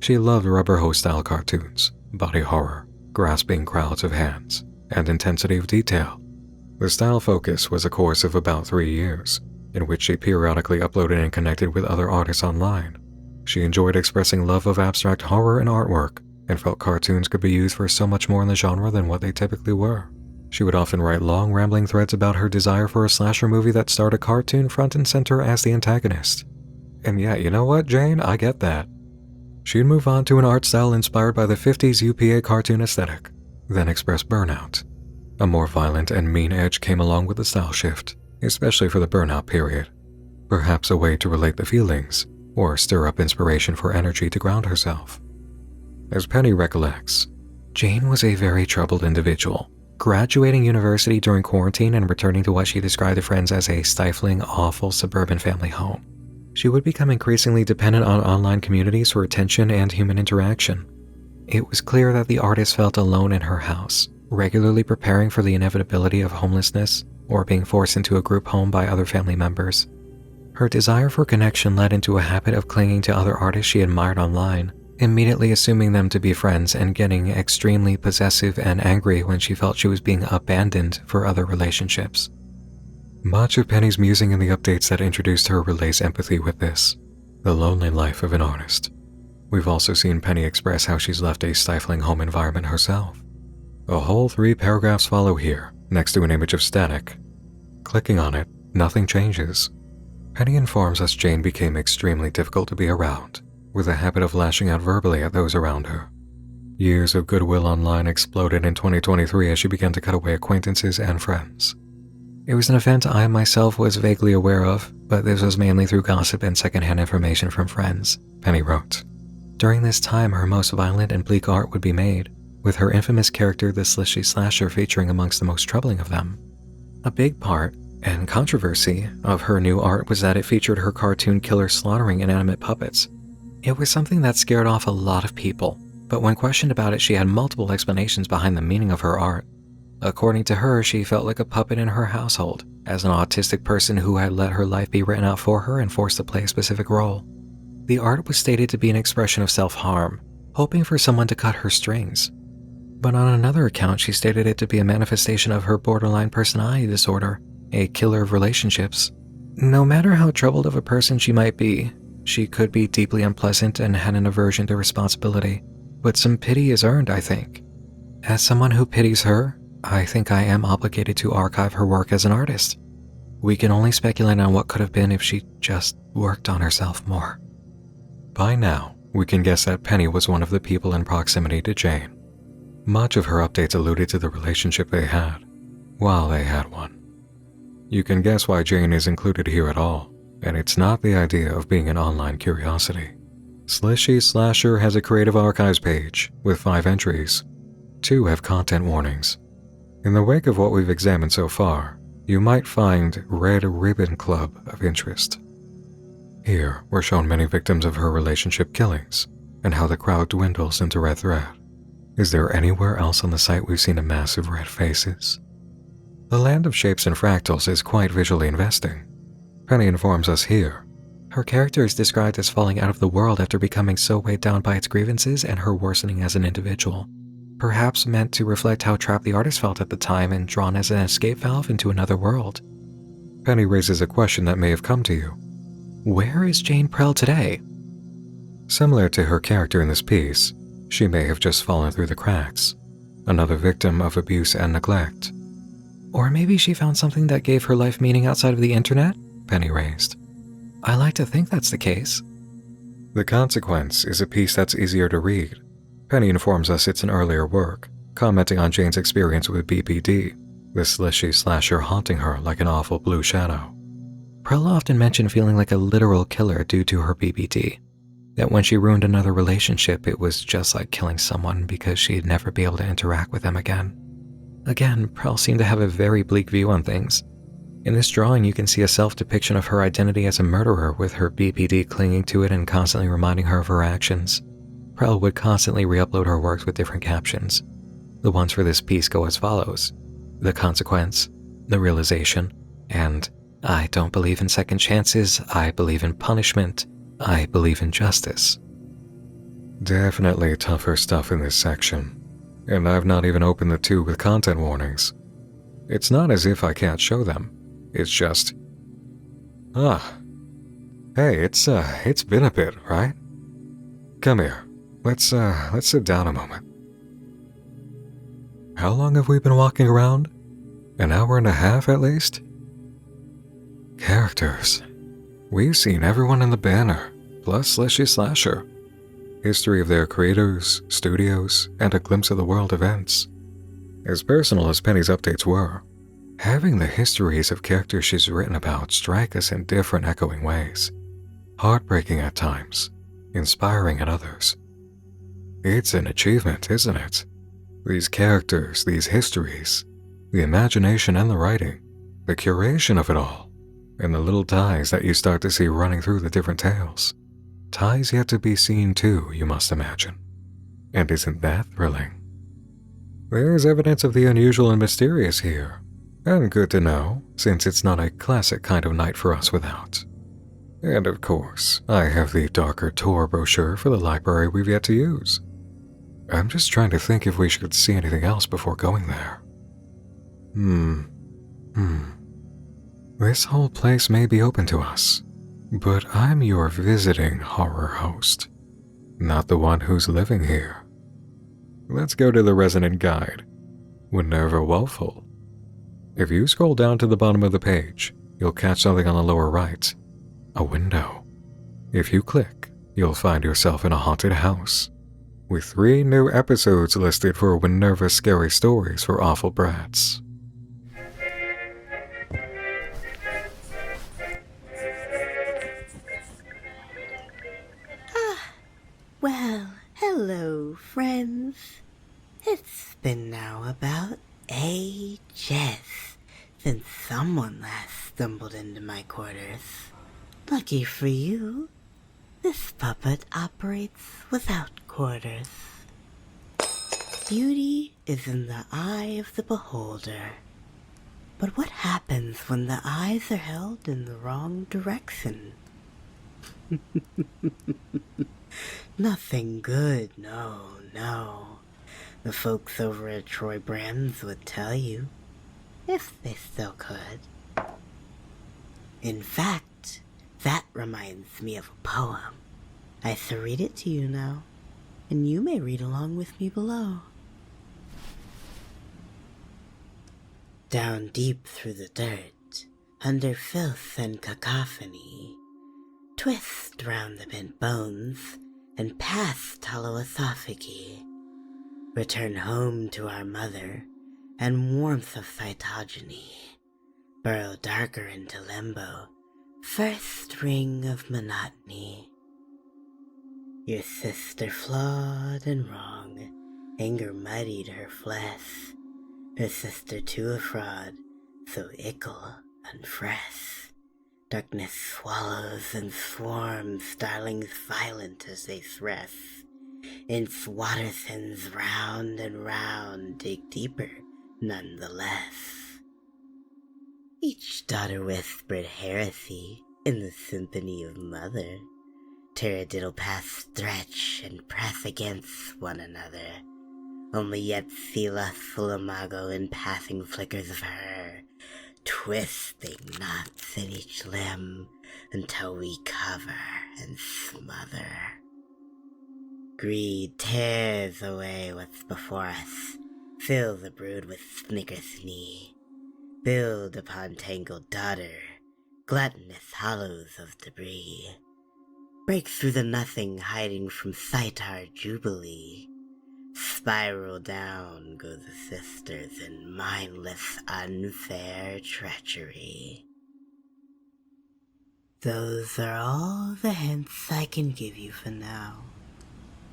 A: She loved Rubber Hose-style cartoons, body horror, grasping crowds of hands, and intensity of detail. The style focus was a course of about 3 years, in which she periodically uploaded and connected with other artists online. She enjoyed expressing love of abstract horror and artwork, and felt cartoons could be used for so much more in the genre than what they typically were. She would often write long, rambling threads about her desire for a slasher movie that starred a cartoon front and center as the antagonist. And yeah, you know what, Jayne? I get that. She'd move on to an art style inspired by the 50s UPA cartoon aesthetic, then express burnout. A more violent and mean edge came along with the style shift, especially for the burnout period. Perhaps a way to relate the feelings, or stir up inspiration for energy to ground herself. As Penny recollects, Jayne was a very troubled individual, graduating university during quarantine and returning to what she described to friends as a stifling, awful suburban family home. She would become increasingly dependent on online communities for attention and human interaction. It was clear that the artist felt alone in her house, regularly preparing for the inevitability of homelessness or being forced into a group home by other family members. Her desire for connection led into a habit of clinging to other artists she admired online, immediately assuming them to be friends and getting extremely possessive and angry when she felt she was being abandoned for other relationships. Much of Penny's musing in the updates that introduced her relays empathy with this, the lonely life of an artist. We've also seen Penny express how she's left a stifling home environment herself. A whole 3 paragraphs follow here, next to an image of static. Clicking on it, nothing changes. Penny informs us Jayne became extremely difficult to be around, with a habit of lashing out verbally at those around her. Years of goodwill online exploded in 2023 as she began to cut away acquaintances and friends. It was an event I myself was vaguely aware of, but this was mainly through gossip and secondhand information from friends, Penny wrote. During this time, her most violent and bleak art would be made, with her infamous character the Slishy Slasher featuring amongst the most troubling of them. A big part, and controversy, of her new art was that it featured her cartoon killer slaughtering inanimate puppets. It was something that scared off a lot of people, but when questioned about it, she had multiple explanations behind the meaning of her art. According to her, she felt like a puppet in her household, as an autistic person who had let her life be written out for her and forced to play a specific role. The art was stated to be an expression of self-harm, hoping for someone to cut her strings. But on another account, she stated it to be a manifestation of her borderline personality disorder, a killer of relationships. No matter how troubled of a person she might be, she could be deeply unpleasant and had an aversion to responsibility. But some pity is earned, I think. As someone who pities her, I think I am obligated to archive her work as an artist. We can only speculate on what could have been if she just worked on herself more. By now, we can guess that Penny was one of the people in proximity to Jayne. Much of her updates alluded to the relationship they had, while they had one. You can guess why Jayne is included here at all, and it's not the idea of being an online curiosity. Slishy Slasher has a Creative Archives page with 5 entries. 2 have content warnings. In the wake of what we've examined so far, you might find Red Ribbon Club of interest. Here, we're shown many victims of her relationship killings, and how the crowd dwindles into red thread. Is there anywhere else on the site we've seen a mass of red faces? The land of shapes and fractals is quite visually investing. Penny informs us here. Her character is described as falling out of the world after becoming so weighed down by its grievances and her worsening as an individual. Perhaps meant to reflect how trapped the artist felt at the time and drawn as an escape valve into another world. Penny raises a question that may have come to you. Where is Jayne Prell today? Similar to her character in this piece, she may have just fallen through the cracks, another victim of abuse and neglect. Or maybe she found something that gave her life meaning outside of the internet? Penny raised. I like to think that's the case. The Consequence is a piece that's easier to read. Penny informs us it's an earlier work, commenting on Jayne's experience with BPD, the Slishy Slasher haunting her like an awful blue shadow. Prell often mentioned feeling like a literal killer due to her BPD.
F: That when she ruined another relationship, it was just like killing someone because she'd never be able to interact with them again. Again, Prell seemed to have a very bleak view on things. In this drawing, you can see a self-depiction of her identity as a murderer, with her BPD clinging to it and constantly reminding her of her actions. Prell would constantly re-upload her works with different captions. The ones for this piece go as follows: the consequence, the realization, and I don't believe in second chances, I believe in punishment, I believe in justice.
A: Definitely tougher stuff in this section, and I've not even opened the two with content warnings. It's not as if I can't show them, it's just... Hey, it's been a bit, right? Come here, let's sit down a moment. How long have we been walking around? An hour and a half at least? Characters. We've seen everyone in the banner, plus Slishy Slasher. History of their creators, studios, and a glimpse of the world events. As personal as Penny's updates were, having the histories of characters she's written about strike us in different echoing ways. Heartbreaking at times, inspiring at others. It's an achievement, isn't it? These characters, these histories, the imagination and the writing, the curation of it all, and the little ties that you start to see running through the different tales. Ties yet to be seen too, you must imagine. And isn't that thrilling? There's evidence of the unusual and mysterious here, and good to know, since it's not a classic kind of night for us without. And of course, I have the darker tour brochure for the library we've yet to use. I'm just trying to think if we should see anything else before going there. This whole place may be open to us, but I'm your visiting horror host, not the one who's living here. Let's go to the resident guide, Winerva Woeful. If you scroll down to the bottom of the page, you'll catch something on the lower right, a window. If you click, you'll find yourself in a haunted house, with 3 new episodes listed for Winerva's Scary Stories for Awful Brats.
O: Well, hello, friends. It's been now about ages since someone last stumbled into my quarters. Lucky for you, this puppet operates without quarters. Beauty is in the eye of the beholder. But what happens when the eyes are held in the wrong direction? Nothing good, no. The folks over at Troy Brands would tell you, if they still could. In fact, that reminds me of a poem. I shall read it to you now, and you may read along with me below. Down deep through the dirt, under filth and cacophony, twist round the bent bones, and past hollow esophagi. Return home to our mother, and warmth of cytogeny. Burrow darker into limbo, first ring of monotony. Your sister flawed and wrong, anger muddied her flesh. Her sister too a fraud, so ickle and fresh. Darkness swallows and swarms, starlings violent as they thress. Inch water thins round and round, dig deeper none the less. Each daughter whispered heresy in the symphony of mother. Taradiddle paths stretch and press against one another. Only yet see lustful imago in passing flickers of her, twisting knots in each limb until we cover and smother. Greed tears away what's before us, fills the brood with snickers knee. Build upon tangled daughter, gluttonous hollows of debris. Break through the nothing hiding from sight our jubilee. Spiral down go the sisters in mindless, unfair treachery. Those are all the hints I can give you for now.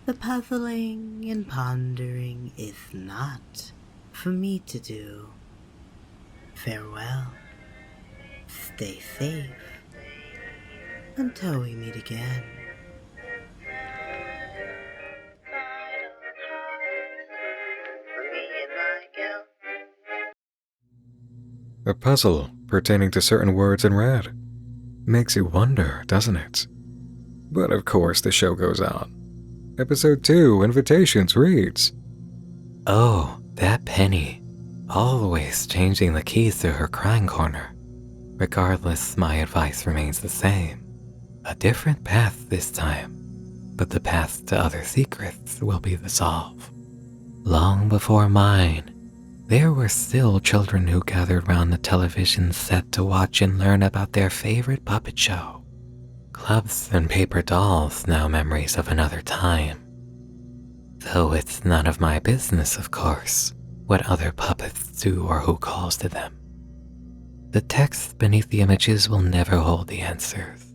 O: The puzzling and pondering is not for me to do. Farewell. Stay safe. Until we meet again.
A: A puzzle pertaining to certain words in red. Makes you wonder, doesn't it? But of course the show goes on. Episode 2, Invitations, reads,
F: "Oh, that Penny. Always changing the keys to her crying corner. Regardless, my advice remains the same. A different path this time, but the path to other secrets will be the solve. Long before mine, there were still children who gathered round the television set to watch and learn about their favorite puppet show. Clubs and paper dolls, now memories of another time. Though it's none of my business, of course, what other puppets do or who calls to them. The text beneath the images will never hold the answers.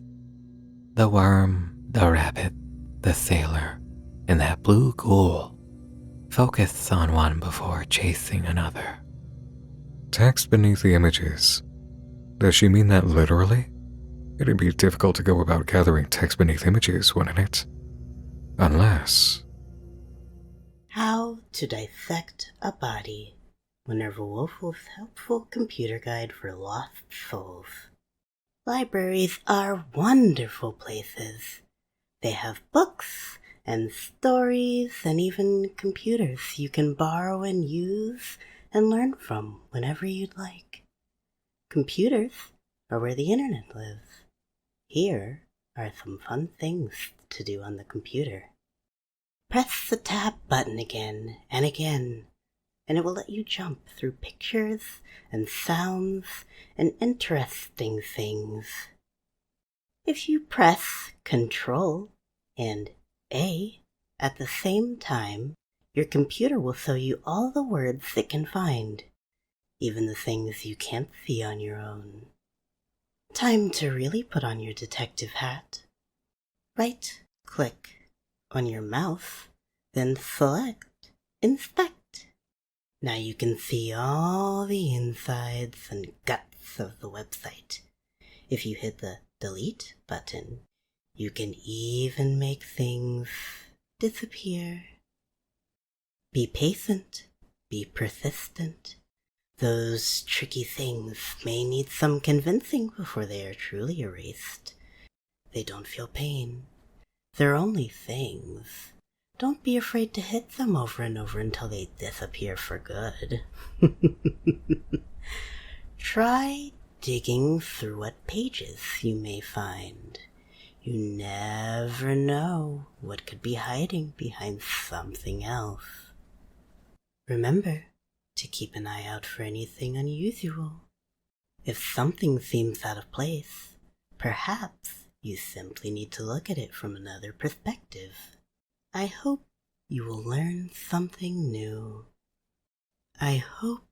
F: The worm, the rabbit, the sailor, and that blue ghoul. Focus on one before chasing another."
A: Text beneath the images. Does she mean that literally? It'd be difficult to go about gathering text beneath images, wouldn't it? Unless...
O: How to Dissect a Body. Winerva Woeful's helpful computer guide for lost souls. Libraries are wonderful places. They have books and stories and even computers you can borrow and use and learn from whenever you'd like. Computers are where the internet lives. Here are some fun things to do on the computer. Press the tab button again and again, and it will let you jump through pictures and sounds and interesting things. If you press Control and A at the same time, your computer will show you all the words it can find, even the things you can't see on your own. Time to really put on your detective hat. Right-click on your mouse, then select Inspect. Now you can see all the insides and guts of the website. If you hit the Delete button, you can even make things disappear. Be patient, be persistent. Those tricky things may need some convincing before they are truly erased. They don't feel pain. They're only things. Don't be afraid to hit them over and over until they disappear for good. Try digging through what pages you may find. You never know what could be hiding behind something else. Remember to keep an eye out for anything unusual. If something seems out of place, perhaps you simply need to look at it from another perspective. I hope you will learn something new. I hope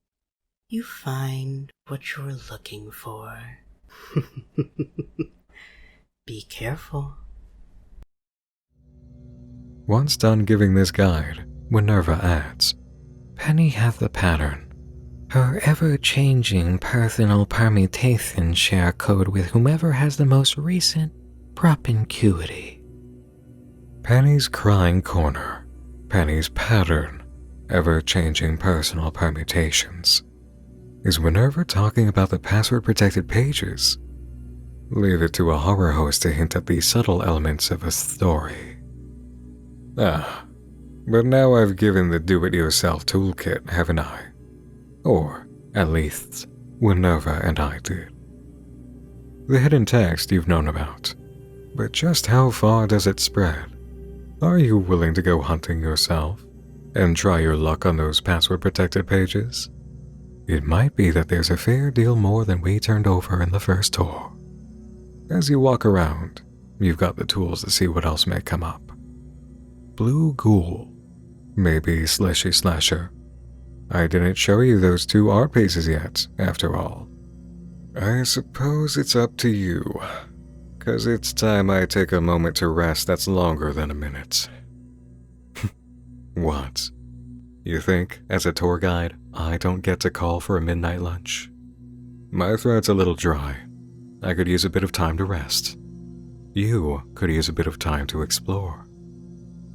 O: you find what you're looking for. Be careful.
A: Once done giving this guide, Winerva adds,
F: Penny has the pattern. Her ever-changing personal permutation share code with whomever has the most recent propinquity.
A: Penny's crying corner, Penny's pattern, ever-changing personal permutations. Is Winerva talking about the password-protected pages? Leave it to a horror host to hint at the subtle elements of a story. But now I've given the do-it-yourself toolkit, haven't I? Or, at least, Winerva and I did. The hidden text you've known about, but just how far does it spread? Are you willing to go hunting yourself and try your luck on those password-protected pages? It might be that there's a fair deal more than we turned over in the first tour. As you walk around, you've got the tools to see what else may come up. Blue Ghoul, maybe Slishy Slasher. I didn't show you those 2 art pieces yet, after all. I suppose it's up to you. 'cause it's time I take a moment to rest that's longer than a minute. What? You think, as a tour guide, I don't get to call for a midnight lunch? My throat's a little dry. I could use a bit of time to rest. You could use a bit of time to explore.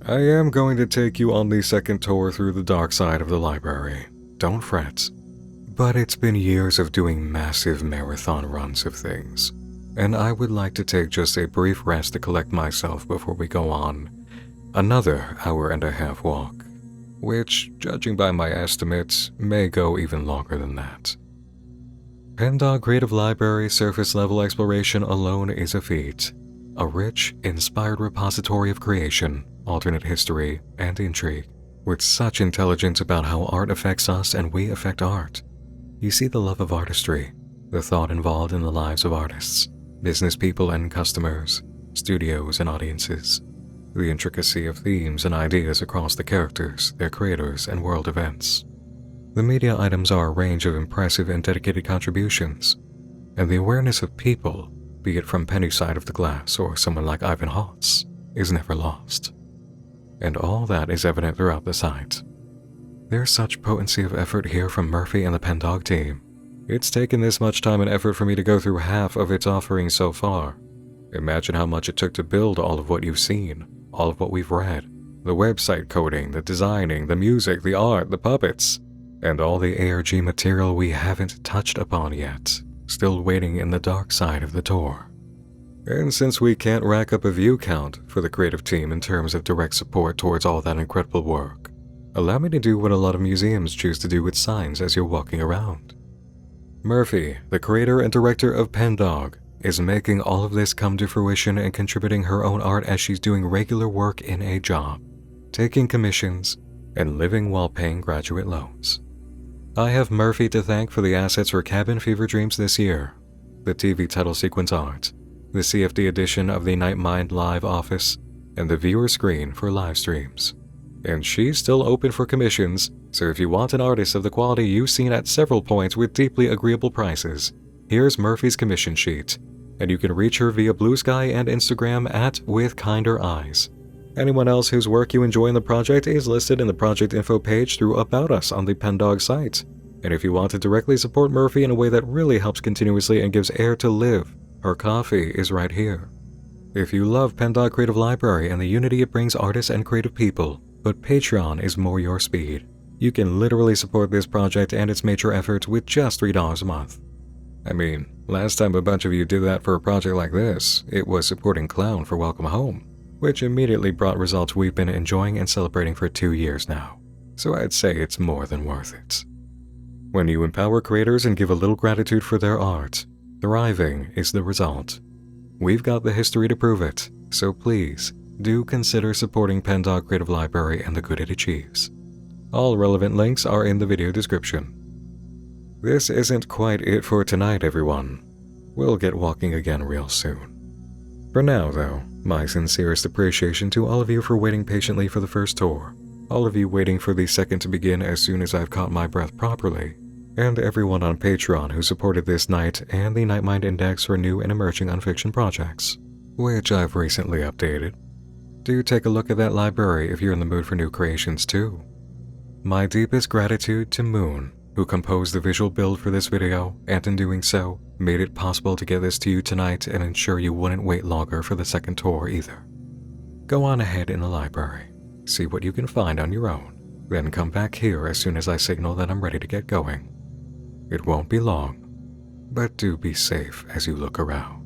A: I am going to take you on the second tour through the dark side of the library. Don't fret. But it's been years of doing massive marathon runs of things, and I would like to take just a brief rest to collect myself before we go on another hour-and-a-half walk, which, judging by my estimates, may go even longer than that. Pendog Creative Library surface-level exploration alone is a feat. A rich, inspired repository of creation, alternate history, and intrigue, with such intelligence about how art affects us and we affect art. You see the love of artistry, the thought involved in the lives of artists, business people and customers, studios and audiences, the intricacy of themes and ideas across the characters, their creators, and world events. The media items are a range of impressive and dedicated contributions, and the awareness of people, be it from Penny's side of the glass or someone like Ivan Hoth's, is never lost. And all that is evident throughout the site. There's such potency of effort here from Mirphy and the Pendog team. It's taken this much time and effort for me to go through half of its offerings so far. Imagine how much it took to build all of what you've seen, all of what we've read. The website coding, the designing, the music, the art, the puppets, and all the ARG material we haven't touched upon yet, still waiting in the dark side of the tour. And since we can't rack up a view count for the creative team in terms of direct support towards all that incredible work, allow me to do what a lot of museums choose to do with signs as you're walking around. Mirphy, the creator and director of Pendog, is making all of this come to fruition and contributing her own art as she's doing regular work in a job, taking commissions, and living while paying graduate loans. I have Mirphy to thank for the assets for Cabin Fever Dreams this year, the TV title sequence art, the CFD edition of the Night Mind Live Office, and the viewer screen for live streams. And she's still open for commissions, so if you want an artist of the quality you've seen at several points with deeply agreeable prices, here's Mirphy's commission sheet, and you can reach her via Blue Sky and Instagram at With Kinder Eyes. Anyone else whose work you enjoy in the project is listed in the project info page through About Us on the Pendog site. And if you want to directly support Mirphy in a way that really helps continuously and gives air to live, her coffee is right here. If you love Pendog Creative Library and the unity it brings artists and creative people, but Patreon is more your speed, you can literally support this project and its major efforts with just $3 a month. I mean, last time a bunch of you did that for a project like this, it was supporting Clown for Welcome Home, which immediately brought results we've been enjoying and celebrating for 2 years now. So I'd say it's more than worth it. When you empower creators and give a little gratitude for their art, thriving is the result. We've got the history to prove it, so please, do consider supporting Pendog Creative Library and the good it achieves. All relevant links are in the video description. This isn't quite it for tonight, everyone. We'll get walking again real soon. For now, though, my sincerest appreciation to all of you for waiting patiently for the first tour, all of you waiting for the second to begin as soon as I've caught my breath properly, and everyone on Patreon who supported this night and the Nightmind Index for new and emerging unfiction projects, which I've recently updated. Do take a look at that library if you're in the mood for new creations too. My deepest gratitude to Moon, who composed the visual build for this video, and in doing so, made it possible to get this to you tonight and ensure you wouldn't wait longer for the second tour either. Go on ahead in the library, see what you can find on your own, then come back here as soon as I signal that I'm ready to get going. It won't be long, but do be safe as you look around.